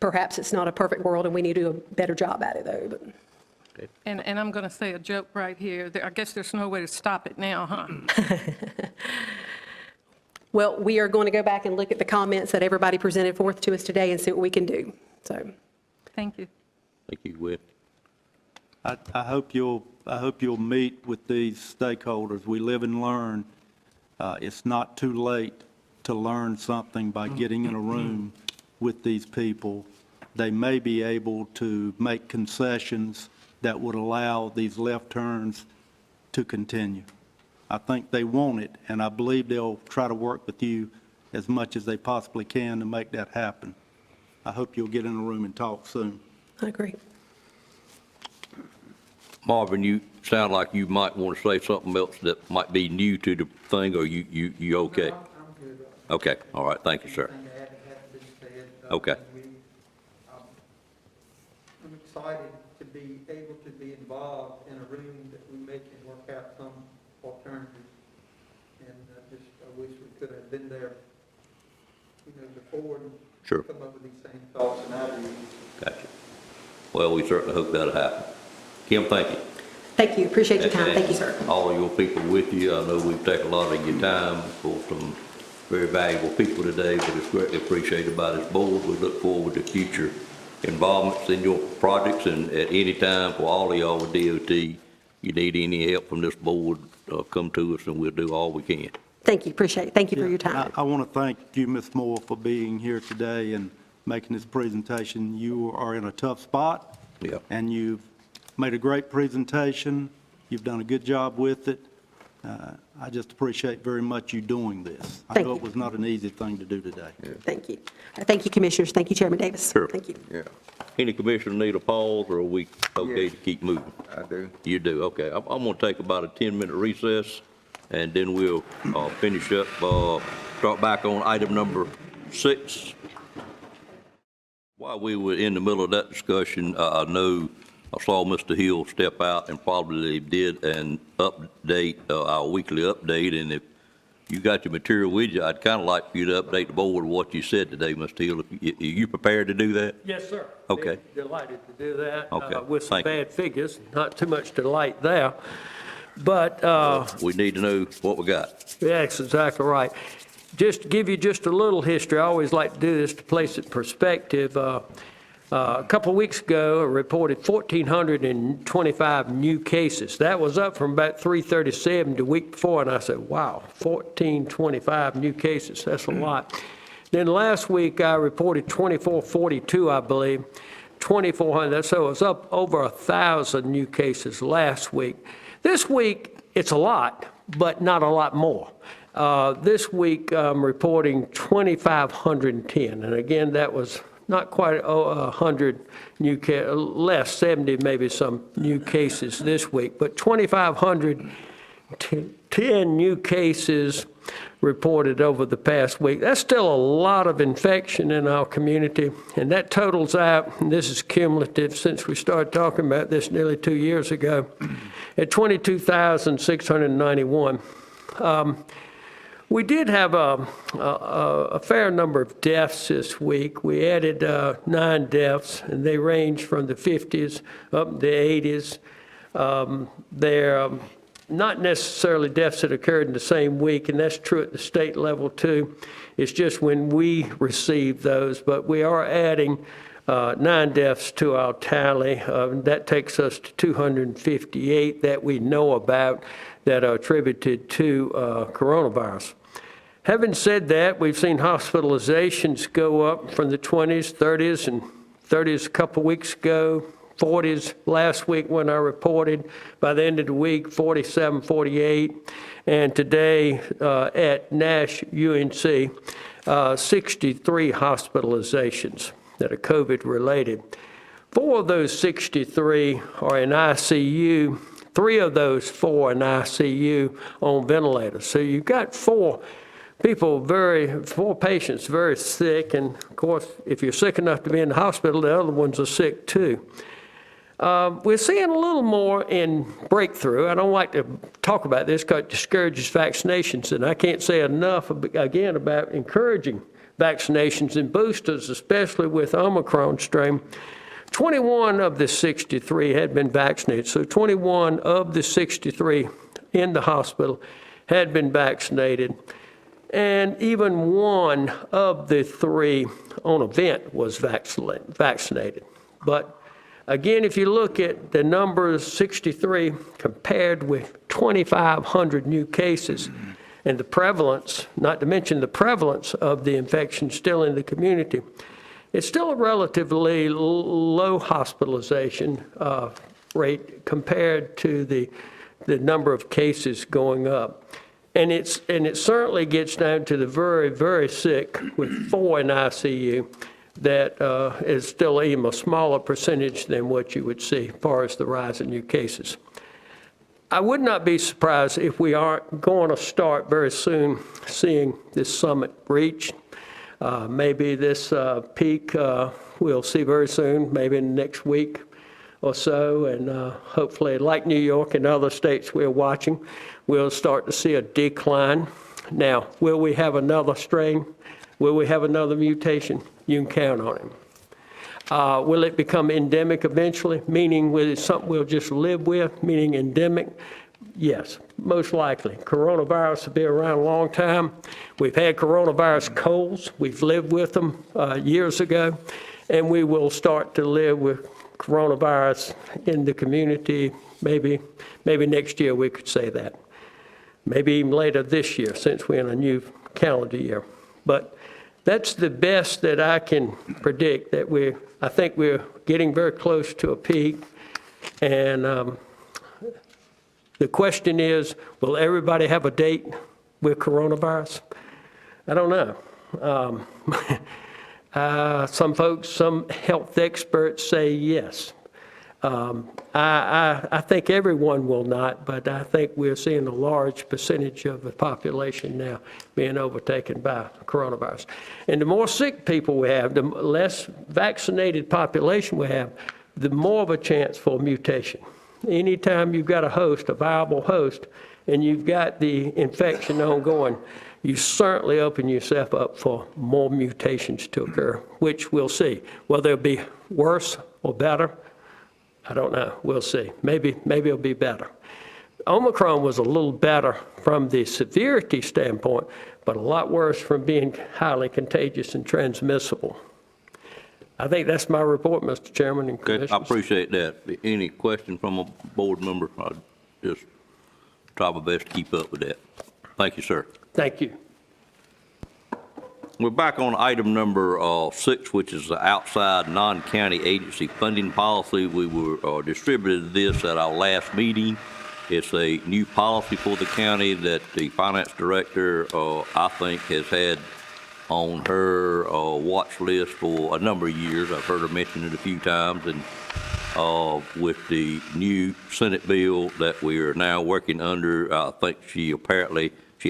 Perhaps it's not a perfect world, and we need to do a better job at it, though, but. And I'm going to say a joke right here. I guess there's no way to stop it now, huh? Well, we are going to go back and look at the comments that everybody presented forth to us today and see what we can do, so. Thank you. Thank you, Whit. I hope you'll meet with these stakeholders. We live and learn. It's not too late to learn something by getting in a room with these people. They may be able to make concessions that would allow these left turns to continue. I think they want it, and I believe they'll try to work with you as much as they possibly can to make that happen. I hope you'll get in a room and talk soon. I agree. Marvin, you sound like you might want to say something else that might be new to the thing, or you okay? No, I'm good. Okay, all right, thank you, sir. Anything that hadn't been said, Okay. I'm excited to be able to be involved in a room that we may can work out some alternatives. And I wish we could have been there, before and Sure. come up with these same thoughts and ideas. Gotcha. Well, we certainly hope that'll happen. Kim, thank you. Thank you, appreciate your time, thank you, sir. All of your people with you. I know we've taken a lot of your time for some very valuable people today, but it's greatly appreciated by this board. We look forward to future involvements in your projects, and at any time for all of y'all with DOT, you need any help from this board, come to us and we'll do all we can. Thank you, appreciate it, thank you for your time. I want to thank you, Ms. Moore, for being here today and making this presentation. You are in a tough spot. Yeah. And you've made a great presentation. You've done a good job with it. I just appreciate very much you doing this. I Thank know you. it was not an easy thing to do today. Thank you. Thank you, Commissioners, thank you, Chairman Davis. Sure. Thank you. Yeah. Any commissioner need a pause, or are we okay to keep moving? I do. You do, okay. I'm going to take about a 10-minute recess, and then we'll finish up, start back on item number 6. While we were in the middle of that discussion, I know I saw Mr. Hill step out and probably did an update, our weekly update, and if you got your material with you, I'd kind of like for you to update the board with what you said today, Mr. Hill. Are you prepared to do that? Yes, sir. Okay. Delighted to do that. Okay. With some Thank you. bad figures, not too much delight there. But, We need to know what we got. yeah, that's exactly right. Just to give you just a little history, I always like to do this to place it in perspective. A couple of weeks ago, I reported 1,425 new cases. That was up from about 337 the week before, and I said, wow, 1,425 new cases, that's a lot. Then last week, I reported 2,442, I believe, 2,400, so it was up over 1,000 new cases last week. This week, it's a lot, but not a lot more. This week, I'm reporting 2,510, and again, that was not quite 100 new cases, less, 70 maybe some new cases this week, but 2,510 new cases reported over the past week. That's still a lot of infection in our community, and that totals out, and this is cumulative since we started talking about this nearly 2 years ago, at 22,691. We did have a fair number of deaths this week. We added 9 deaths, and they range from the 50s up to the 80s. They're not necessarily deaths that occurred in the same week, and that's true at the state level too. It's just when we receive those, but we are adding 9 deaths to our tally. That takes us to 258 that we know about that are attributed to coronavirus. Having said that, we've seen hospitalizations go up from the 20s, 30s, and 30s a couple weeks ago 40s last week when I reported. By the end of the week, 47, 48. And today at Nash UNC, 63 hospitalizations that are COVID-related. 4 of those 63 are in ICU. 3 of those 4 in ICU on ventilators. So you've got 4 patients very sick, and of course, if you're sick enough to be in the hospital, the other ones are sick too. We're seeing a little more in breakthrough. I don't like to talk about this because it discourages vaccinations, and I can't say enough, again, about encouraging vaccinations and boosters, especially with Omicron strain. 21 of the 63 had been vaccinated, so 21 of the 63 in the hospital had been vaccinated, and even 1 of the 3 on a vent was vaccinated. But again, if you look at the numbers, 63 compared with 2,500 new cases, and the prevalence, not to mention the prevalence of the infection still in the community, it's still a relatively low hospitalization rate compared to the number of cases going up. And it certainly gets down to the very, very sick with 4 in ICU. That is still even a smaller percentage than what you would see as far as the rise in new cases. I would not be surprised if we aren't going to start very soon seeing this summit reached. Maybe this peak we'll see very soon, maybe in the next week or so, and hopefully, like New York and other states we're watching, we'll start to see a decline. Now, will we have another strain? Will we have another mutation? You can count on it. Will it become endemic eventually, meaning it's something we'll just live with, meaning endemic? Yes, most likely. Coronavirus will be around a long time. We've had coronavirus colds. We've lived with them years ago, and we will start to live with coronavirus in the community. Maybe next year we could say that. Maybe even later this year, since we're in a new calendar year. But that's the best that I can predict, that I think we're getting very close to a peak. And the question is, will everybody have a date with coronavirus? I don't know. Some folks, some health experts say yes. I think everyone will not, but I think we're seeing a large percentage of the population now being overtaken by coronavirus. And the more sick people we have, the less vaccinated population we have, the more of a chance for mutation. Anytime you've got a host, a viable host, and you've got the infection ongoing, you certainly open yourself up for more mutations to occur, which we'll see. Will they be worse or better? I don't know. We'll see. Maybe it'll be better. Omicron was a little better from the severity standpoint, but a lot worse from being highly contagious and transmissible. I think that's my report, Mr. Chairman and Commissioners. I appreciate that. Any question from a board member? I'll just try my best to keep up with that. Thank you, sir. Thank you. We're back on item number 6, which is the outside non-county agency funding policy. We were distributed this at our last meeting. It's a new policy for the county that the finance director, I think, has had on her watch list for a number of years. I've heard her mention it a few times, and with the new Senate bill that we are now working under, I think she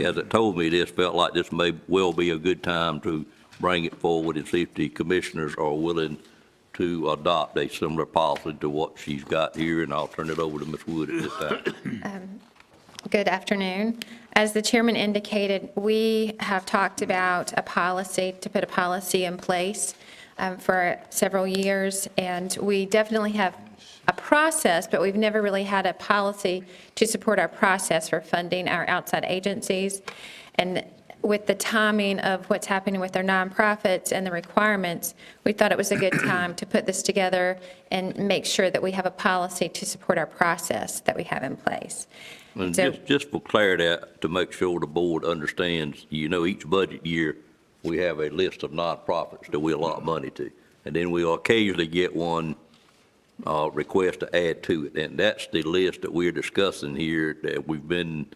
hasn't told me this, felt like this may well be a good time to bring it forward and see if the commissioners are willing to adopt a similar policy to what she's got here, and I'll turn it over to Ms. Wood at this time. Good afternoon. As the chairman indicated, we have talked about a policy, to put a policy in place for several years, and we definitely have a process, but we've never really had a policy to support our process for funding our outside agencies. And with the timing of what's happening with our nonprofits and the requirements, we thought it was a good time to put this together and make sure that we have a policy to support our process that we have in place. And So- just for clarity, to make sure the board understands, each budget year, we have a list of nonprofits that we allot money to. And then we'll occasionally get one request to add to it. And that's the list that we're discussing here, that we've been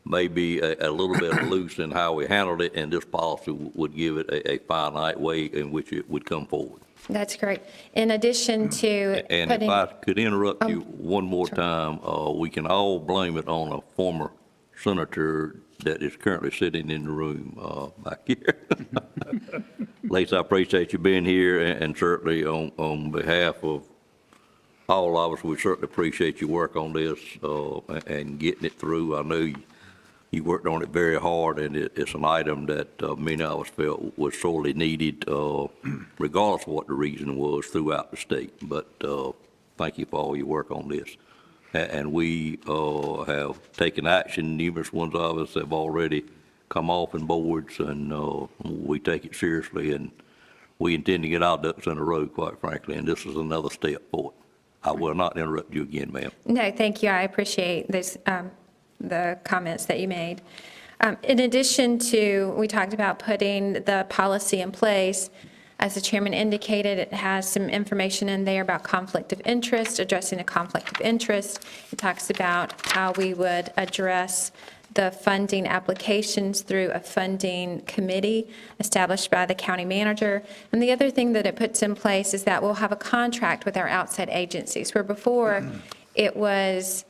maybe a little bit loose in how we handled it, and this policy would give it a finite way in which it would come forward. That's correct. In addition to And if I could interrupt you one more time, we can all blame it on a former senator that is currently sitting in the room back here. Lisa, I appreciate you being here, and certainly on behalf of all of us, we certainly appreciate your work on this and getting it through. I know you worked on it very hard, and it's an item that many of us felt was sorely needed, regardless of what the reason was throughout the state. But thank you for all your work on this. And we have taken action. Numerous ones of us have already come off in boards, and we take it seriously, and we intend to get our ducks in a row, quite frankly, and this is another step forward. I will not interrupt you again, ma'am. No, thank you. I appreciate this, the comments that you made. In addition to, we talked about putting the policy in place. As the chairman indicated, it has some information in there about conflict of interest, addressing a conflict of interest. It talks about how we would address the funding applications through a funding committee established by the county manager. And the other thing that it puts in place is that we'll have a contract with our outside agencies, where before it was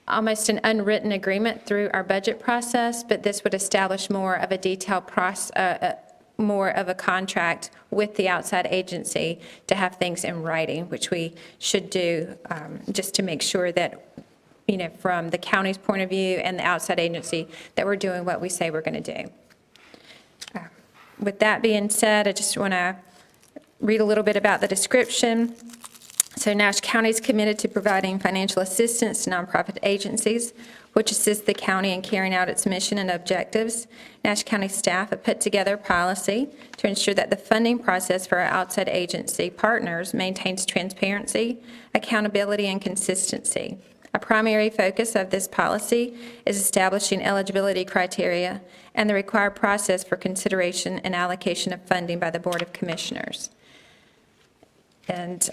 almost an unwritten agreement through our budget process, but this would establish more of a detailed process, more of a contract with the outside agency to have things in writing, which we should do just to make sure that, you know, from the county's point of view and the outside agency, that we're doing what we say we're going to do. With that being said, I just want to read a little bit about the description. So Nash County is committed to providing financial assistance to nonprofit agencies, which assist the county in carrying out its mission and objectives. Nash County staff have put together a policy to ensure that the funding process for our outside agency partners maintains transparency, accountability, and consistency. A primary focus of this policy is establishing eligibility criteria and the required process for consideration and allocation of funding by the Board of Commissioners. And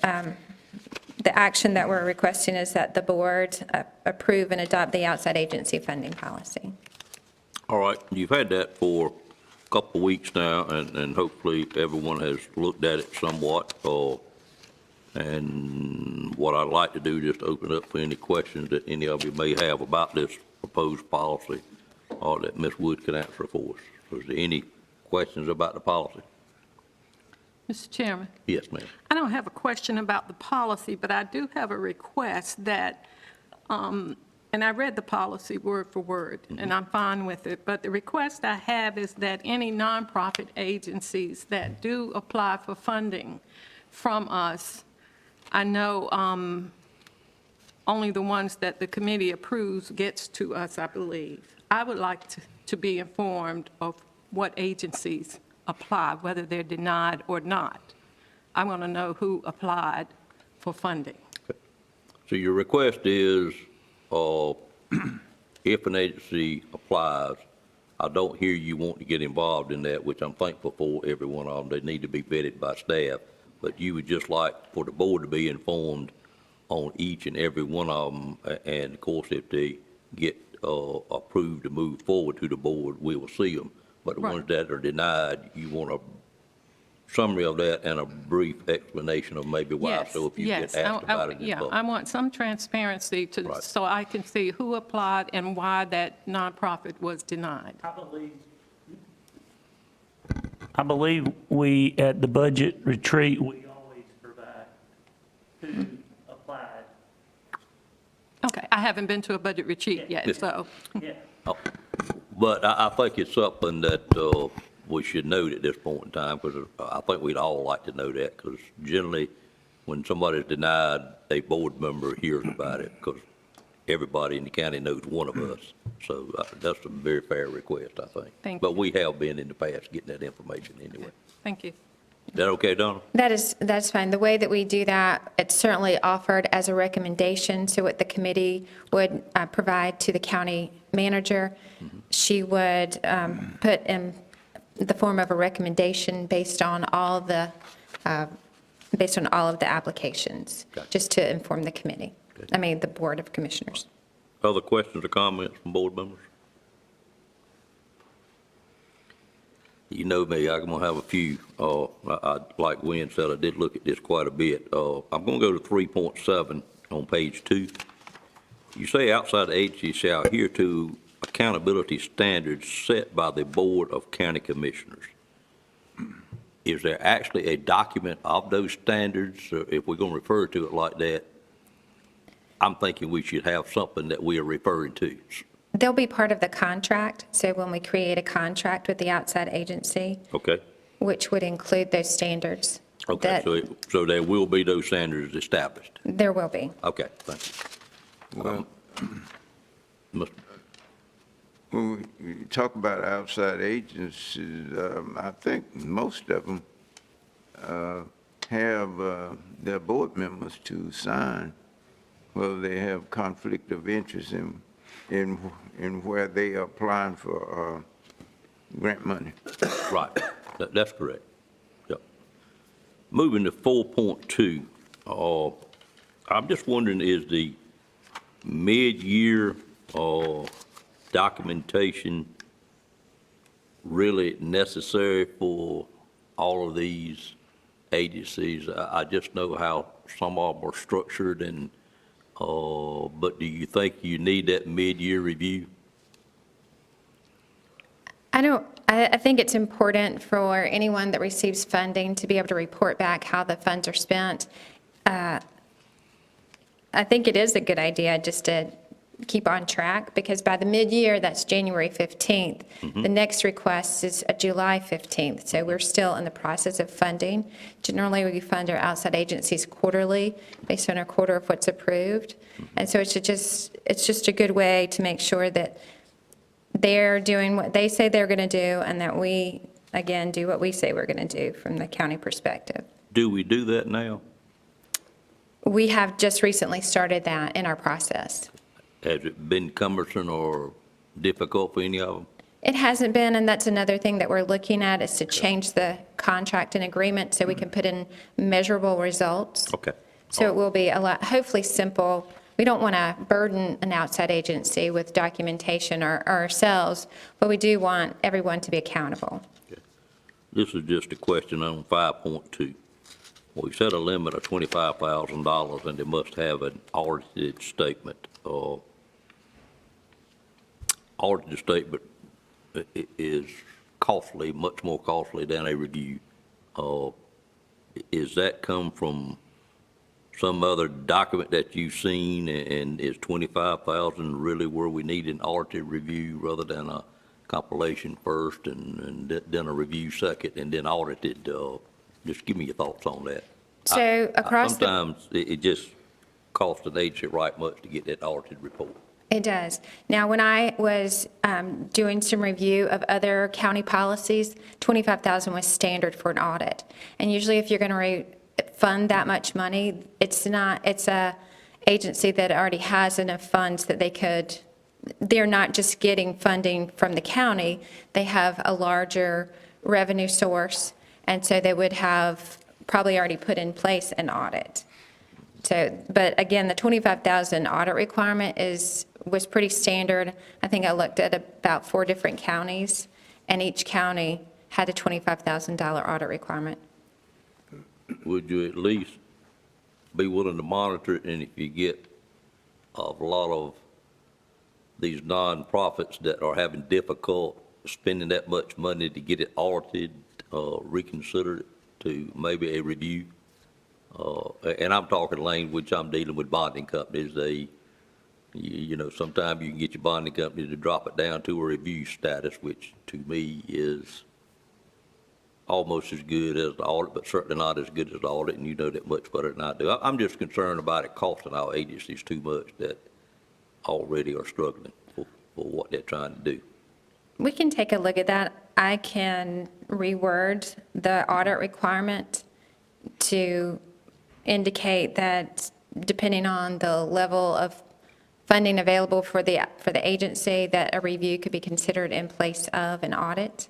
the action that we're requesting is that the board approve and adopt the outside agency funding policy. All right, you've had that for a couple of weeks now, and hopefully everyone has looked at it somewhat. And what I'd like to do is just open up for any questions that any of you may have about this proposed policy, or that Ms. Wood can answer for us. Is there any questions about the policy? Mr. Chairman? Yes, ma'am. I don't have a question about the policy, but I do have a request that, and I read the policy word for word, and I'm fine with it, but the request I have is that any nonprofit agencies that do apply for funding from us, I know only the ones that the committee approves gets to us, I believe. I would like to be informed of what agencies apply, whether they're denied or not. I want to know who applied for funding. So your request is, if an agency applies, I don't hear you want to get involved in that, which I'm thankful for every one of them. They need to be vetted by staff, but you would just like for the board to be informed on each and every one of them, and of course, if they get approved to move forward to the board, we will see them. But the ones that are denied, you want a summary of that and a brief explanation of maybe why. Yes, So if you yes. get asked about it. Yeah, I want some transparency so I can see who applied and why that nonprofit was denied. I believe we, at the budget retreat, we always provide who applied. Okay, I haven't been to a budget retreat yet, so. Yeah. But I think it's something that we should note at this point in time, because I think we'd all like to know that, because generally, when somebody's denied, a board member hears about it, because everybody in the county knows one of us. So that's a very fair request, I think. Thank But we have been in the past getting that information anyway. Thank you. Is that okay, Donna? That's fine. The way that we do that, it's certainly offered as a recommendation. So what the committee would provide to the county manager, she would put in the form of a recommendation based on all the based on all of the applications, just to inform the committee, the Board of Commissioners. Other questions or comments from board members? You know me, I'm gonna have a few. Like Wynn said, I did look at this quite a bit. I'm gonna go to 3.7 on page 2. You say outside agencies shall adhere to accountability standards set by the Board of County Commissioners. Is there actually a document of those standards, or if we're gonna refer to it like that? I'm thinking we should have something that we are referring to. They'll be part of the contract, so when we create a contract with the outside agency, Okay, which would include those standards. okay, so there will be those standards established. There will be. Okay, thank you. Well, Mr. when we talk about outside agencies, I think most of them have their board members to sign whether they have conflict of interest in where they are applying for grant money. Right, that's correct. Yep. Moving to 4.2, I'm just wondering, is the mid-year documentation really necessary for all of these agencies? I just know how some of them are structured, and but do you think you need that mid-year review? I think it's important for anyone that receives funding to be able to report back how the funds are spent. I think it is a good idea just to keep on track, because by the mid-year, that's January 15th. The next request is July 15th, so we're still in the process of funding. Generally, we fund our outside agencies quarterly, based on a quarter of what's approved. And so it's just a good way to make sure that they're doing what they say they're going to do, and that we, again, do what we say we're going to do from the county perspective. Do we do that now? We have just recently started that in our process. Has it been cumbersome or difficult for any of them? It hasn't been, and that's another thing that we're looking at, is to change the contract and agreement so we can put in measurable results. Okay. So it will be a lot, hopefully simple. We don't want to burden an outside agency with documentation or ourselves, but we do want everyone to be accountable. Okay. This is just a question on 5.2. We set a limit of $25,000, and they must have an audited statement. Audited statement is costly, much more costly than a review. Is that come from some other document that you've seen, and is $25,000 really where we need an audited review rather than a compilation first and then a review second and then audited? Just give me your thoughts on that. So Sometimes it just costs an agency right much to get that audited report. It does. Now, when I was doing some review of other county policies, $25,000 was standard for an audit. And usually if you're going to fund that much money, it's a agency that already has enough funds that they're not just getting funding from the county, they have a larger revenue source, and so they would have probably already put in place an audit. So, but again, the $25,000 audit requirement was pretty standard. I think I looked at about 4 different counties, and each county had a $25,000 audit requirement. Would you at least be willing to monitor it, and if you get a lot of these nonprofits that are having difficult spending that much money to get it audited, reconsider it to maybe a review? And I'm talking language, I'm dealing with bonding companies. Sometimes you can get your bonding company to drop it down to a review status, which to me is almost as good as the audit, but certainly not as good as the audit, and you know that much better than I do. I'm just concerned about it costing our agencies too much that already are struggling for what they're trying to do. We can take a look at that. I can reword the audit requirement to indicate that depending on the level of funding available for the agency, that a review could be considered in place of an audit.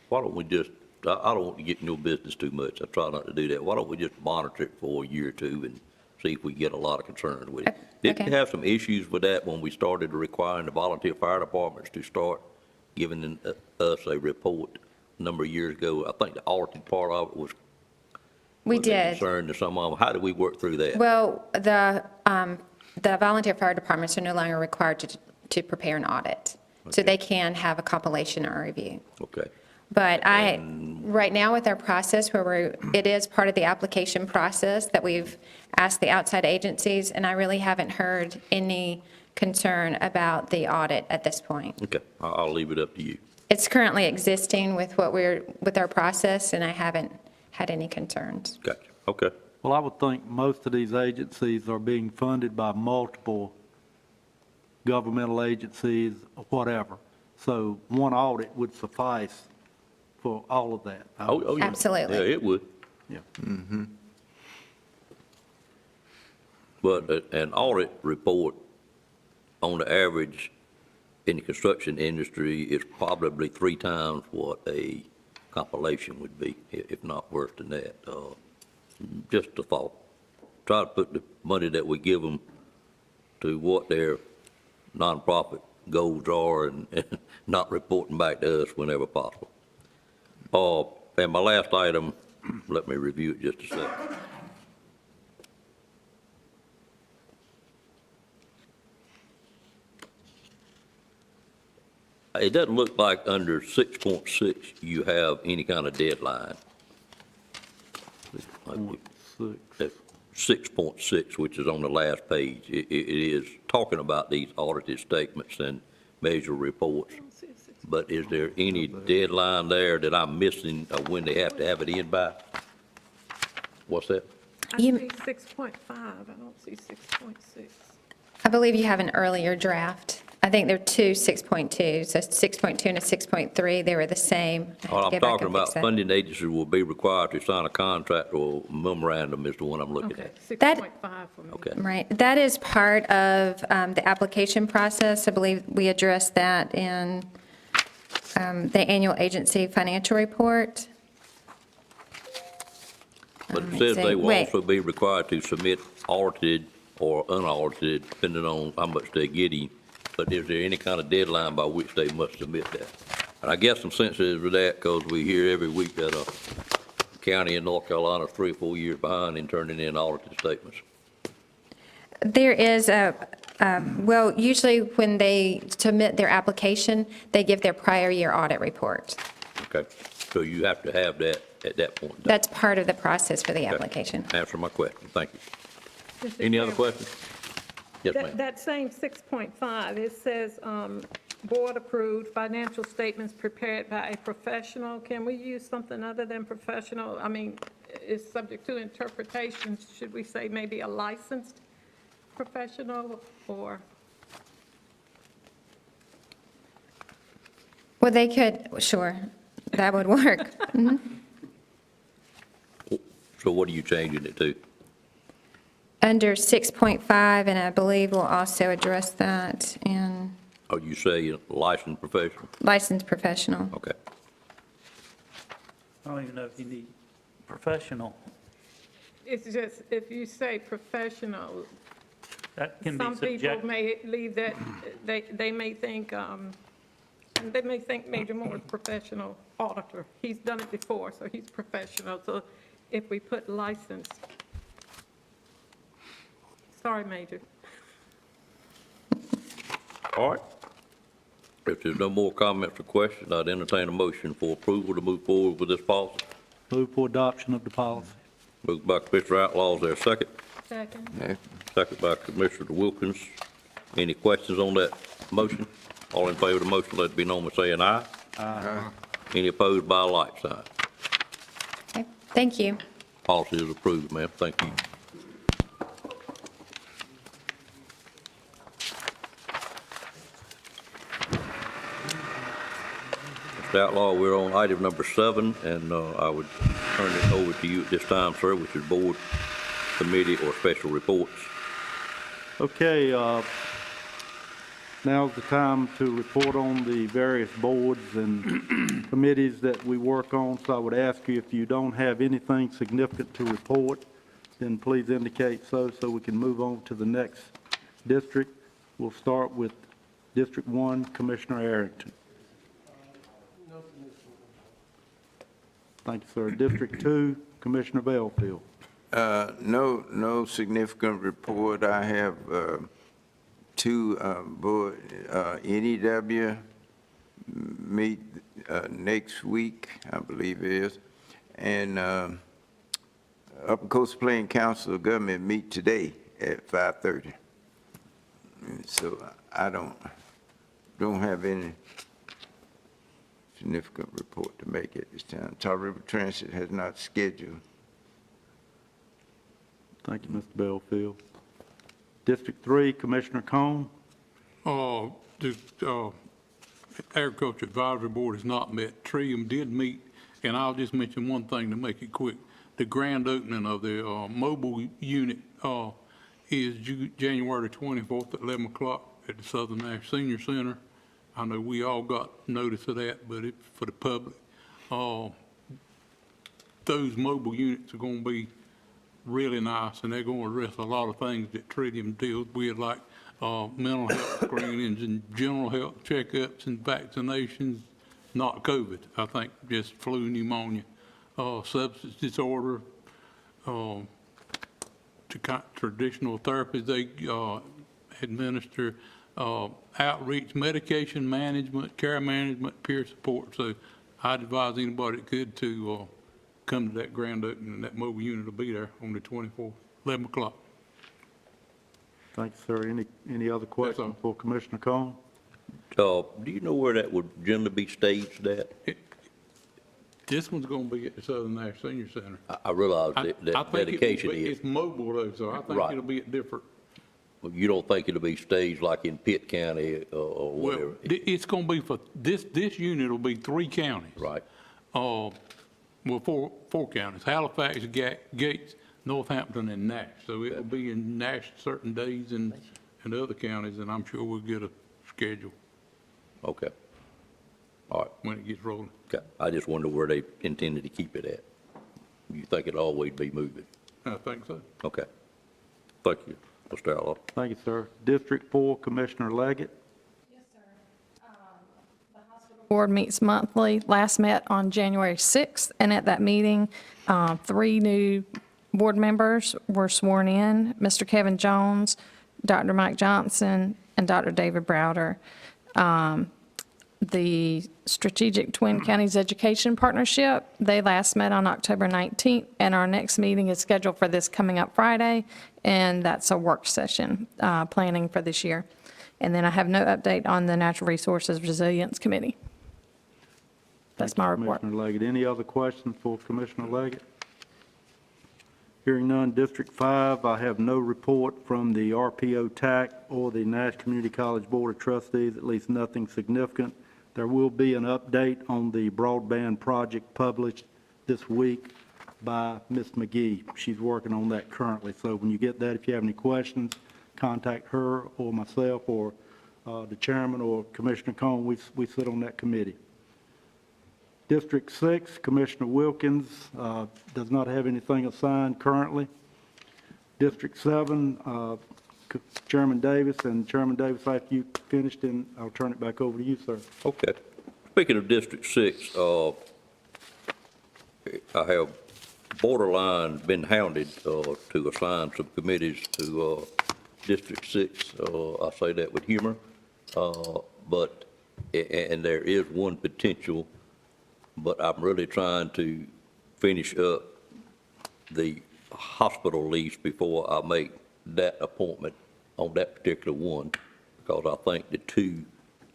Why don't we just I don't want to get in your business too much. I try not to do that. Why don't we just monitor it for a year or two and see if we get a lot of concern with it? Didn't we have some issues with that when we started requiring the volunteer fire departments to start giving us a report a number of years ago? I think the audited part of it was We a did. concern to some of them. How did we work through that? Well, the volunteer fire departments are no longer required to prepare an audit. So they can have a compilation or review. Okay. But right now with our process where it is part of the application process that we've asked the outside agencies, and I really haven't heard any concern about the audit at this point. Okay, I'll leave it up to you. It's currently existing with with our process, and I haven't had any concerns. Gotcha, okay. Well, I would think most of these agencies are being funded by multiple governmental agencies, or whatever. So one audit would suffice for all of that. Oh, yeah. Absolutely. Yeah, it would. Yeah. Mm-hmm. But an audit report, on the average, in the construction industry, is probably 3 times what a compilation would be, if not worse than that. Just a thought. Try to put the money that we give them to what their nonprofit goals are and not reporting back to us whenever possible. And my last item, let me review it just a second. It doesn't look like under 6.6 you have any kind of deadline. 6.6, which is on the last page, it is talking about these audited statements and measure reports. But is there any deadline there that I'm missing of when they have to have it in by? What's that? I see 6.5, I don't see 6.6. I believe you have an earlier draft. I think there are 2 6.2, so 6.2 and a 6.3, they were the same. I have All to I'm go back talking and fix about, that. funding agencies will be required to sign a contract or memorandum is the one I'm looking at. 6.5 for me. Okay. Right, that is part of the application process. I believe we addressed that in the annual agency financial report. But it Let's says see. they will Wait. also be required to submit audited or unaudited, depending on how much they're getting. But is there any kind of deadline by which they must submit that? And I guess I'm sensitive to that because we hear every week that a county in North Carolina is 3 or 4 years behind in turning in audited statements. There is well, usually when they submit their application, they give their prior year audit report. Okay, so you have to have that at that point. That's part of the process for the application. Answer my question, thank you. Mr. Any other Chairman, questions? Yes, ma'am. That same 6.5, it says, board-approved financial statements prepared by a professional. Can we use something other than professional? I mean, it's subject to interpretation. Should we say maybe a licensed professional or? Well, they could, sure, that would work. Mhm. So what are you changing it to? Under 6.5, and I believe we'll also address that in Are you saying licensed professional? licensed professional. Okay. I don't even know if you need professional. It's just, if you say professional, That can be some people subject. may leave that, they may think, Major Moore is professional auditor. He's done it before, so he's professional. So if we put licensed, sorry, Major. All right. If there's no more comments or questions, I'd entertain a motion for approval to move forward with this policy. Move for adoption of the policy. Moved by Commissioner Outlaw, is there a second? Second. Second by Commissioner Wilkins. Any questions on that motion? All in favor of the motion, let it be known by saying aye. Aye. Any opposed by a like sign. Okay, thank you. Policy is approved, ma'am. Thank you. Mr. Outlaw, we're on item number 7, and I would turn it over to you at this time, sir, which is board, committee, or special reports. Okay, Now's the time to report on the various boards and committees that we work on. So I would ask you, if you don't have anything significant to report, then please indicate so we can move on to the next district. We'll start with District 1, Commissioner Arrington. Thank you, sir. District 2, Commissioner Bellfield. No significant report. I have two board, NEW meet next week, I believe it is, and Upper Coast Plain Council of Government meet today at 5:30. So I don't have any significant report to make at this time. Tar River Transit has not scheduled. Thank you, Mr. Bellfield. District 3, Commissioner Cone. The Agriculture Advisory Board has not met. Trillium did meet, and I'll just mention one thing to make it quick. The grand opening of the mobile unit is January 24th at 11 o'clock at the Southern Nash Senior Center. I know we all got notice of that, but it's for the public. Those mobile units are going to be really nice, and they're going to address a lot of things that Trillium deals with, like mental health screenings and general health checkups and vaccinations, not COVID, I think, just flu, pneumonia, substance disorder, traditional therapies they administer, outreach, medication management, care management, peer support. So I'd advise anybody that could to come to that grand opening, and that mobile unit will be there on the 24th, 11 o'clock. Thank you, sir. Any other questions for Commissioner Cone? Do you know where that would generally be staged at? This one's going to be at the Southern Nash Senior Center. I realize that dedication is. It's mobile though, so I think it'll be at different. Well, you don't think it'll be staged like in Pitt County or whatever? Well, it's going to be for, this unit will be 3 counties. Right. Well, four counties, Halifax, Gates, Northampton, and Nash. So it will be in Nash certain days and other counties, and I'm sure we'll get a schedule. Okay. All right. When it gets rolling. Okay. I just wonder where they intended to keep it at. You think it'll always be moving? I think so. Okay. Thank you, Mr. Outlaw. Thank you, sir. District 4, Commissioner Leggett. Board meets monthly, last met on January 6th, and at that meeting, 3 new board members were sworn in, Mr. Kevin Jones, Dr. Mike Johnson, and Dr. David Browder. The Strategic Twin Counties Education Partnership, they last met on October 19th, and our next meeting is scheduled for this coming up Friday, and that's a work session planning for this year. And then I have no update on the Natural Resources Resilience Committee. That's my report. Commissioner Leggett. Any other questions for Commissioner Leggett? Hearing none. District 5, I have no report from the RPO TAC or the Nash Community College Board of Trustees, at least nothing significant. There will be an update on the broadband project published this week by Ms. McGee. She's working on that currently. So when you get that, if you have any questions, contact her or myself or the chairman or Commissioner Cone. We sit on that committee. District 6, Commissioner Wilkins does not have anything assigned currently. District 7, Chairman Davis, and Chairman Davis, after you finished, and I'll turn it back over to you, sir. Okay. Speaking of District 6, I have borderline been hounded to assign some committees to District 6. I say that with humor, but there is one potential, but I'm really trying to finish up the hospital lease before I make that appointment on that particular one, because I think the two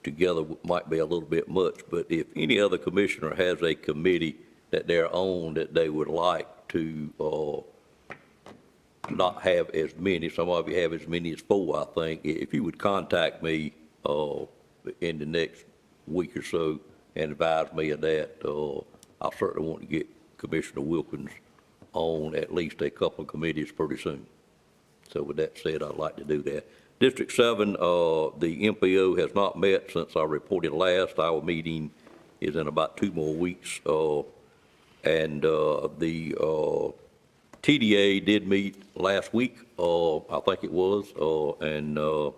together might be a little bit much. But if any other commissioner has a committee that they're on that they would like to not have as many, some of you have as many as 4, I think, if you would contact me in the next week or so and advise me of that, I certainly want to get Commissioner Wilkins on at least a couple of committees pretty soon. So with that said, I'd like to do that. District 7, the MPO has not met since I reported last. Our meeting is in about 2 more weeks. And the TDA did meet last week, I think it was, and our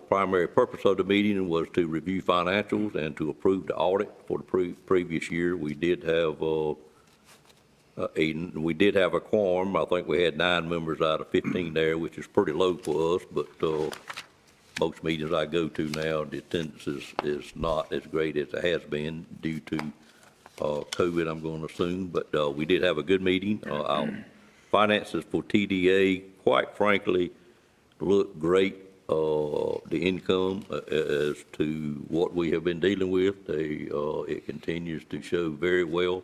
primary purpose of the meeting was to review financials and to approve the audit for the previous year. We did have a quorum. I think we had 9 members out of 15 there, which is pretty low for us, but most meetings I go to now, the attendance is not as great as it has been due to COVID, I'm going to assume, but we did have a good meeting. Our finances for TDA, quite frankly, look great. The income as to what we have been dealing with, it continues to show very well.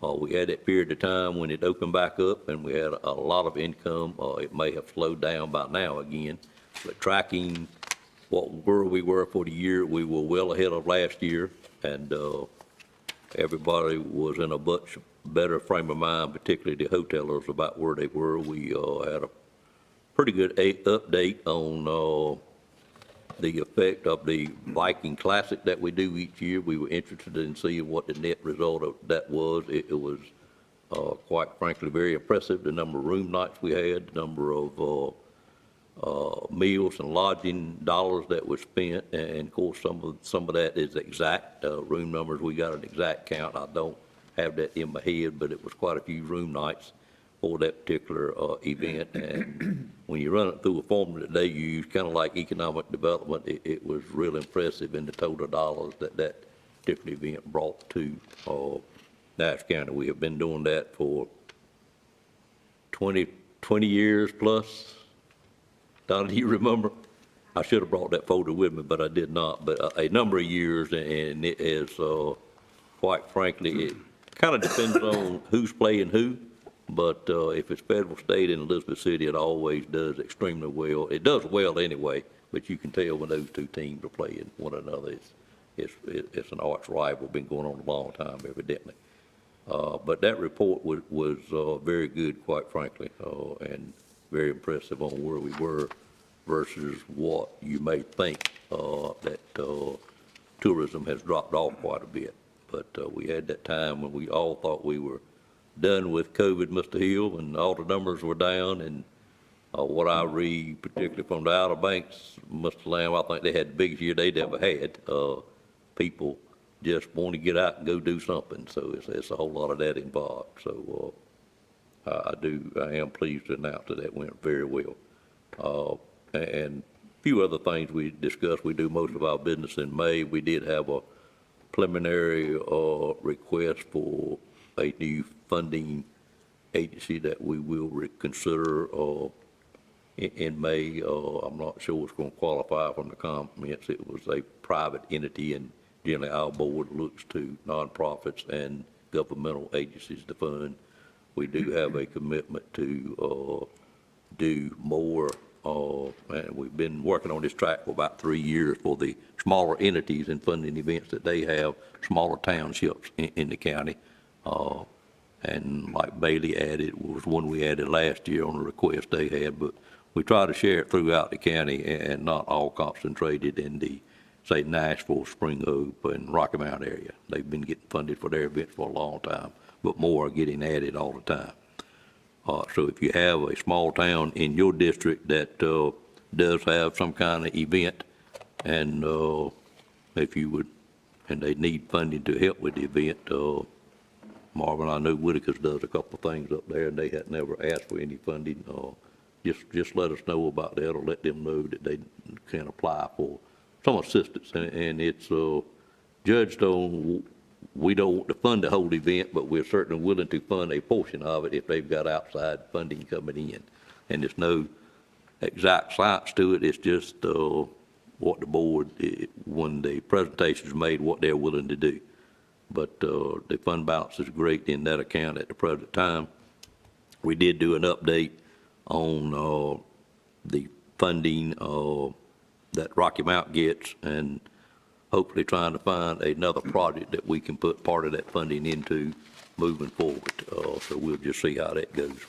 We had that period of time when it opened back up and we had a lot of income. It may have slowed down by now again, but tracking where we were for the year, we were well ahead of last year, and everybody was in a much better frame of mind, particularly the hotelers, about where they were. We had a pretty good update on the effect of the Viking Classic that we do each year. We were interested in seeing what the net result of that was. It was, quite frankly, very impressive, the number of room nights we had, the number of meals and lodging dollars that were spent, and of course, some of that is exact. Room numbers, we got an exact count. I don't have that in my head, but it was quite a few room nights for that particular event. And when you run it through a formula that they use, kind of like economic development, it was real impressive in the total dollars that particular event brought to Nash County. We have been doing that for 20 years plus. Donna, do you remember? I should have brought that folder with me, but I did not. But a number of years, and it is, quite frankly, it kind of depends on who's playing who. But if it's federal, state, and Elizabeth City, it always does extremely well. It does well anyway, but you can tell when those two teams are playing one another. It's an arch rival, been going on a long time, evidently. But that report was very good, quite frankly, and very impressive on where we were versus what you may think that tourism has dropped off quite a bit. But we had that time when we all thought we were done with COVID, Mr. Hill, and all the numbers were down. And what I read, particularly from the Outer Banks, Mr. Lamb, I think they had the biggest year they'd ever had. People just want to get out and go do something. So it's a whole lot of that involved. So I am pleased to announce that went very well. And a few other things we discussed. We do most of our business in May. We did have a preliminary request for a new funding agency that we will consider in May. I'm not sure it's going to qualify from the comments. It was a private entity, and generally our board looks to nonprofits and governmental agencies to fund. We do have a commitment to do more, and we've been working on this track for about 3 years for the smaller entities and funding events that they have, smaller townships in the county. And like Bailey added, was one we added last year on a request they had, but we try to share it throughout the county and not all concentrated in the, say, Nashville, Spring Hope, and Rocky Mount area. They've been getting funded for their events for a long time, but more are getting added all the time. So if you have a small town in your district that does have some kind of event, and if you would, and they need funding to help with the event, Marvin, I know Whitaker's does a couple of things up there, and they had never asked for any funding. Just let us know about that, or let them know that they can apply for some assistance. And it's judged on, we don't want to fund the whole event, but we're certainly willing to fund a portion of it if they've got outside funding coming in. And there's no exact science to it. It's just what the board, when the presentation's made, what they're willing to do. But the fund balance is great in that account at the present time. We did do an update on the funding that Rocky Mount gets, and hopefully trying to find another project that we can put part of that funding into moving forward. So we'll just see how that goes.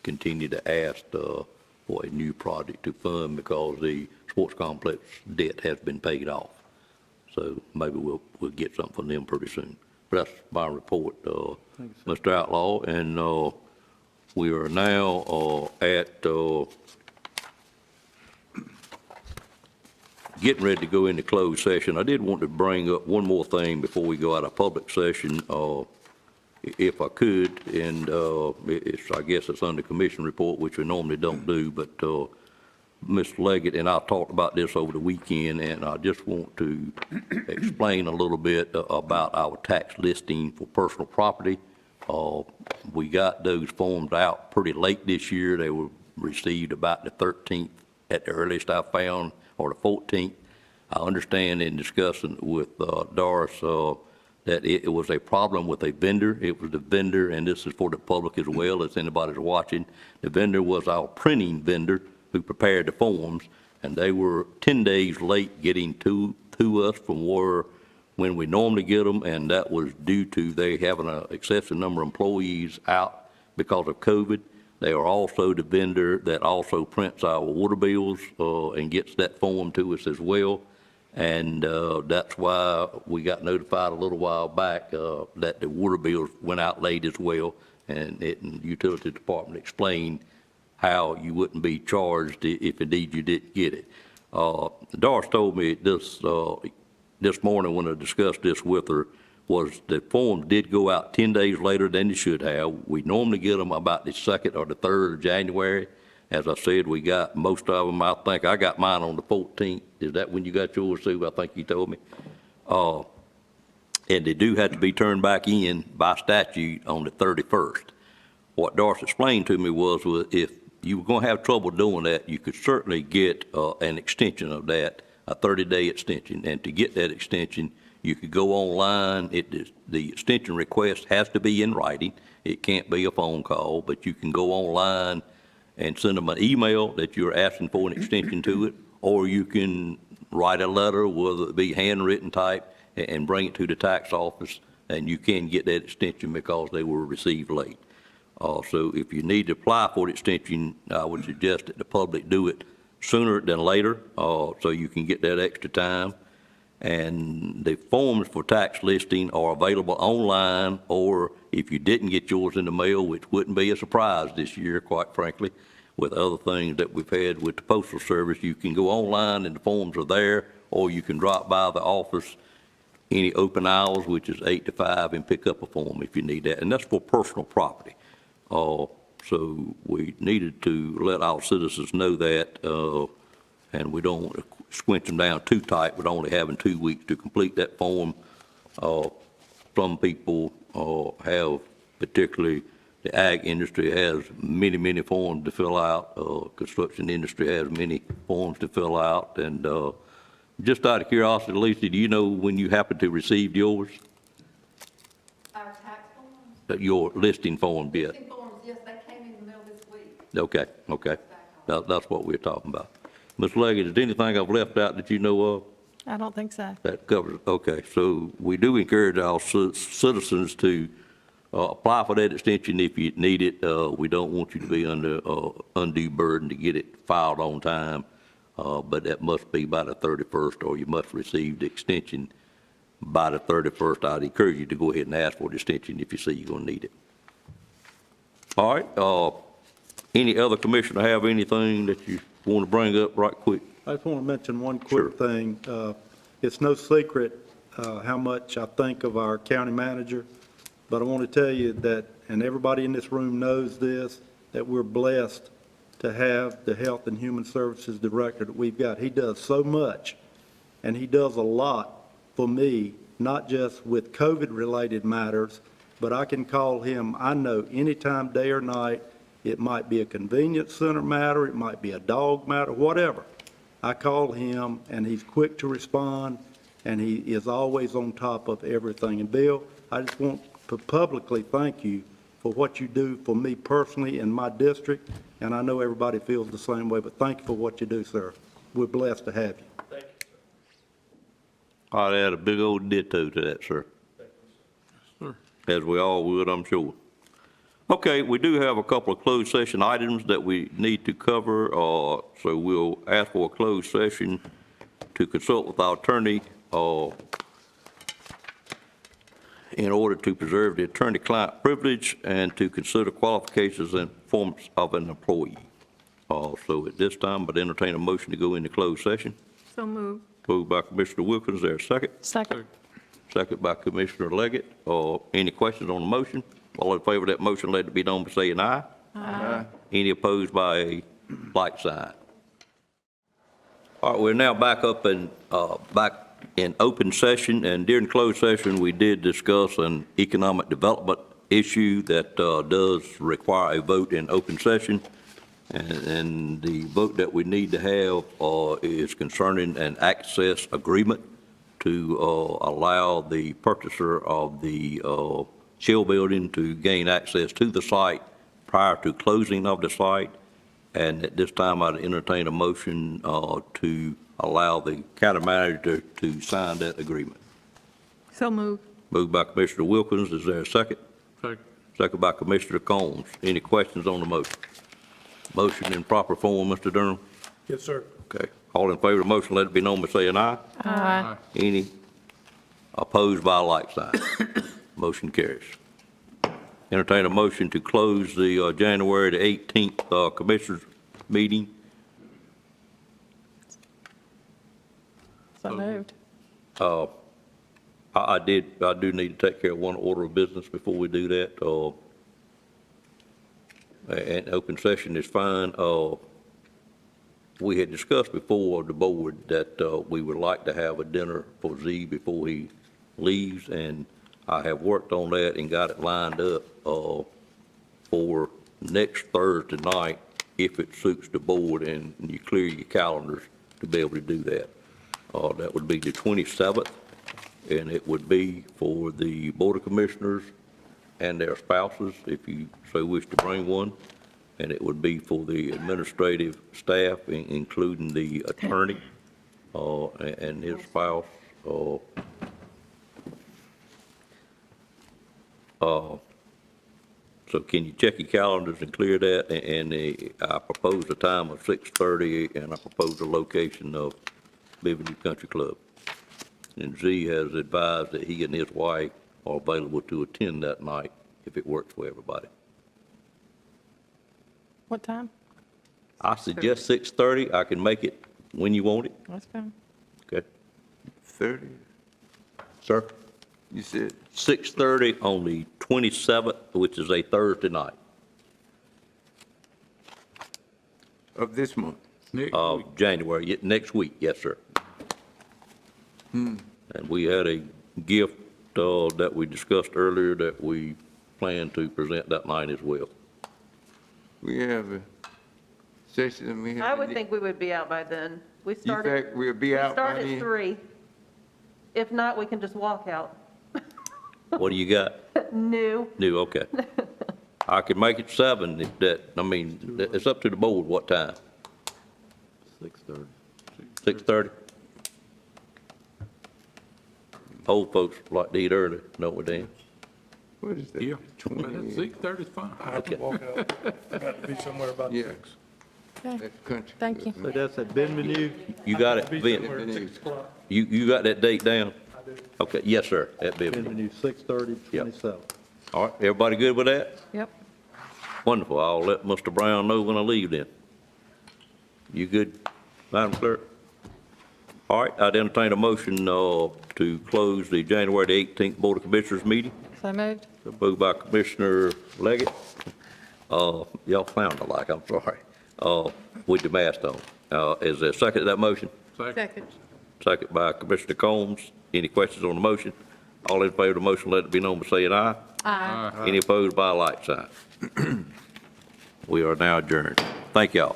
continue to ask for a new project to fund because the sports complex debt has been paid off. So maybe we'll get something from them pretty soon. But that's my report, Mr. Outlaw, and we are now at getting ready to go into closed session. I did want to bring up one more thing before we go out of public session, if I could, and I guess it's under commission report, which we normally don't do, but Mr. Leggett and I talked about this over the weekend, and I just want to explain a little bit about our tax listing for personal property. We got those forms out pretty late this year. They were received about the 13th at the earliest I found, or the 14th. I understand in discussing with Doris that it was a problem with a vendor. It was the vendor, and this is for the public as well as anybody's watching. The vendor was our printing vendor who prepared the forms, and they were 10 days late getting to us from when we normally get them, and that was due to they having an excessive number of employees out because of COVID. They are also the vendor that also prints our water bills and gets that form to us as well. And that's why we got notified a little while back that the water bills went out late as well, and the utility department explained how you wouldn't be charged if indeed you didn't get it. Doris told me this morning when I discussed this with her, was the form did go out 10 days later than they should have. We normally get them about the 2nd or the 3rd of January. As I said, we got most of them. I think I got mine on the 14th. Is that when you got yours, Sue? I think you told me. And they do have to be turned back in by statute on the 31st. What Doris explained to me was if you were going to have trouble doing that, you could certainly get an extension of that, a 30-day extension. And to get that extension, you could go online. The extension request has to be in writing. It can't be a phone call, but you can go online and send them an email that you're asking for an extension to it, or you can write a letter, whether it be handwritten type, and bring it to the tax office, and you can get that extension because they were received late. So if you need to apply for the extension, I would suggest that the public do it sooner than later, so you can get that extra time. And the forms for tax listing are available online, or if you didn't get yours in the mail, which wouldn't be a surprise this year, quite frankly, with other things that we've had with the Postal Service, you can go online and the forms are there, or you can drop by the office any open hours, which is 8 to 5, and pick up a form if you need that. And that's for personal property. So we needed to let our citizens know that, and we don't want to squinch them down too tight with only having 2 weeks to complete that form. Some people have, particularly the ag industry has many forms to fill out. Construction industry has many forms to fill out. And just out of curiosity, Lisa, do you know when you happen to receive yours? Our tax forms? Your listing form, yes. Listing forms, yes, they came in the mail this week. Okay. That's what we're talking about. Ms. Leggett, is there anything I've left out that you know of? I don't think so. That covers it. Okay, so we do encourage our citizens to apply for that extension if you need it. We don't want you to be under undue burden to get it filed on time, but that must be by the 31st, or you must receive the extension by the 31st. I'd encourage you to go ahead and ask for the extension if you see you're going to need it. All right. Any other commissioner have anything that you want to bring up right quick? I just want to mention one quick thing. It's no secret how much I think of our county manager, but I want to tell you that, and everybody in this room knows this, that we're blessed to have the Health and Human Services Director that we've got. He does so much, and he does a lot for me, not just with COVID-related matters, but I can call him, I know, anytime, day or night. It might be a convenience center matter, it might be a dog matter, whatever. I call him, and he's quick to respond, and he is always on top of everything. And Bill, I just want to publicly thank you for what you do for me personally in my district, and I know everybody feels the same way, but thank you for what you do, sir. We're blessed to have you. Thank you, sir. I'd add a big old ditto to that, sir. Sir. As we all would, I'm sure. Okay, we do have a couple of closed session items that we need to cover, so we'll ask for a closed session to consult with our attorney in order to preserve the attorney-client privilege and to consider qualifications and performance of an employee. So at this time, I'd entertain a motion to go into closed session. So moved. Moved by Commissioner Wilkins, is there a second? Second. Second by Commissioner Leggett. Any questions on the motion? All in favor of that motion, let it be known by saying aye. Aye. Any opposed by a like sign? All right, we're now back in open session, and during closed session, we did discuss an economic development issue that does require a vote in open session. And the vote that we need to have is concerning an access agreement to allow the purchaser of the Shell building to gain access to the site prior to closing of the site. And at this time, I'd entertain a motion to allow the county manager to sign that agreement. So moved. Moved by Commissioner Wilkins, is there a second? Second. Second by Commissioner Combs. Any questions on the motion? Motion in proper form, Mr. Durham? Yes, sir. Okay. All in favor of the motion, let it be known by saying aye. Aye. Any opposed by a like sign? Motion carries. Entertain a motion to close the January the 18th Commissioners meeting. So moved. I do need to take care of one order of business before we do that. And open session is fine. We had discussed before the board that we would like to have a dinner for Z before he leaves, and I have worked on that and got it lined up for next Thursday night, if it suits the board and you clear your calendars to be able to do that. That would be the 27th, and it would be for the Board of Commissioners and their spouses, if you so wish to bring one. And it would be for the administrative staff, including the attorney and his spouse. So can you check your calendars and clear that? And I propose a time of 6:30, and I propose a location of Beverly Country Club. And Z has advised that he and his wife are available to attend that night if it works for everybody. What time? I suggest 6:30. I can make it when you want it. That's fine. Okay. 30, Sir? you said? 6:30 on the 27th, which is a Thursday night Of this month? of January, next week. Yes, sir. And we had a gift that we discussed earlier that we plan to present that night as well. We have a session and we have. I would think we would be out by then. We You started, think we'll be out start by at then? 3. If not, we can just walk out. What do you got? New. New, okay. I could make it 7 if that, I mean, it's up to the board what time. 6:30. 6:30? Old folks like to eat early, don't we, Dan? What is that? Yeah, 20? 6:30 is fine. I have to walk out. I got to be somewhere about Yeah. 6. Okay. That country. Thank you. So that's at Benvenue? You got it, Be Ben? somewhere at 6 o'clock. You got that date down? I do. Okay, yes, sir, at Beverly. Benvenue, 6:30, Yep. 27. All right, everybody good with that? Yep. Wonderful, I'll let Mr. Brown know when I leave then. You good, Madam Clerk? All right, I'd entertain a motion to close the January the 18th Board of Commissioners meeting. So moved. Moved by Commissioner Leggett. Y'all sound alike, I'm sorry, with the mask on. Is there a second to that motion? Second. Second by Commissioner Combs. Any questions on the motion? All in favor of the motion, let it be known by saying aye. Aye. Any opposed by a like sign? We are now adjourned. Thank y'all.